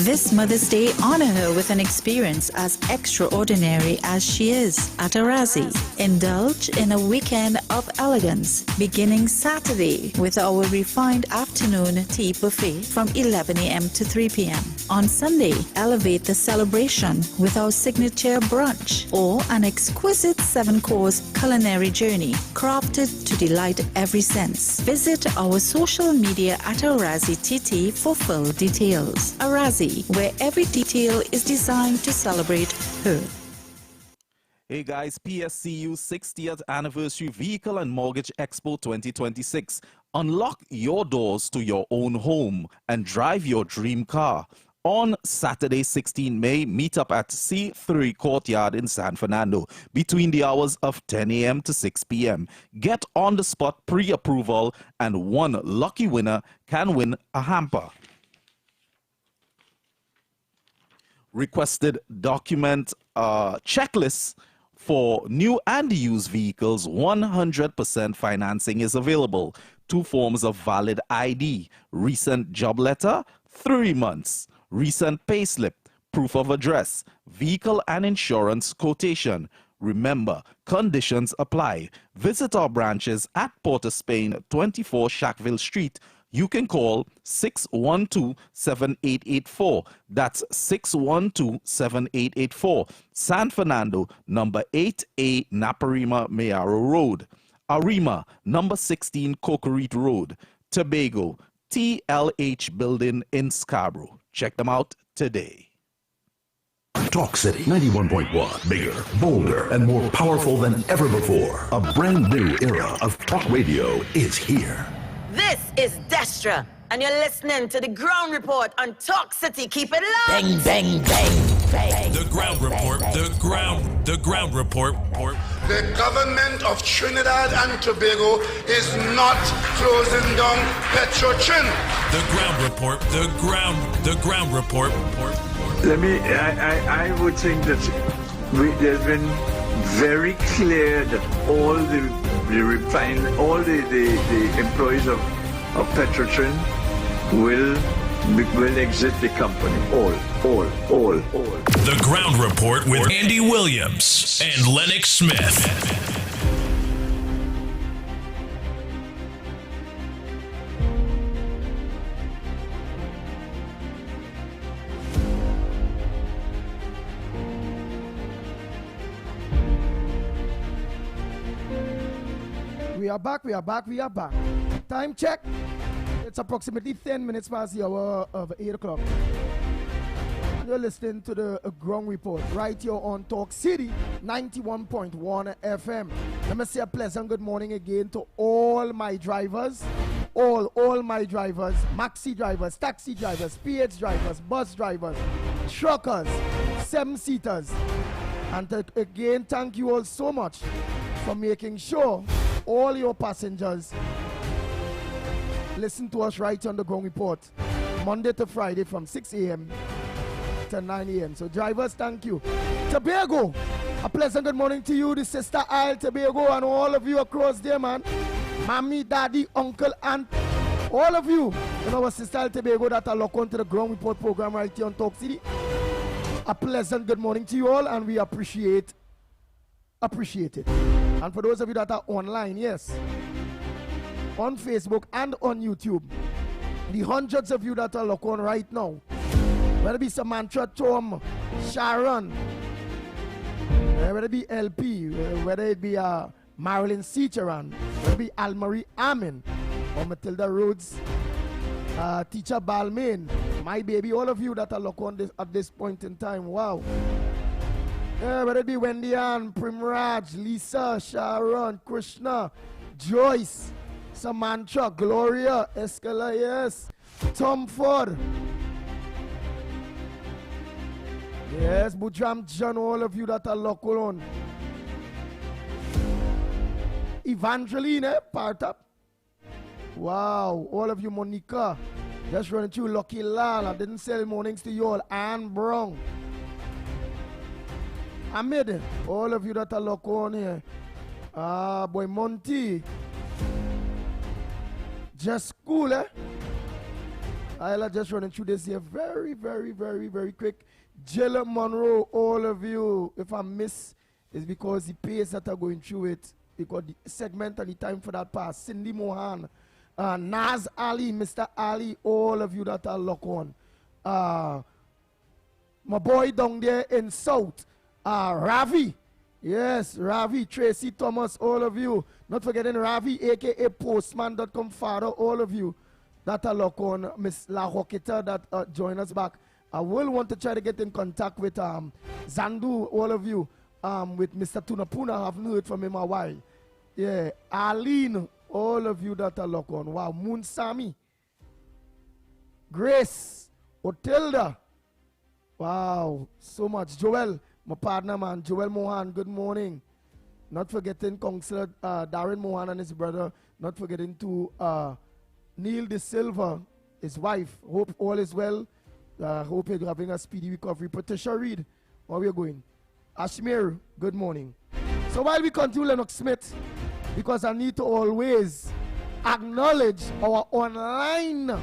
This Mother's Day, honor her with an experience as extraordinary as she is at Arazi. Indulge in a weekend of elegance, beginning Saturday with our refined afternoon tea buffet from 11 a.m. to 3 p.m. On Sunday, elevate the celebration with our signature brunch or an exquisite 7-course culinary journey crafted to delight every sense. Visit our social media at Arazi TT for full details. Arazi, where every detail is designed to celebrate her. Hey guys, PSCU 60th Anniversary Vehicle and Mortgage Expo 2026. Unlock your doors to your own home and drive your dream car. On Saturday, 16 May, meet up at C3 Courtyard in San Fernando between the hours of 10 a.m. to 6 p.m. Get on the spot pre-approval and one lucky winner can win a hamper. Requested document checklist for new and used vehicles. 100% financing is available. 2 forms of valid ID. Recent job letter, 3 months. Recent payslip, proof of address, vehicle and insurance quotation. Remember, conditions apply. Visit our branches at Port of Spain, 24 Shackville Street. You can call 612-7884. That's 612-7884. San Fernando, number 8A, Naparima Mayaro Road. Arima, number 16, Cocorite Road. Tobago, TLH Building in Scarborough. Check them out today. Talk City 91.1. Bigger, bolder, and more powerful than ever before. A brand new era of talk radio is here. This is Destra, and you're listening to the Ground Report on Talk City. Keep it locked. Bang, bang, bang, bang. The Ground Report. The Ground Report. The government of Trinidad and Tobago is not closing down Petrotrin. The Ground Report. The Ground Report. I would think that there's been very clear that all the employees of Petrotrin will exit the company. All. The Ground Report with Andy Williams and Lennox Smith. We are back. Time check. It's approximately 10 minutes past the hour of 8 o'clock. You're listening to the Ground Report right here on Talk City 91.1 FM. Let me say a pleasant good morning again to all my drivers. All my drivers, maxi drivers, taxi drivers, PH drivers, bus drivers, truckers, 7-seaters. And again, thank you all so much for making sure all your passengers listen to us right on the Ground Report, Monday to Friday from 6 a.m. to 9 a.m. So drivers, thank you. Tobago, a pleasant good morning to you, the Sister Isle Tobago, and all of you across there, man. Mommy, daddy, uncle, aunt, all of you in our Sister Isle Tobago that are locked onto the Ground Report program right here on Talk City. A pleasant good morning to you all, and we appreciate it. And for those of you that are online, yes, on Facebook and on YouTube, the hundreds of you that are locked on right now, whether it be Samantha, Tom, Sharon, whether it be LP, whether it be Marilyn Seacharan, whether it be Almarie Amin, or Matilda Rhodes, Teacher Balmain, my baby, all of you that are locked on at this point in time, wow. Whether it be Wendy Ann, Primraj, Lisa, Sharon, Krishna, Joyce, Samantha, Gloria, Escala, yes, Tom Ford, yes, Bujam John, all of you that are locked on. Evangeline, part up. Wow, all of you, Monica, just running through Lucky Lal. I didn't sell mornings to you all. Anne Brown. Ahmed, all of you that are locked on here. Boy Monty. Just cool, I'll just running through this here very, very, very, very quick. Jill Monroe, all of you, if I miss, it's because the pace that are going through it, because the segment and the time for that pass. Cindy Mohan, Naz Ali, Mr. Ali, all of you that are locked on. My boy down there in South, Ravi. Yes, Ravi, Tracy Thomas, all of you. Not forgetting Ravi, aka Postman.com, Father, all of you that are locked on. Miss La Roqueta that join us back. I will want to try to get in contact with Zandu, all of you. With Mr. Tunapuna, I haven't heard from him a while. Yeah, Arlene, all of you that are locked on. Wow, Moon Sami, Grace, Otilda. Wow, so much. Joel, my partner, man. Joel Mohan, good morning. Not forgetting Councillor Darren Mohan and his brother. Not forgetting to Neil De Silva, his wife. Hope all is well. Hope you're having a speedy recovery. Patricia Reed, where we are going? Ashmir, good morning. So while we continue, Lennox Smith, because I need to always acknowledge our online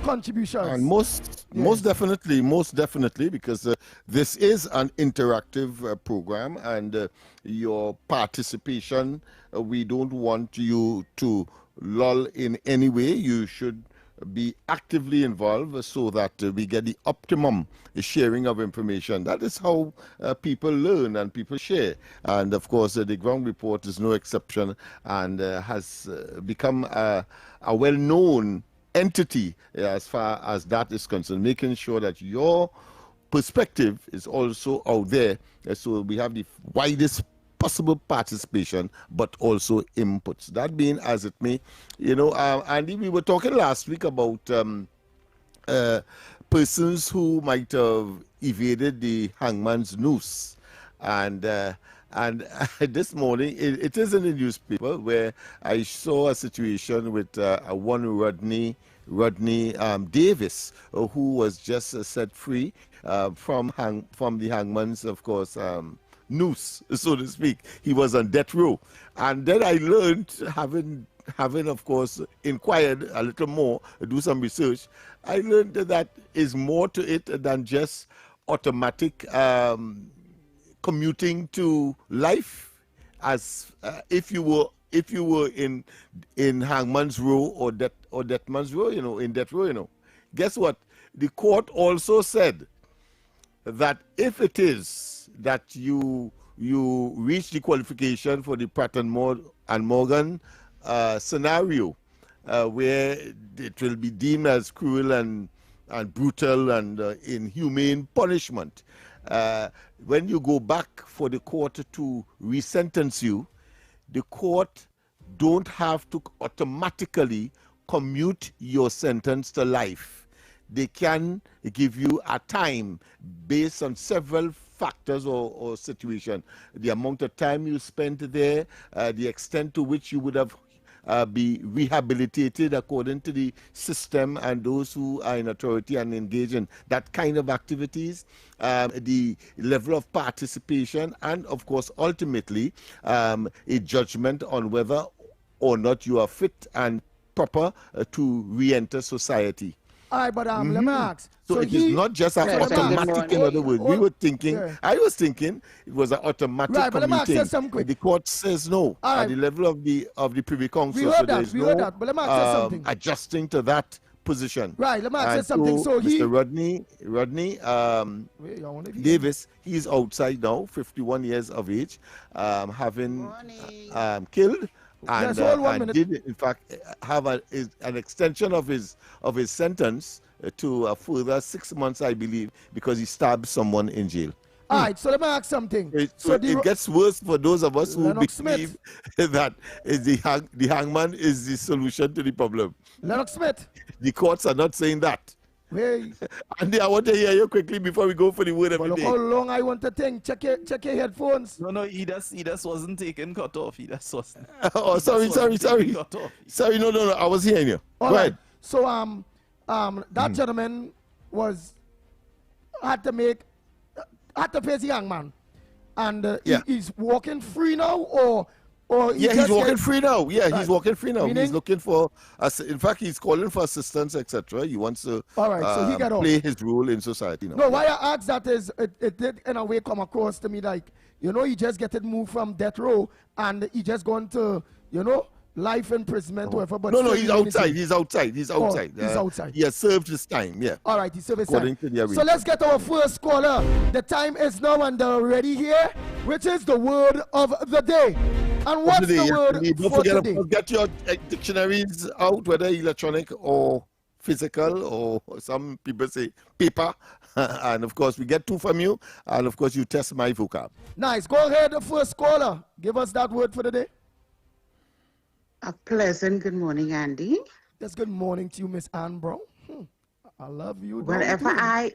contributions. And most definitely, because this is an interactive program, and your participation, we don't want you to lull in any way. You should be actively involved so that we get the optimum sharing of information. That is how people learn and people share. And of course, the ground report is no exception, and has become a well-known entity as far as that is concerned, making sure that your perspective is also out there, so we have the widest possible participation, but also inputs. That being as it may, Andy, we were talking last week about persons who might have evaded the hangman's noose, and this morning it is in the newspaper where I saw a situation with one Rodney Davis, who was just set free from the hangman's, of course, noose, so to speak. He was on death row. And then I learned, having of course inquired a little more, do some research, I learned that is more to it than just automatic commuting to life, as if you were in hangman's row or deathman's row, in death row. Guess what? The court also said that if it is that you reach the qualification for the Pratt and Morgan scenario, where it will be deemed as cruel and brutal and inhumane punishment, when you go back for the court to resentence you, the court don't have to automatically commute your sentence to life. They can give you a time based on several factors or situation. The amount of time you spent there, the extent to which you would have be rehabilitated according to the system, and those who are in authority and engage in that kind of activities, the level of participation, and of course ultimately a judgment on whether or not you are fit and proper to re-enter society. All right, but let me ask. So it is not just an automatic, in other words. We were thinking, I was thinking it was an automatic commuting. The court says no. At the level of the Privy Council, we heard that. But let me ask you something. Adjusting to that position. Right, let me ask you something. So Mr. Rodney Davis, he's outside now, 51 years of age, having killed. And did in fact have an extension of his sentence to a further 6 months, I believe, because he stabbed someone in jail. All right, so let me ask something. It gets worse for those of us who believe that the hangman is the solution to the problem. Lennox Smith. The courts are not saying that. Hey. Andy, I want to hear you quickly before we go for the word of the day. How long I want to think? Check your headphones. No, he just wasn't taken cut off. He just wasn't. Oh, sorry. Sorry, no. I was hearing you. All right. So that gentleman had to face the young man, and he's walking free now, or Or he's walking free now. Yeah, Right. he's walking free now. Meaning? He's looking for, in fact, he's calling for assistance, etc. He wants to All right, so he got off. play his role in society now. No, why I asked that is it did in a way come across to me like, he just get it moved from death row and he just gone to, life imprisonment or whatever. But No, still he's remain outside. innocent. He's outside. He's Oh, outside. he's outside. He has served his time, yeah. All right, he's served his According time. to the So arrangement. let's get our first caller. The time is now and they're ready here, which is the word of the day. And what's the word Don't for forget today? to get your dictionaries out, whether electronic or physical, or some people say paper. And of course, we get 2 from you. And of course, you test my vocab. Nice. Go ahead, the first caller. Give us that word for the day. A pleasant good morning, Andy. Yes, good morning to you, Miss Ann Brown. I love you. Whenever I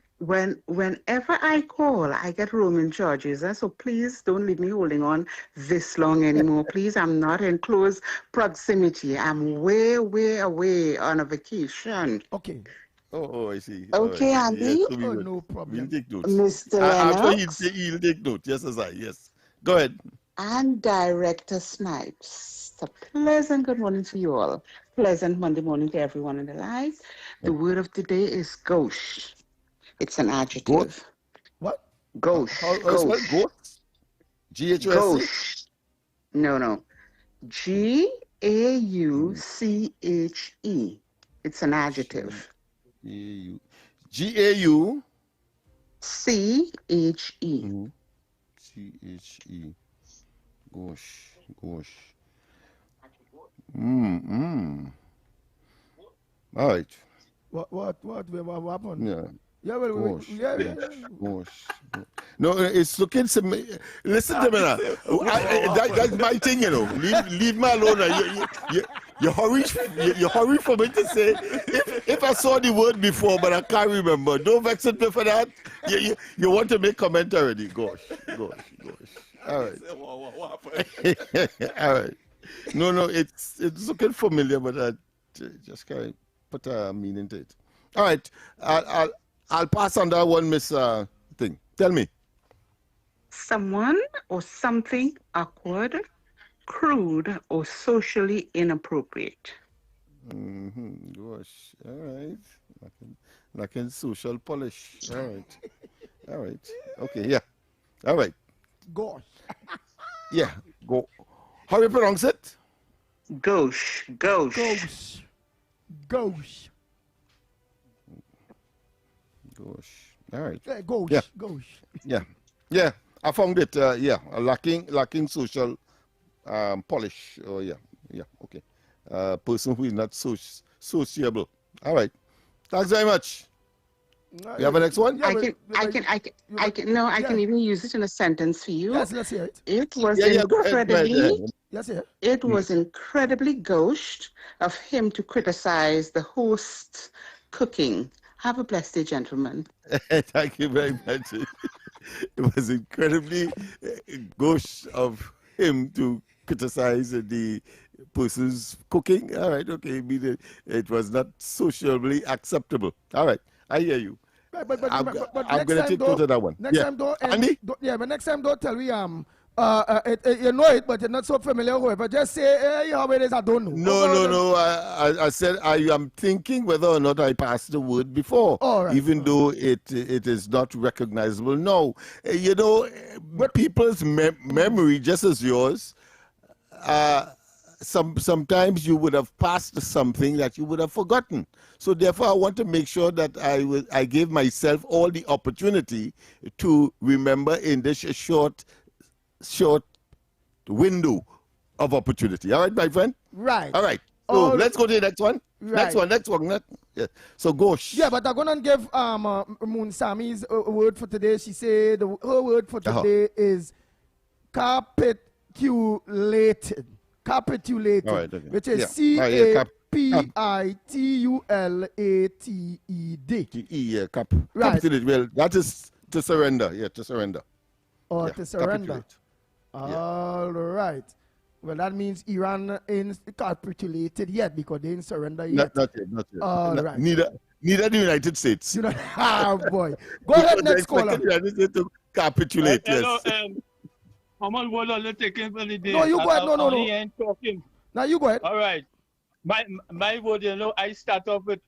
call, I get roaming charges. So please don't leave me holding on this long anymore. Please, I'm not in close proximity. I'm way, way away on a vacation. Okay. Oh, I see. Okay, All right. Andy. Yes, so no problem. We'll take notes. Mr. After Lennox. he'll take note. Yes, yes. Go ahead. And Director Snipes. A pleasant good morning to you all. Pleasant Monday morning to everyone in the live. The word of the day is gauche. It's an adjective. What? Gauche. Gauche. Gauche? G-H-O-S-E? Gauche. No. G-A-U-C-H-E. It's an adjective. G-A-U? C-H-E. C-H-E. Gauche. All right. What happened? Yeah. Yeah, well, Gosh. No, it's looking listen to me now. That's my thing, Leave me alone. You hurry for me to say if I saw the word before, but I can't remember. Don't vex me for that. You want to make comment already. Gosh. All right. All right. No, it's looking familiar, but I just can't put a meaning to it. All right. I'll pass on that one, Miss Thing. Tell me. Someone or something awkward, crude, or socially inappropriate. Gosh. All right. Like in social polish. All right. Okay, yeah. All right. Gosh. Yeah. Go. How you pronounce it? Gauche. Gauche. All right. Gauche. Yeah. Gauche. Yeah. I found it. Lacking social polish. Oh yeah. Okay. Person who is not sociable. All right. Thanks very much. You have a next one? I can even use it in a sentence for you. Yes, let's hear it. It was It was incredibly gauche of him to criticize the host's cooking. Have a blessed day, gentlemen. Thank you very much. It was incredibly gauche of him to criticize the person's cooking. All right, okay. It was not socially acceptable. All right, I hear you. But I'm going to take note of that one. Next time, Andy? But next time, don't tell me you know it, but you're not so familiar. However, just say how it is. I don't know. No. I said I am thinking whether or not I passed the word before, even though it is not recognizable. No, people's memory, just as yours. Sometimes you would have passed something that you would have forgotten. So therefore, I want to make sure that I gave myself all the opportunity to remember in this short window of opportunity. All right, my friend? Right. All right. So let's go to the next one. Right. Next one. Yeah. So gauche. Yeah, but I'm going to give Moon Sami's word for today. She said her word for today is capitulated. Capitulated, all right, okay. Which is C-A-P-I-T-U-L-A-T-E-D. Yeah, Right. Capitulate. Well, that is to surrender. Yeah, to surrender. Or yeah, to surrender. Capitulate. All right. Well, that means Iran ain't capitulated yet because they didn't surrender yet. Not yet. All right. Neither the United States. Boy. Go ahead, next caller. The United States to capitulate. Hello, yes. I'm on hold on, let's take him for the day. No, you go ahead. No. He ain't talking. Now you go ahead. All right. My vote, you know, I start off with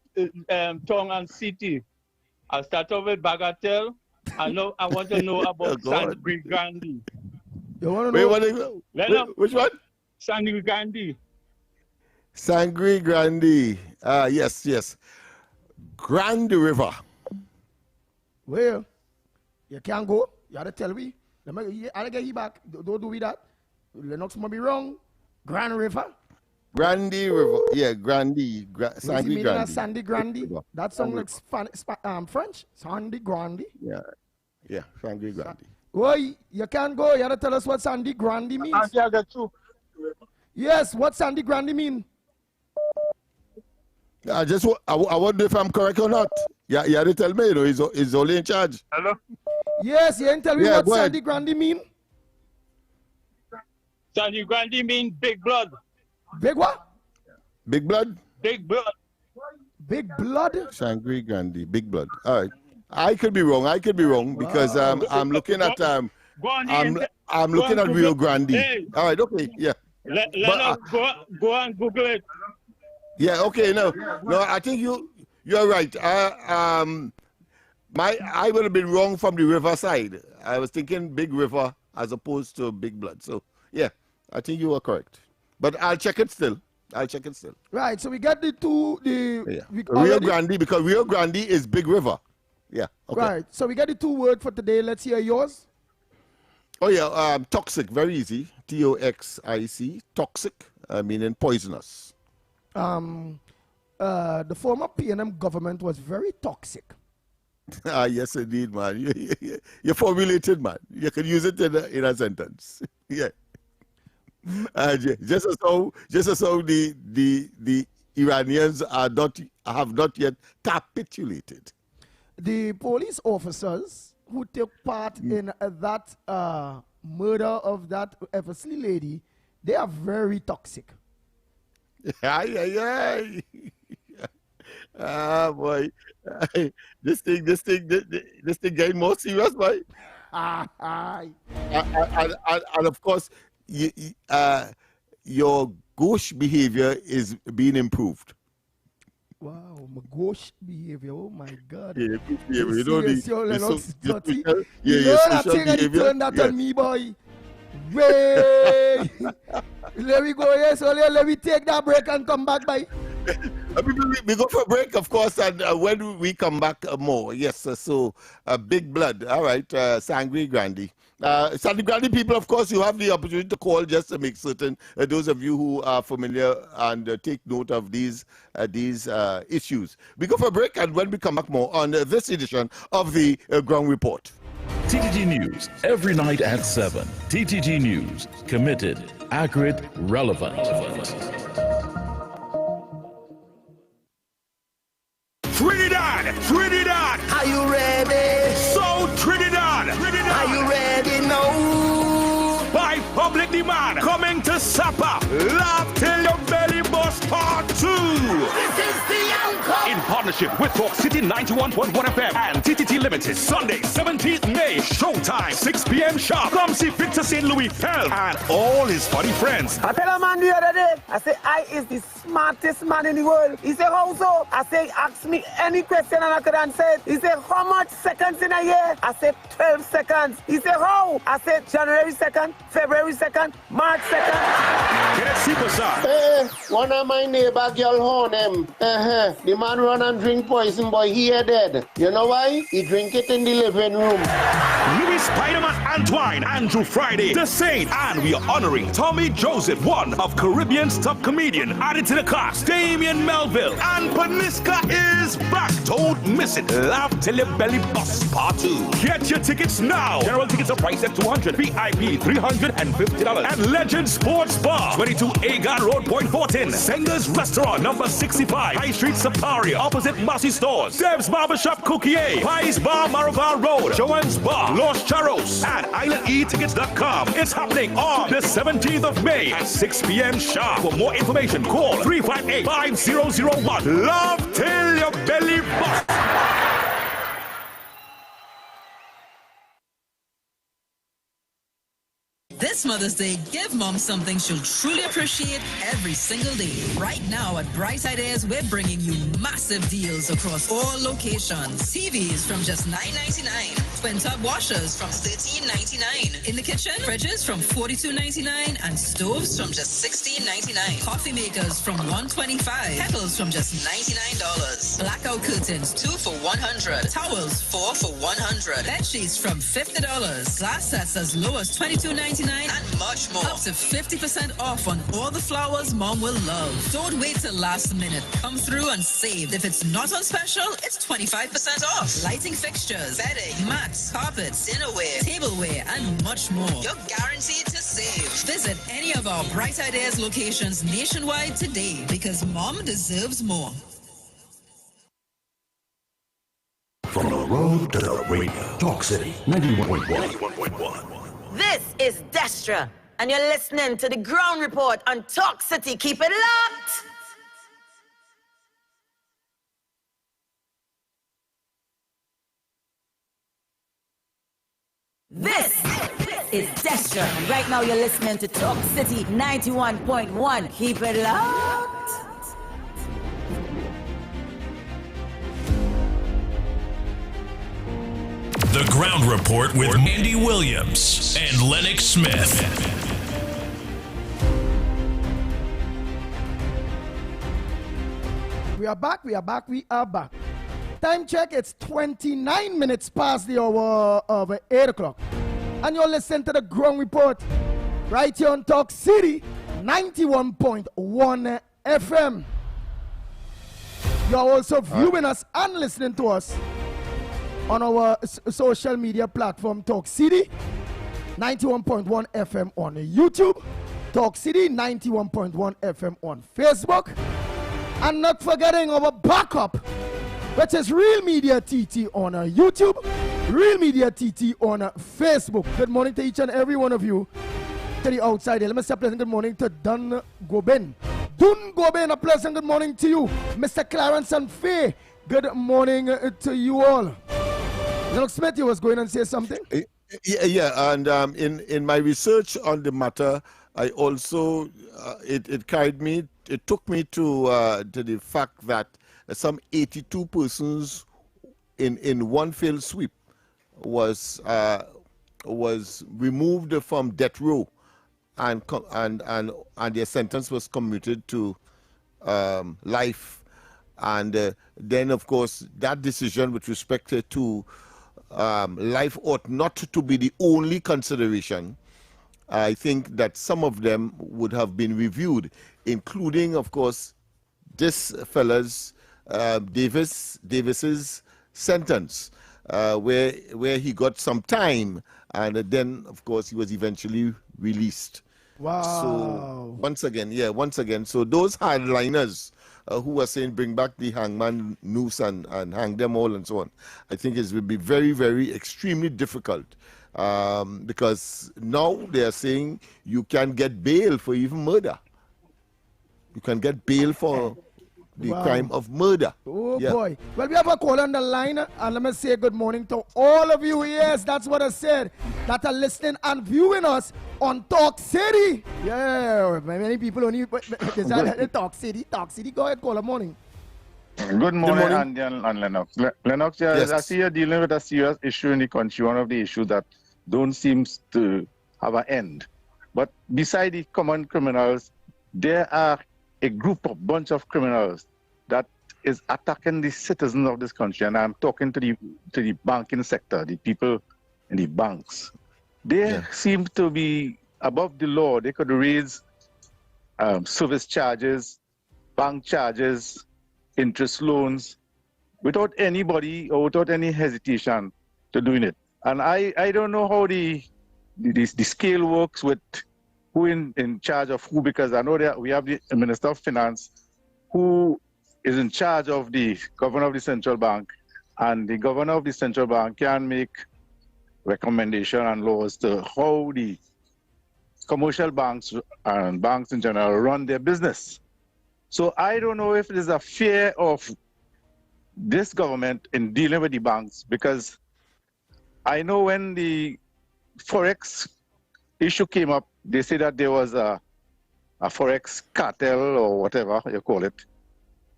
Tong and City. I'll start off with Bagatelle. I want to know about Sangre Grande. You want to know? Which one? Sangre Grande. Sangre Grande. Yes. Grande River. Well, you can't go. You have to tell me. I'll get you back. Don't do with that. Lennox might be wrong. Grand River. Grande River. Yeah, Grande. Sangre Grande. Sandy Grande. That sounds like French. Sandy Grande. Yeah, Sangre Grande. Boy, you can't go. You have to tell us what Sandy Grande means. I got you. Yes, what Sandy Grande mean? I wonder if I'm correct or not. Yeah, you have to tell me, you know, he's only in charge. Hello? Yes, you ain't tell me what Sandy Grande mean? Sandy Grande mean big blood. Big what? Big blood? Big blood. Big blood? Sangre Grande, big blood. All right. I could be wrong because I'm looking at I'm looking at Rio Grande. Hey. All right, okay, yeah. Go and Google it. Yeah, okay, no, I think you're right. I would have been wrong from the riverside. I was thinking big river as opposed to big blood. So yeah, I think you are correct. But I'll check it still. Right, so we got Rio Grande, because Rio Grande is big river. Yeah. Okay. Right, so we got the 2 words for today. Let's hear yours. Oh yeah, toxic, very easy. Toxic, toxic, meaning poisonous. The former PNM government was very toxic. Yes, indeed, man. You formulated, man. You can use it in a sentence. Yeah. Just as how the Iranians have not yet capitulated. The police officers who took part in that murder of that Eversley lady, they are very toxic. Boy, this thing getting more serious, boy. And of course, your gauche behavior is being improved. Wow, my gauche behavior. Oh my God. Yeah, you know that thing and you turn that on me, boy. Wait. Let me go here, so let me take that break and come back, bye. We go for a break, of course, and when we come back more, yes, so big blood, all right, Sangre Grande. Sangre Grande people, of course, you have the opportunity to call just to make certain, those of you who are familiar and take note of these issues. We go for a break, and when we come back more on this edition of the Ground Report. TTG News, every night at 7. TTG News, committed, accurate, relevant. Trinidad, are you ready? So Trinidad, are you ready now? By public demand, coming to Sapa, Laugh Till Your Belly Bust Part 2. This is the encore. In partnership with Talk City 91.1 FM and TTT Limited, Sunday, 17th May, showtime, 6 p.m. sharp. Come see Victor St. Louis Helm and all his funny friends. I tell a man the other day, I say, I is the smartest man in the world. He said, how so? I say, ask me any question and I could answer it. He said, how much seconds in a year? I said, 12 seconds. He said, how? I said, January 2nd, February 2nd, March 2nd. Get a superstar. Hey, one of my neighbor girl horn him. The man run and drink poison, boy, he dead. You know why? He drink it in the living room. Louis Spider-Man Antoine, Andrew Friday, The Saint, and we are honoring Tommy Joseph, one of Caribbean's top comedian. Added to the cast, Damien Melville, and Paniska is back. Don't miss it. Laugh Till Your Belly Bust Part 2. Get your tickets now. General tickets are priced at $200, VIP $350, and Legend Sports Bar, 22 Agan Road, Point Fortin. Senga's Restaurant, number 65, High Street, Saparia, opposite Massey Stores. Deb's Barbershop, Cookier, Pies Bar, Maraval Road, Joanne's Bar, Los Charros, and IslandEtickets.com. It's happening on the 17th of May at 6 p.m. sharp. For more information, call 358-5001. Love Till Your Belly Bust. This This Mother's Day, give Mom something she'll truly appreciate every single day. Right now at Bright Ideas, we're bringing you massive deals across all locations. TVs from just $9.99. Twin tub washers from $13.99. In the kitchen, fridges from $42.99 and stoves from just $16.99. Coffee makers from $125. Kettles from just $99. Blackout curtains 2 for $100. Towels 4 for $100. Bed sheets from $50. Glass sets as low as $22.99 and much more. Up to 50% off on all the flowers Mom will love. Don't wait till last minute. Come through and save. If it's not on special, it's 25% off. Lighting fixtures, bedding, mats, carpets, dinnerware, tableware, and much more. You're guaranteed to save. Visit any of our Bright Ideas locations nationwide today because Mom deserves more. From the road to the radio, Talk City 91.1. This is Destra, and you're listening to the Ground Report on Talk City. Keep it locked! This is Destra, and right now you're listening to Talk City 91.1. Keep it locked! The Ground Report with Andy Williams and Lennox Smith. We are back. Time check, it's 29 minutes past the hour of 8 o'clock. And you're listening to the Ground Report right here on Talk City 91.1 FM. You're also viewing us and listening to us on our social media platform, Talk City 91.1 FM on YouTube, Talk City 91.1 FM on Facebook, and not forgetting our backup, which is Real Media TT on YouTube, Real Media TT on Facebook. Good morning to each and every one of you to the outside here. Let me say a pleasant good morning to Dun Goben. A pleasant good morning to you. Mr. Clarence and Faye, good morning to you all. Lennox Smith, you was going to say something? Yeah, and in my research on the matter, I also, it took me to the fact that some 82 persons in one fell sweep was removed from death row, and their sentence was commuted to life. And then, of course, that decision with respect to life ought not to be the only consideration. I think that some of them would have been reviewed, including, of course, this fella's Davis's sentence, where he got some time, and then, of course, he was eventually released. Wow. So once again, so those hardliners who were saying bring back the hangman noose and hang them all and so on, I think it will be very, very extremely difficult, because now they are saying you can get bail for even murder. You can get bail for the crime of murder. Oh, yeah. Boy. Well, we have a call on the line, and let me say good morning to all of you. Yes, that's what I said, that are listening and viewing us on Talk City. Yeah, many people only Talk City. Go ahead, call. Good morning. Good morning, Andy and Lennox. Lennox, yes. I see you're dealing with a serious issue in the country, one of the issues that don't seem to have an end. But beside the common criminals, there are a bunch of criminals that is attacking the citizens of this country, and I'm talking to the banking sector, the people in the banks. They seem to be above the law. They could raise service charges, bank charges, interest loans, without anybody or without any hesitation to doing it. And I don't know how the scale works with who in charge of who, because I know that we have the Minister of Finance who is in charge of the governor of the central bank, and the governor of the central bank can make recommendation and laws to how the commercial banks and banks in general run their business. So I don't know if there's a fear of this government in dealing with the banks, because I know when the Forex issue came up. They say that there was a forex cartel or whatever you call it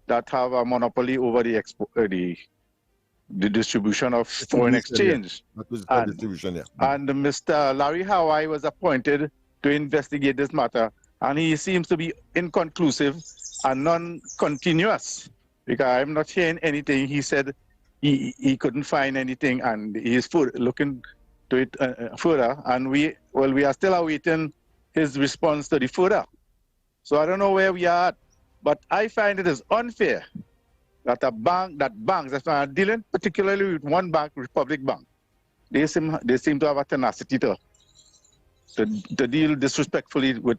that have a monopoly over the distribution of foreign exchange. Yeah. Distribution, yeah. And Mr. Larry Hawaii was appointed to investigate this matter, and he seems to be inconclusive and non-continuous, because I'm not hearing anything. He said he couldn't find anything, and he's looking to it further, and we are still awaiting his response to the further. So I don't know where we are at, but I find it is unfair that banks, if I'm dealing particularly with one bank, Republic Bank, they seem to have a tenacity to deal disrespectfully with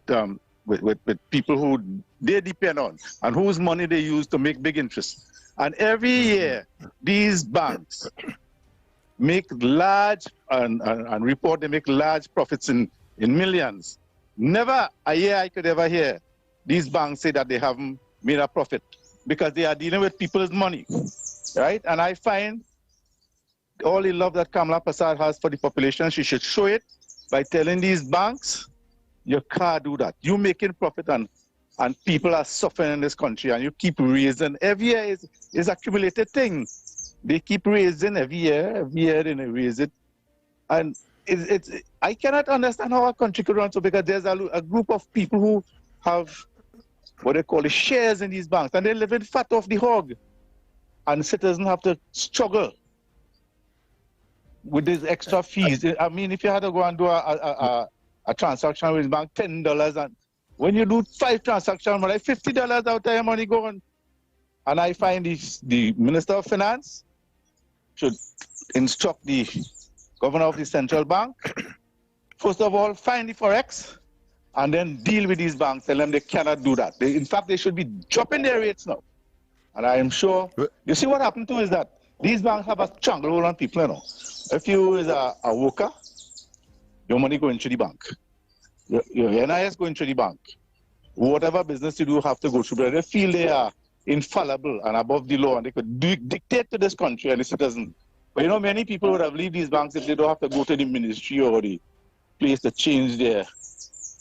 people who they depend on and whose money they use to make big interest. And every year, these banks make large and report they make large profits in millions. Never a year I could ever hear these banks say that they haven't made a profit, because they are dealing with people's money, right? And I find all the love that Kamala Prasad has for the population, she should show it by telling these banks, you can't do that. You're making profit and people are suffering in this country, and you keep raising. Every year is accumulated thing. They keep raising every year they raise it. And I cannot understand how a country could run so, because there's a group of people who have what they call the shares in these banks, and they're living fat off the hog. And citizens have to struggle with these extra fees. I mean, if you had to go and do a transaction with bank, $10, and when you do 5 transactions, like $50 out of your money going. And I find the Minister of Finance should instruct the Governor of the Central Bank, first of all, find the forex, and then deal with these banks, tell them they cannot do that. In fact, they should be dropping their rates now. And I am sure, you see what happened too is that these banks have a stranglehold on people, you know. If you is a worker, your money going to the bank. Your NIS going to the bank. Whatever business you do have to go through, but they feel they are infallible and above the law, and they could dictate to this country and the citizens. But you know, many people would have leave these banks if they don't have to go to the ministry or the place to change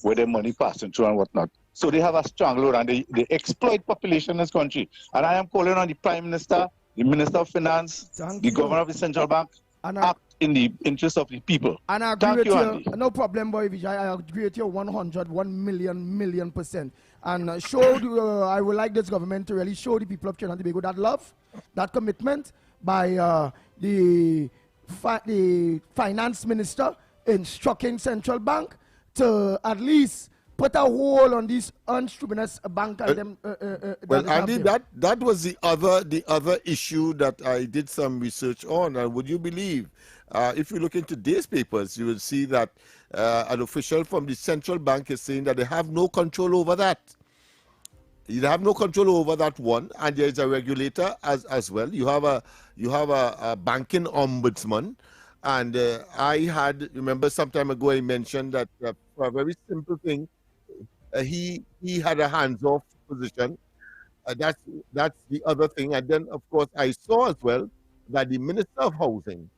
where their money passing through and whatnot. So they have a stranglehold, and they exploit population in this country. And I am calling on the Prime Minister, the Minister of Finance, the Governor of the Central Bank, act in the interest of the people. And I agree with you. No problem, boy. I agree with you 1 million percent. And I would like this government to really show the people of Trinidad and Tobago that love, that commitment by the finance minister instructing Central Bank to at least put a hold on these unscrupulous bank and well, Andy, that was the other issue that I did some research on. And would you believe, if you look into today's papers, you will see that an official from the Central Bank is saying that they have no control over that. You have no control over that one, and there is a regulator as well. You have a banking ombudsman, and remember some time ago I mentioned that for a very simple thing, he had a hands-off position. That's the other thing. And then, of course, I saw as well that the Minister of Housing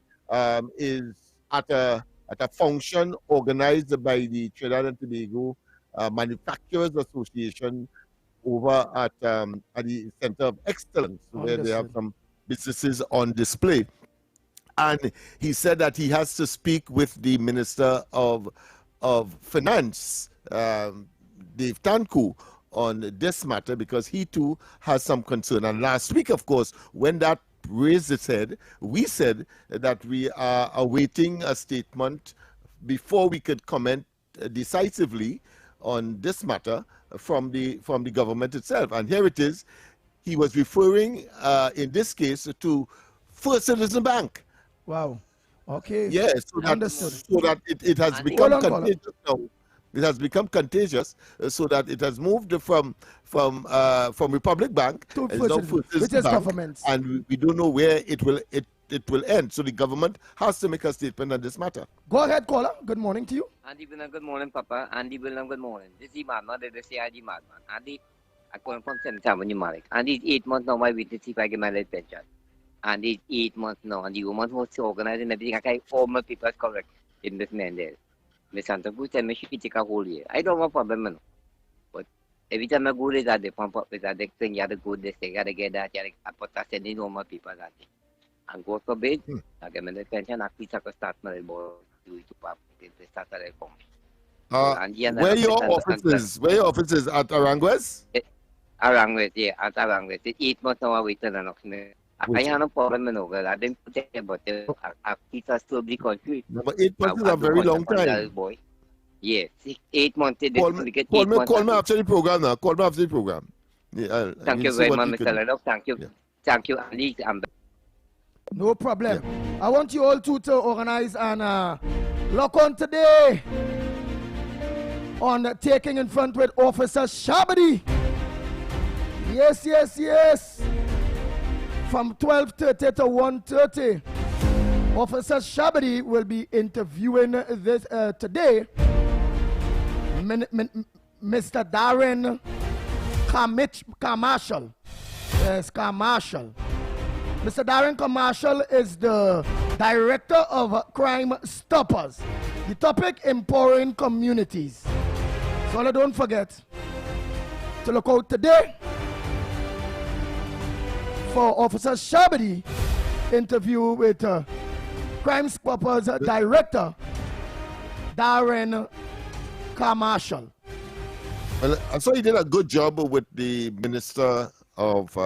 is at a function organized by the Trinidad and Tobago Manufacturers Association over at the Center of Excellence, where they have some businesses on display. And he said that he has to speak with the Minister of Finance, Dave Tanku, on this matter, because he too has some concern. And last week, of course, when that raised its head, we said that we are awaiting a statement before we could comment decisively on this matter from the government itself. And here it is. He was referring in this case to First Citizen Bank. Wow. Okay. Yes, so that it has become contagious now. It has become contagious, so that it has moved from Republic Bank to First Bank, and we don't know where it will end. So the government has to make a statement on this matter. Go ahead, caller. Good morning to you. Andy William, good morning, Papa. Andy William, good morning. This is Madman, the CID Madman. Andy, I call from Central Malik. Andy, 8 months now, my witness if I get my late pension. Andy, 8 months now, and the woman who's organizing everything, I all my people are correct in this man there. Me Santa Cruz and me she take a whole year. I don't have a problem, man. But every time I go there, they pump up with that thing, you have to go this, you got to get that, you got to put that in normal people that thing. And go for bed, I get me the pension, I quit a start my boy, do it to pop, they start at home. Where your office is at Aranguez? Aranguez, yeah, at Aranguez. 8 months now I waited and I have no problem over. I didn't put it, but I still be country. No, but 8 months is a very long time. Boy. Yeah, 8 months. Call me after the program now. Call me after the program. Yeah, thank you very much, Mr. Lennox. Thank you. Yeah. Thank you, Ali. No problem. Yeah. I want you all to organize and lock on today on Taking in Front with Officer Shabadi. Yes, yes, yes. From 12:30 to 1:30, Officer Shabadi will be interviewing this today. Mr. Darren Carmarshall. Yes, Carmarshall. Mr. Darren Carmarshall is the Director of Crime Stoppers. The topic, empowering communities. So don't forget to look out today for Officer Shabadi interview with Crime Stoppers Director Darren Carmarshall. Well, I saw he did a good job with the Minister of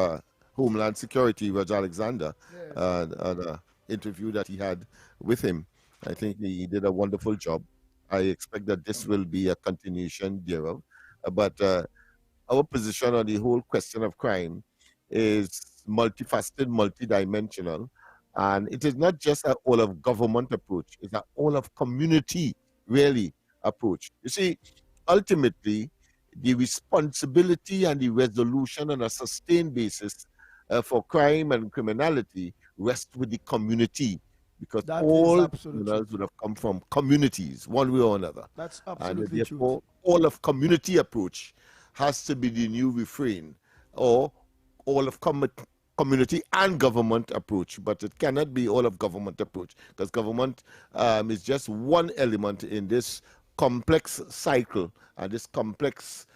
Homeland Security, Roger Alexander, the interview that he had with him. I think he did a wonderful job. I expect that this will be a continuation thereof. But our position on the whole question of crime is multifaceted, multidimensional, and it is not just an all of government approach, it's an all of community really approach. You see, ultimately, the responsibility and the resolution on a sustained basis for crime and criminality rests with the community, because all criminals would have come from communities, one way or another. That's absolutely and therefore, all of community approach has to be the new refrain, or all of community and government approach, but it cannot be all of government approach, because government is just one element in this complex cycle and this complex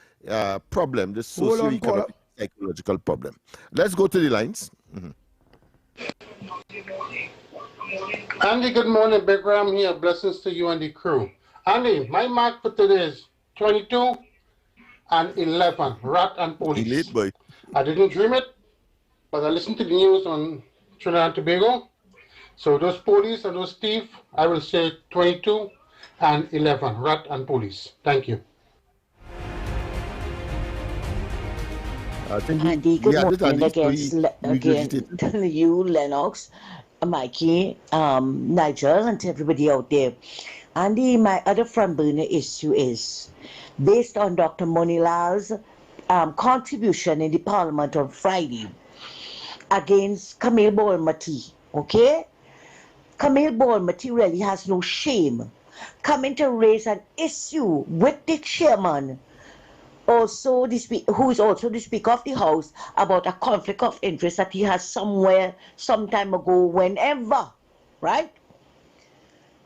problem, this socio-economic psychological problem. Let's go to the lines. Andy, good morning. Big Ram here. Blessings to you and the crew. Andy, my mark for today is 22 and 11, rat and police. Late, boy. I didn't dream it, but I listened to the news on Trinidad and Tobago. So those police and those thieves, I will say 22 and 11, rat and police. Thank you. I think Andy, good morning again to you, Lennox, Mikey, Nigel, and to everybody out there. Andy, my other front burner issue is based on Dr. Monilal's contribution in the Parliament on Friday against Camille Bolmati. Okay? Camille Bolmati really has no shame coming to raise an issue with the chairman, also who is also the Speaker of the House, about a conflict of interest that he has somewhere, some time ago, whenever, right?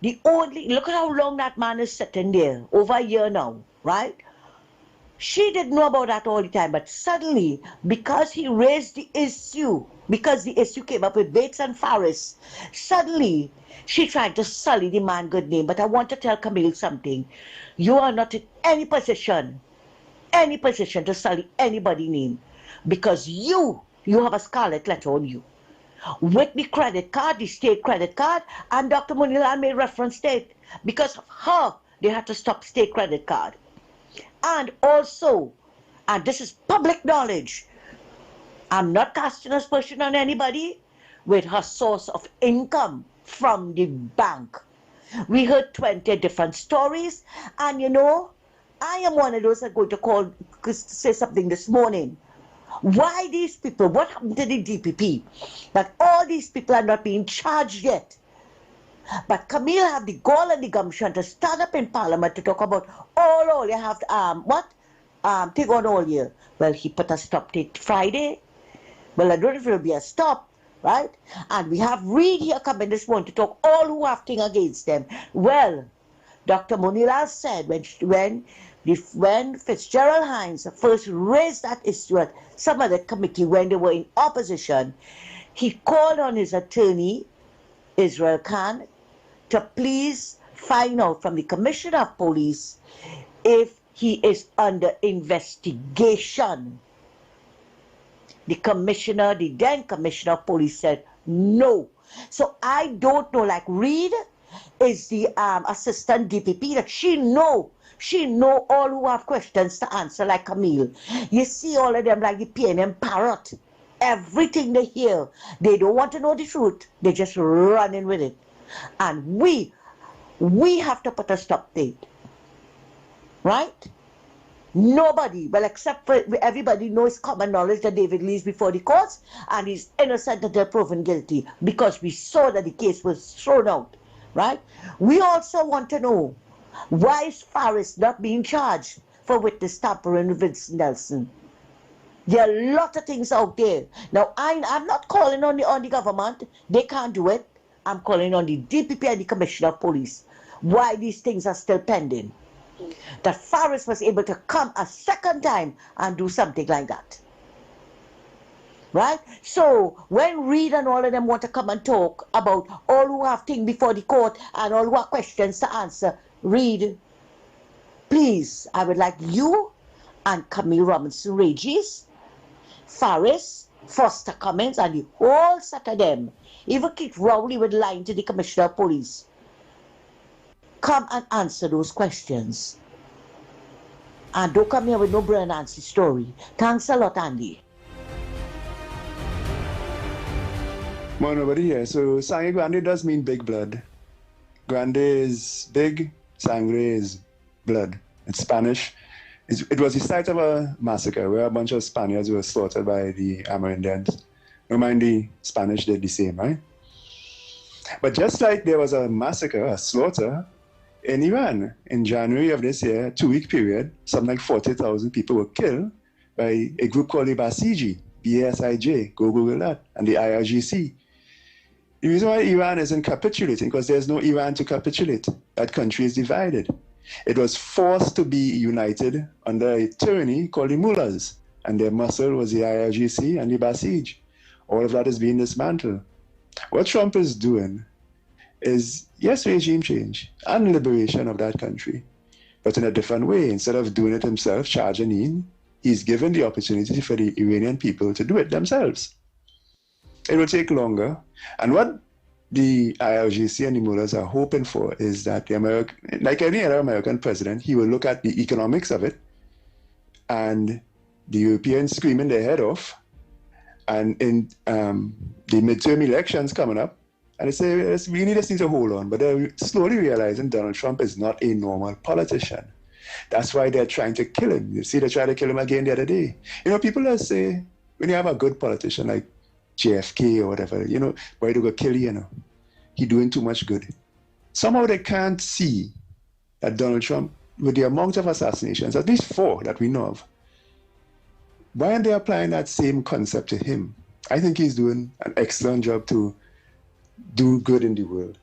Look at how long that man is sitting there, over a year now, right? She didn't know about that all the time, but suddenly, because he raised the issue, because the issue came up with Bates and Farris, suddenly she tried to sully the man's good name. But I want to tell Camille something. You are not in any position to sully anybody's name, because you have a scarlet letter on you. With the credit card, the state credit card, and Dr. Munilal made reference to it. Because of her, they had to stop state credit card. And also, and this is public knowledge, I'm not casting aspersion on anybody, with her source of income from the bank. We heard 20 different stories, and you know, I am one of those that are going to say something this morning. Why these people, what happened to the DPP? That all these people are not being charged yet. But Camille have the gall and the gumption to stand up in Parliament to talk about all you have to, take on all year. Well, he put a stop date Friday. Well, I don't know if it will be a stop, right? And we have Reid here coming this morning to talk all who have thing against them. Well, Dr. Monilal said when Fitzgerald Hines first raised that issue at some other committee when they were in opposition, he called on his attorney, Israel Khan, to please find out from the Commissioner of Police if he is under investigation. The then Commissioner of Police said no. So I don't know, like Reed is the assistant DPP, that she know all who have questions to answer, like Camille. You see all of them like the PNM parrot. Everything they hear, they don't want to know the truth. They just running with it. And we have to put a stop to it. Right? Nobody, well, except for everybody knows common knowledge that David Lee is before the courts and he's innocent until proven guilty, because we saw that the case was thrown out, right? We also want to know, why is Faris not being charged for witness tampering with Vince Nelson? There are a lot of things out there. Now, I'm not calling on the government. They can't do it. I'm calling on the DPP and the Commissioner of Police. Why these things are still pending. That Faris was able to come a second time and do something like that. Right? So, when Reed and all of them want to come and talk about all who have things before the court and all who have questions to answer, Reed, please, I would like you and Camille Robinson Regis, Faris, Foster Cummins, and the whole set of them, even Keith Rowley with lying to the Commissioner of Police, come and answer those questions. And don't come here with no Brian Nancy story. Thanks a lot, Andy. Well, nobody here. So, Sangre Grande does mean big blood. Grande is big, Sangre is blood. It's Spanish. It was the site of a massacre where a bunch of Spaniards were slaughtered by the Amerindians. No mind, the Spanish did the same, right? But just like there was a massacre, a slaughter, in Iran, in January of this year, 2-week period, something like 40,000 people were killed by a group called the Basiji, B-A-S-I-J, go Google that, and the IRGC. The reason why Iran isn't capitulating, because there's no Iran to capitulate. That country is divided. It was forced to be united under a tyranny called the mullahs, and their muscle was the IRGC and the Basij. All of that is being dismantled. What Trump is doing is, yes, regime change and liberation of that country, but in a different way. Instead of doing it himself, charging in, he's given the opportunity for the Iranian people to do it themselves. It will take longer. And what the IRGC and the mullahs are hoping for is that like any other American president, he will look at the economics of it, and the Europeans screaming their head off, and in the midterm elections coming up, and they say, we need to hold on. But they're slowly realizing Donald Trump is not a normal politician. That's why they're trying to kill him. You see, they tried to kill him again the other day. You know, people that say, when you have a good politician like JFK or whatever, you know, why do go kill you, you know? He doing too much good. Somehow they can't see that Donald Trump, with the amount of assassinations, at least 4 that we know of, why aren't they applying that same concept to him? I think he's doing an excellent job to do good in the world.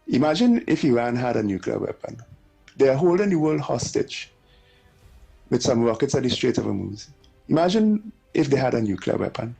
Imagine if Iran had a nuclear weapon. They're holding the world hostage with some rockets at the Strait of Hormuz. Imagine if they had a nuclear weapon.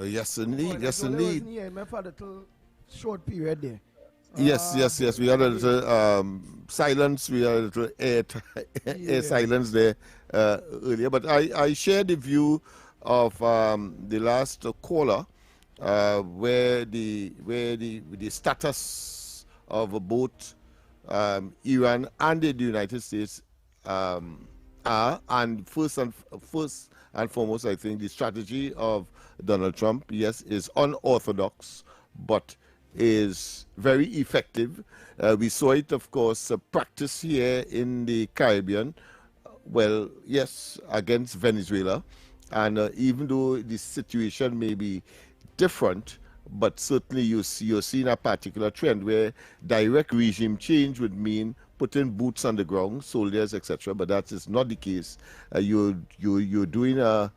Yes, indeed. Yes, indeed. Yeah, for a little short period there. Yes. We had a little silence. We had a little air silence there earlier. But I shared the view of the last caller, where the status of both Iran and the United States are, and first and foremost, I think the strategy of Donald Trump, yes, is unorthodox, but is very effective. We saw it, of course, practiced here in the Caribbean well, yes, against Venezuela. And even though the situation may be different, but certainly you're seeing a particular trend where direct regime change would mean putting boots on the ground, soldiers, etc. But that is not the case. You're doing a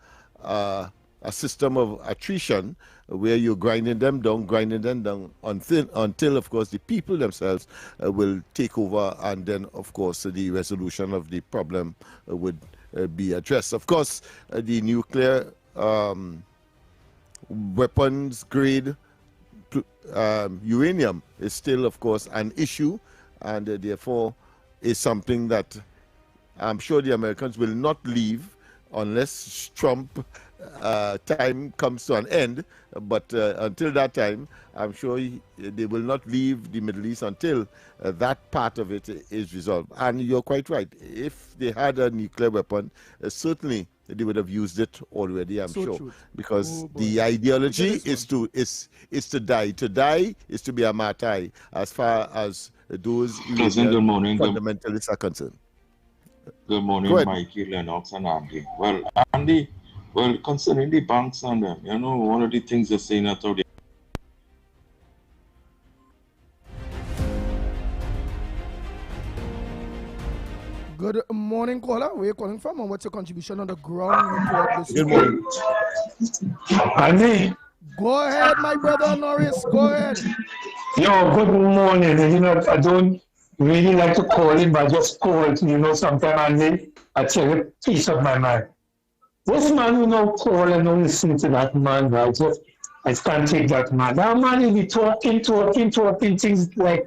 system of attrition where you're grinding them down until of course, the people themselves will take over, and then, of course, the resolution of the problem would be addressed. Of course, the nuclear weapons grade uranium is still, of course, an issue, and therefore is something that I'm sure the Americans will not leave unless Trump time comes to an end. But until that time, I'm sure they will not leave the Middle East until that part of it is resolved. And you're quite right. If they had a nuclear weapon, certainly they would have used it already, I'm sure. True. Because the ideology is to die. To die is to be a martyr, as far as those fundamentalists are concerned. Good morning, Mikey, Lennox, and Andy. Well, Andy, concerning the banks and them, one of the things they're saying out there. Good morning, caller. Where are you calling from, and what's your contribution on the ground report? Good morning. Andy. Go ahead, my brother Norris. Go ahead. Yo, good morning. I don't really like to call in, but I just call. Sometimes Andy, I tell you, peace of my mind. This man, call and don't listen to that man, right? I can't take that man. That man will be talking things like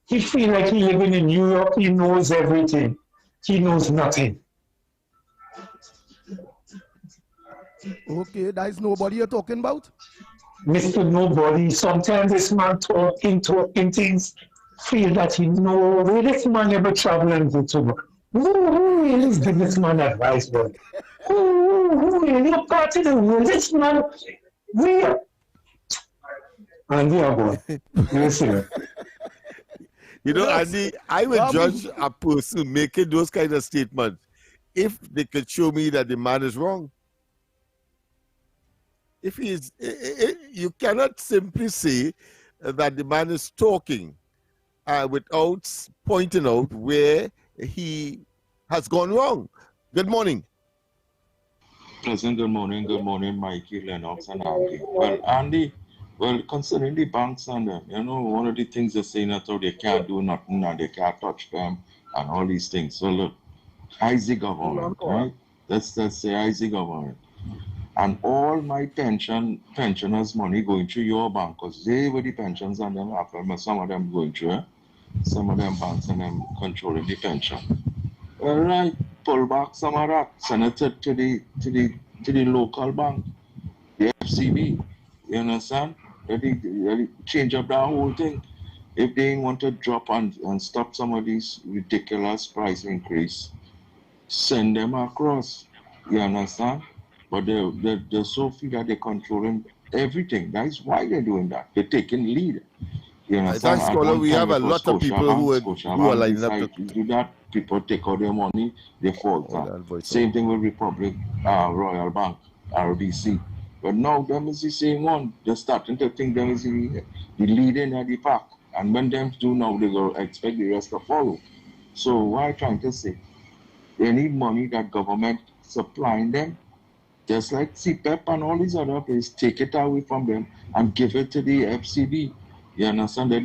he feel like he living in New York. He knows everything. He knows nothing. Okay, that is nobody you're talking about? Mr. Nobody. Sometimes this man talking things, feel that he know where this man ever travel and go to. Who really is giving this man advice, boy? Who really a part of the world? This man, where? And yeah, boy. Listen. Andy, I would judge a person making those kind of statements if they could show me that the man is wrong. If he is, you cannot simply say that the man is talking without pointing out where he has gone wrong. Good morning. Pleasant good morning, Mikey, Lennox, and Andy. Well, Andy, concerning the banks and them, one of the things they're saying that they can't do nothing and they can't touch them and all these things. So look, Isaac the government, right? Let's say Isaac the government. And all my pensioners' money going through your bank, because they were the pensions and them after some of them going through, some of them banks and them controlling the pension. All right, pull back some of that, send it to the local bank, the FCB. You understand? They change up that whole thing. If they want to drop and stop some of these ridiculous price increase, send them across. You understand? But they're so feel that they're controlling everything. That's why they're doing that. They're taking lead. You understand? Thanks, caller. We have a lot of people who are lining up to do that. People take out their money, they fall. Same thing with Republic, Royal Bank, RBC. But now them is the same one. They're starting to think them is the leading of the pack. And when them do now, they go expect the rest to follow. So what I'm trying to say, they need money that government supplying them. Just like CPEP and all these other places, take it away from them and give it to the FCB. You understand? That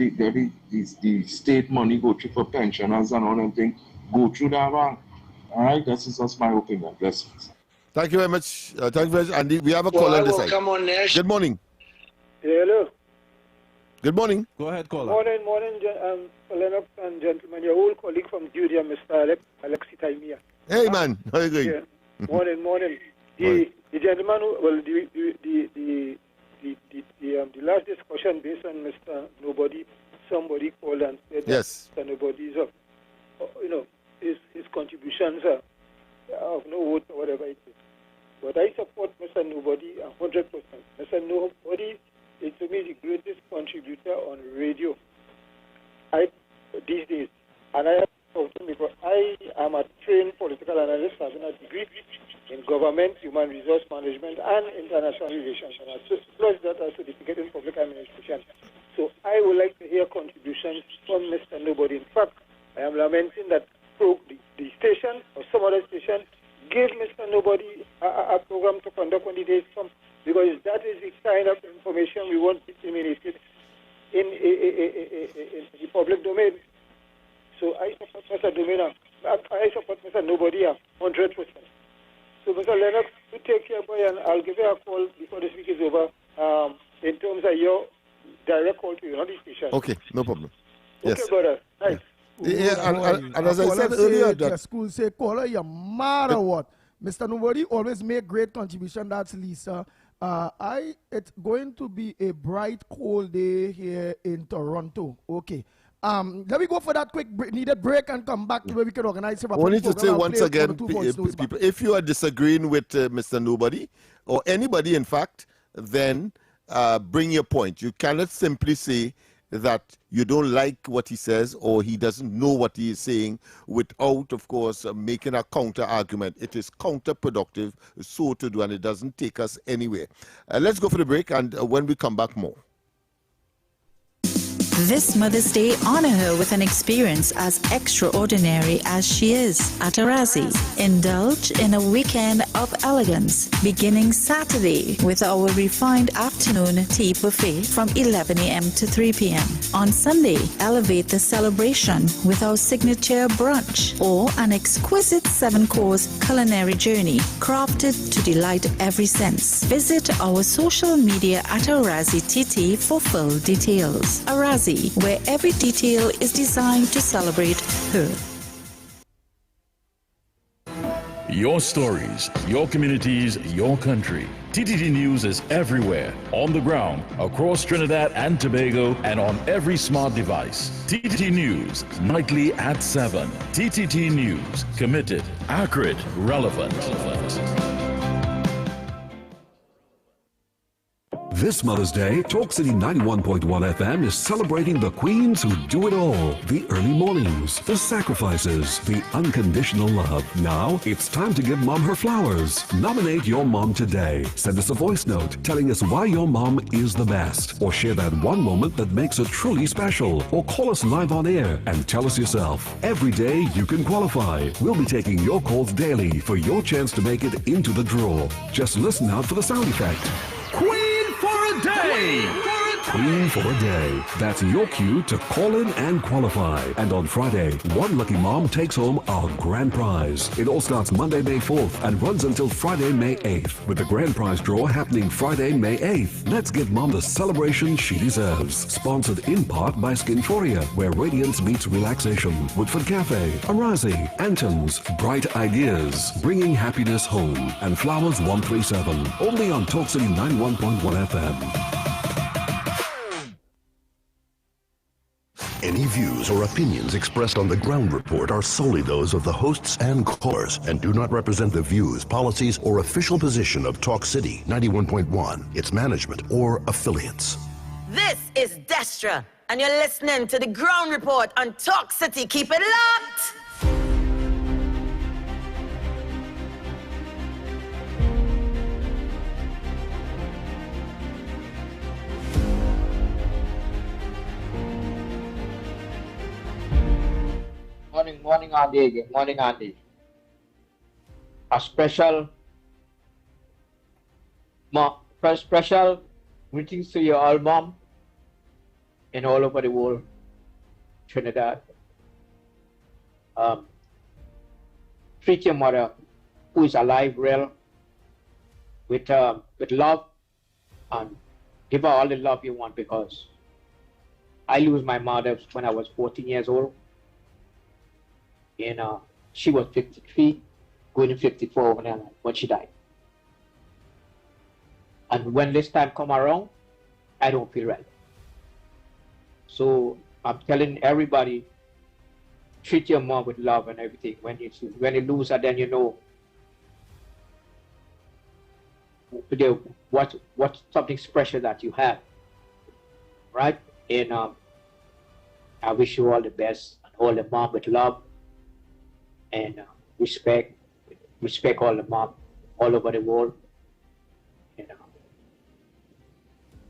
the state money go through for pensioners and all them things, go through that bank. All right? That's just my opinion. Blessings. Thank you very much. Thank you very much, Andy. We have a call on this side. Come on, Nash. Good morning. Hello. Good morning. Go ahead, caller. Morning, Lennox and gentlemen. Your old colleague from Judea, Mr. Alexi Taimia. Hey, man. How are you doing? Yeah. Morning. The gentleman, the last discussion based on Mr. Nobody, somebody called and said yes. Mr. Nobody's, his contributions are of no vote or whatever it is. But I support Mr. Nobody 100%. Mr. Nobody is to me the greatest contributor on radio these days. And I have talked to him because I am a trained political analyst. government, human resource management, and international relations, and plus that a certificate in public administration. So I would like to hear contributions from Mr. Nobody. In fact, I am lamenting that the station or some other station give Mr. Nobody a program to conduct when the days come, because that is the kind of information we want disseminated in the public domain. So I support Mr. Domina. I support Mr. Nobody 100%. So Mr. Lennox, you take care, boy, and I'll give you a call before this week is over in terms of your direct call to you, not the station. Okay, no problem. Okay, Yes. brother. Nice. And as I said earlier, that school say, caller, you mad or what? Mr. Nobody always make great contribution. That's Lisa. It's going to be a bright, cold day here in Toronto. Okay. Let me go for that quick needed break and come back to where we can organize. I wanted to say once again, people, if you are disagreeing with Mr. Nobody, or anybody in fact, then bring your point. You cannot simply say that you don't like what he says or he doesn't know what he is saying without, of course, making a counter argument. It is counterproductive so to do, and it doesn't take us anywhere. Let's go for the break, and when we come back, more. This Mother's Day, honor her with an experience as extraordinary as she is at Arazi. Indulge in a weekend of elegance, beginning Saturday with our refined afternoon tea buffet from 11 a.m. to 3 p.m. On Sunday, elevate the celebration with our signature brunch or an exquisite 7-course culinary journey crafted to delight every sense. Visit our social media at Arazi TT for full details. Arazi, where every detail is designed to celebrate her. Your stories, your communities, your country. TTT News is everywhere, on the ground, across Trinidad and Tobago, and on every smart device. TTT News, nightly at 7. TTT News, committed, accurate, relevant. This Mother's Day, Talk City 91.1 FM is celebrating the queens who do it all. The early mornings, the sacrifices, the unconditional love. Now, it's time to give Mom her flowers. Nominate your mom today. Send us a voice note telling us why your mom is the best. Or share that one moment that makes her truly special. Or call us live on air and tell us yourself. Every day you can qualify. We'll be taking your calls daily for your chance to make it into the draw. Just listen out for the sound effect. Queen for a day! Queen for a day. That's your cue to call in and qualify. And on Friday, one lucky mom takes home our grand prize. It all starts Monday, May 4th and runs until Friday, May 8th, with the grand prize draw happening Friday, May 8th. Let's give Mom the celebration she deserves. Sponsored in part by Skinforia, where radiance meets relaxation. Woodford Cafe, Arazi, Anton's, Bright Ideas, bringing happiness home. And Flowers 137, only on Talk City 91.1 FM. Any views or opinions expressed on the ground report are solely those of the hosts and callers and do not represent the views, policies, or official position of Talk City 91.1, its management, or affiliates. This is Destra, and you're listening to the ground report on Talk City. Keep it locked! Morning, Andy. Good morning, Andy. A special greetings to your all mom and all over the world, Trinidad. Treat your mother, who is alive, real, with love, and give her all the love you want, because I lose my mother when I was 14 years old. And she was 53, going to 54 when she died. And when this time come around, I don't feel right. So I'm telling everybody, treat your mom with love and everything. When you lose her, then you know what something special that you have, right? And I wish you all the best, and all the mom with love. And respect all the mom all over the world. You know,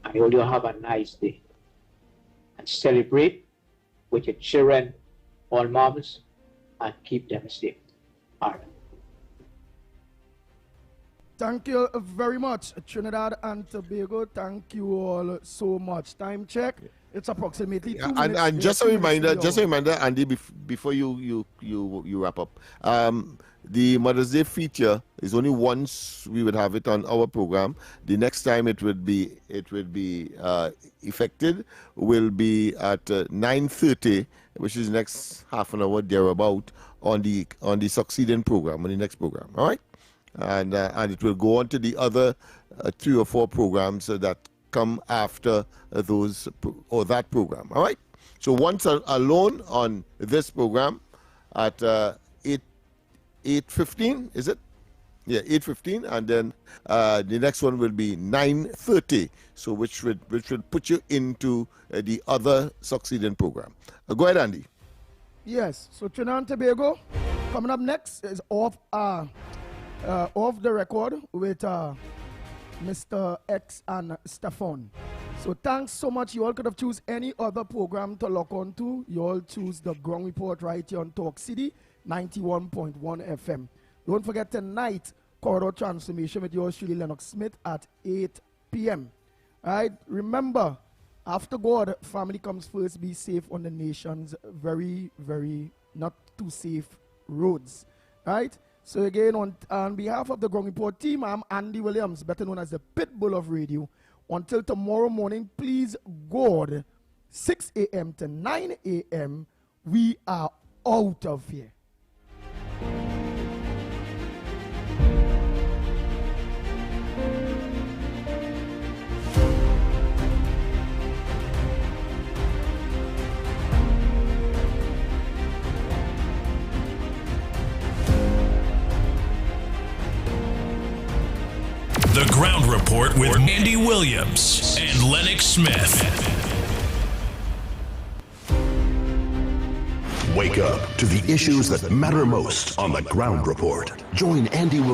I hope you have a nice day and celebrate with your children, all moms, and keep them safe. All right. Thank you very much, Trinidad and Tobago. Thank you all so much. Time check. It's approximately 2 minutes. And just a reminder, Andy, before you wrap up. The Mother's Day feature is only once we would have it on our program. The next time it would be effected will be at 9:30, which is next half an hour thereabout on the succeeding program, on the next program. All right, and it will go on to the other 3 or 4 programs that come after those or that program. All right. So once alone on this program at 8:15, is it? Yeah, 8:15, and then the next one will be 9:30. So which would put you into the other succeeding program. Go ahead, Andy. Yes. So Trinidad and Tobago coming up next is off the record with Mr. X and Stefan. So thanks so much. You all could have choose any other program to lock on to. You all choose the Ground Report right here on Talk City 91.1 FM. Don't forget tonight, Corridor Transformation with yours truly, Lennox Smith, at 8 p.m. All right. Remember, after God, family comes first. Be safe on the nation's very, very not too safe roads. All right. So again, on behalf of the Ground Report team, I'm Andy Williams, better known as the Pitbull of Radio. Until tomorrow morning, please God, 6 a.m. to 9 a.m., we are out of here. The Ground Report with Andy Williams and Lennox Smith. Wake up to the issues that matter most on the Ground Report. Join Andy Williams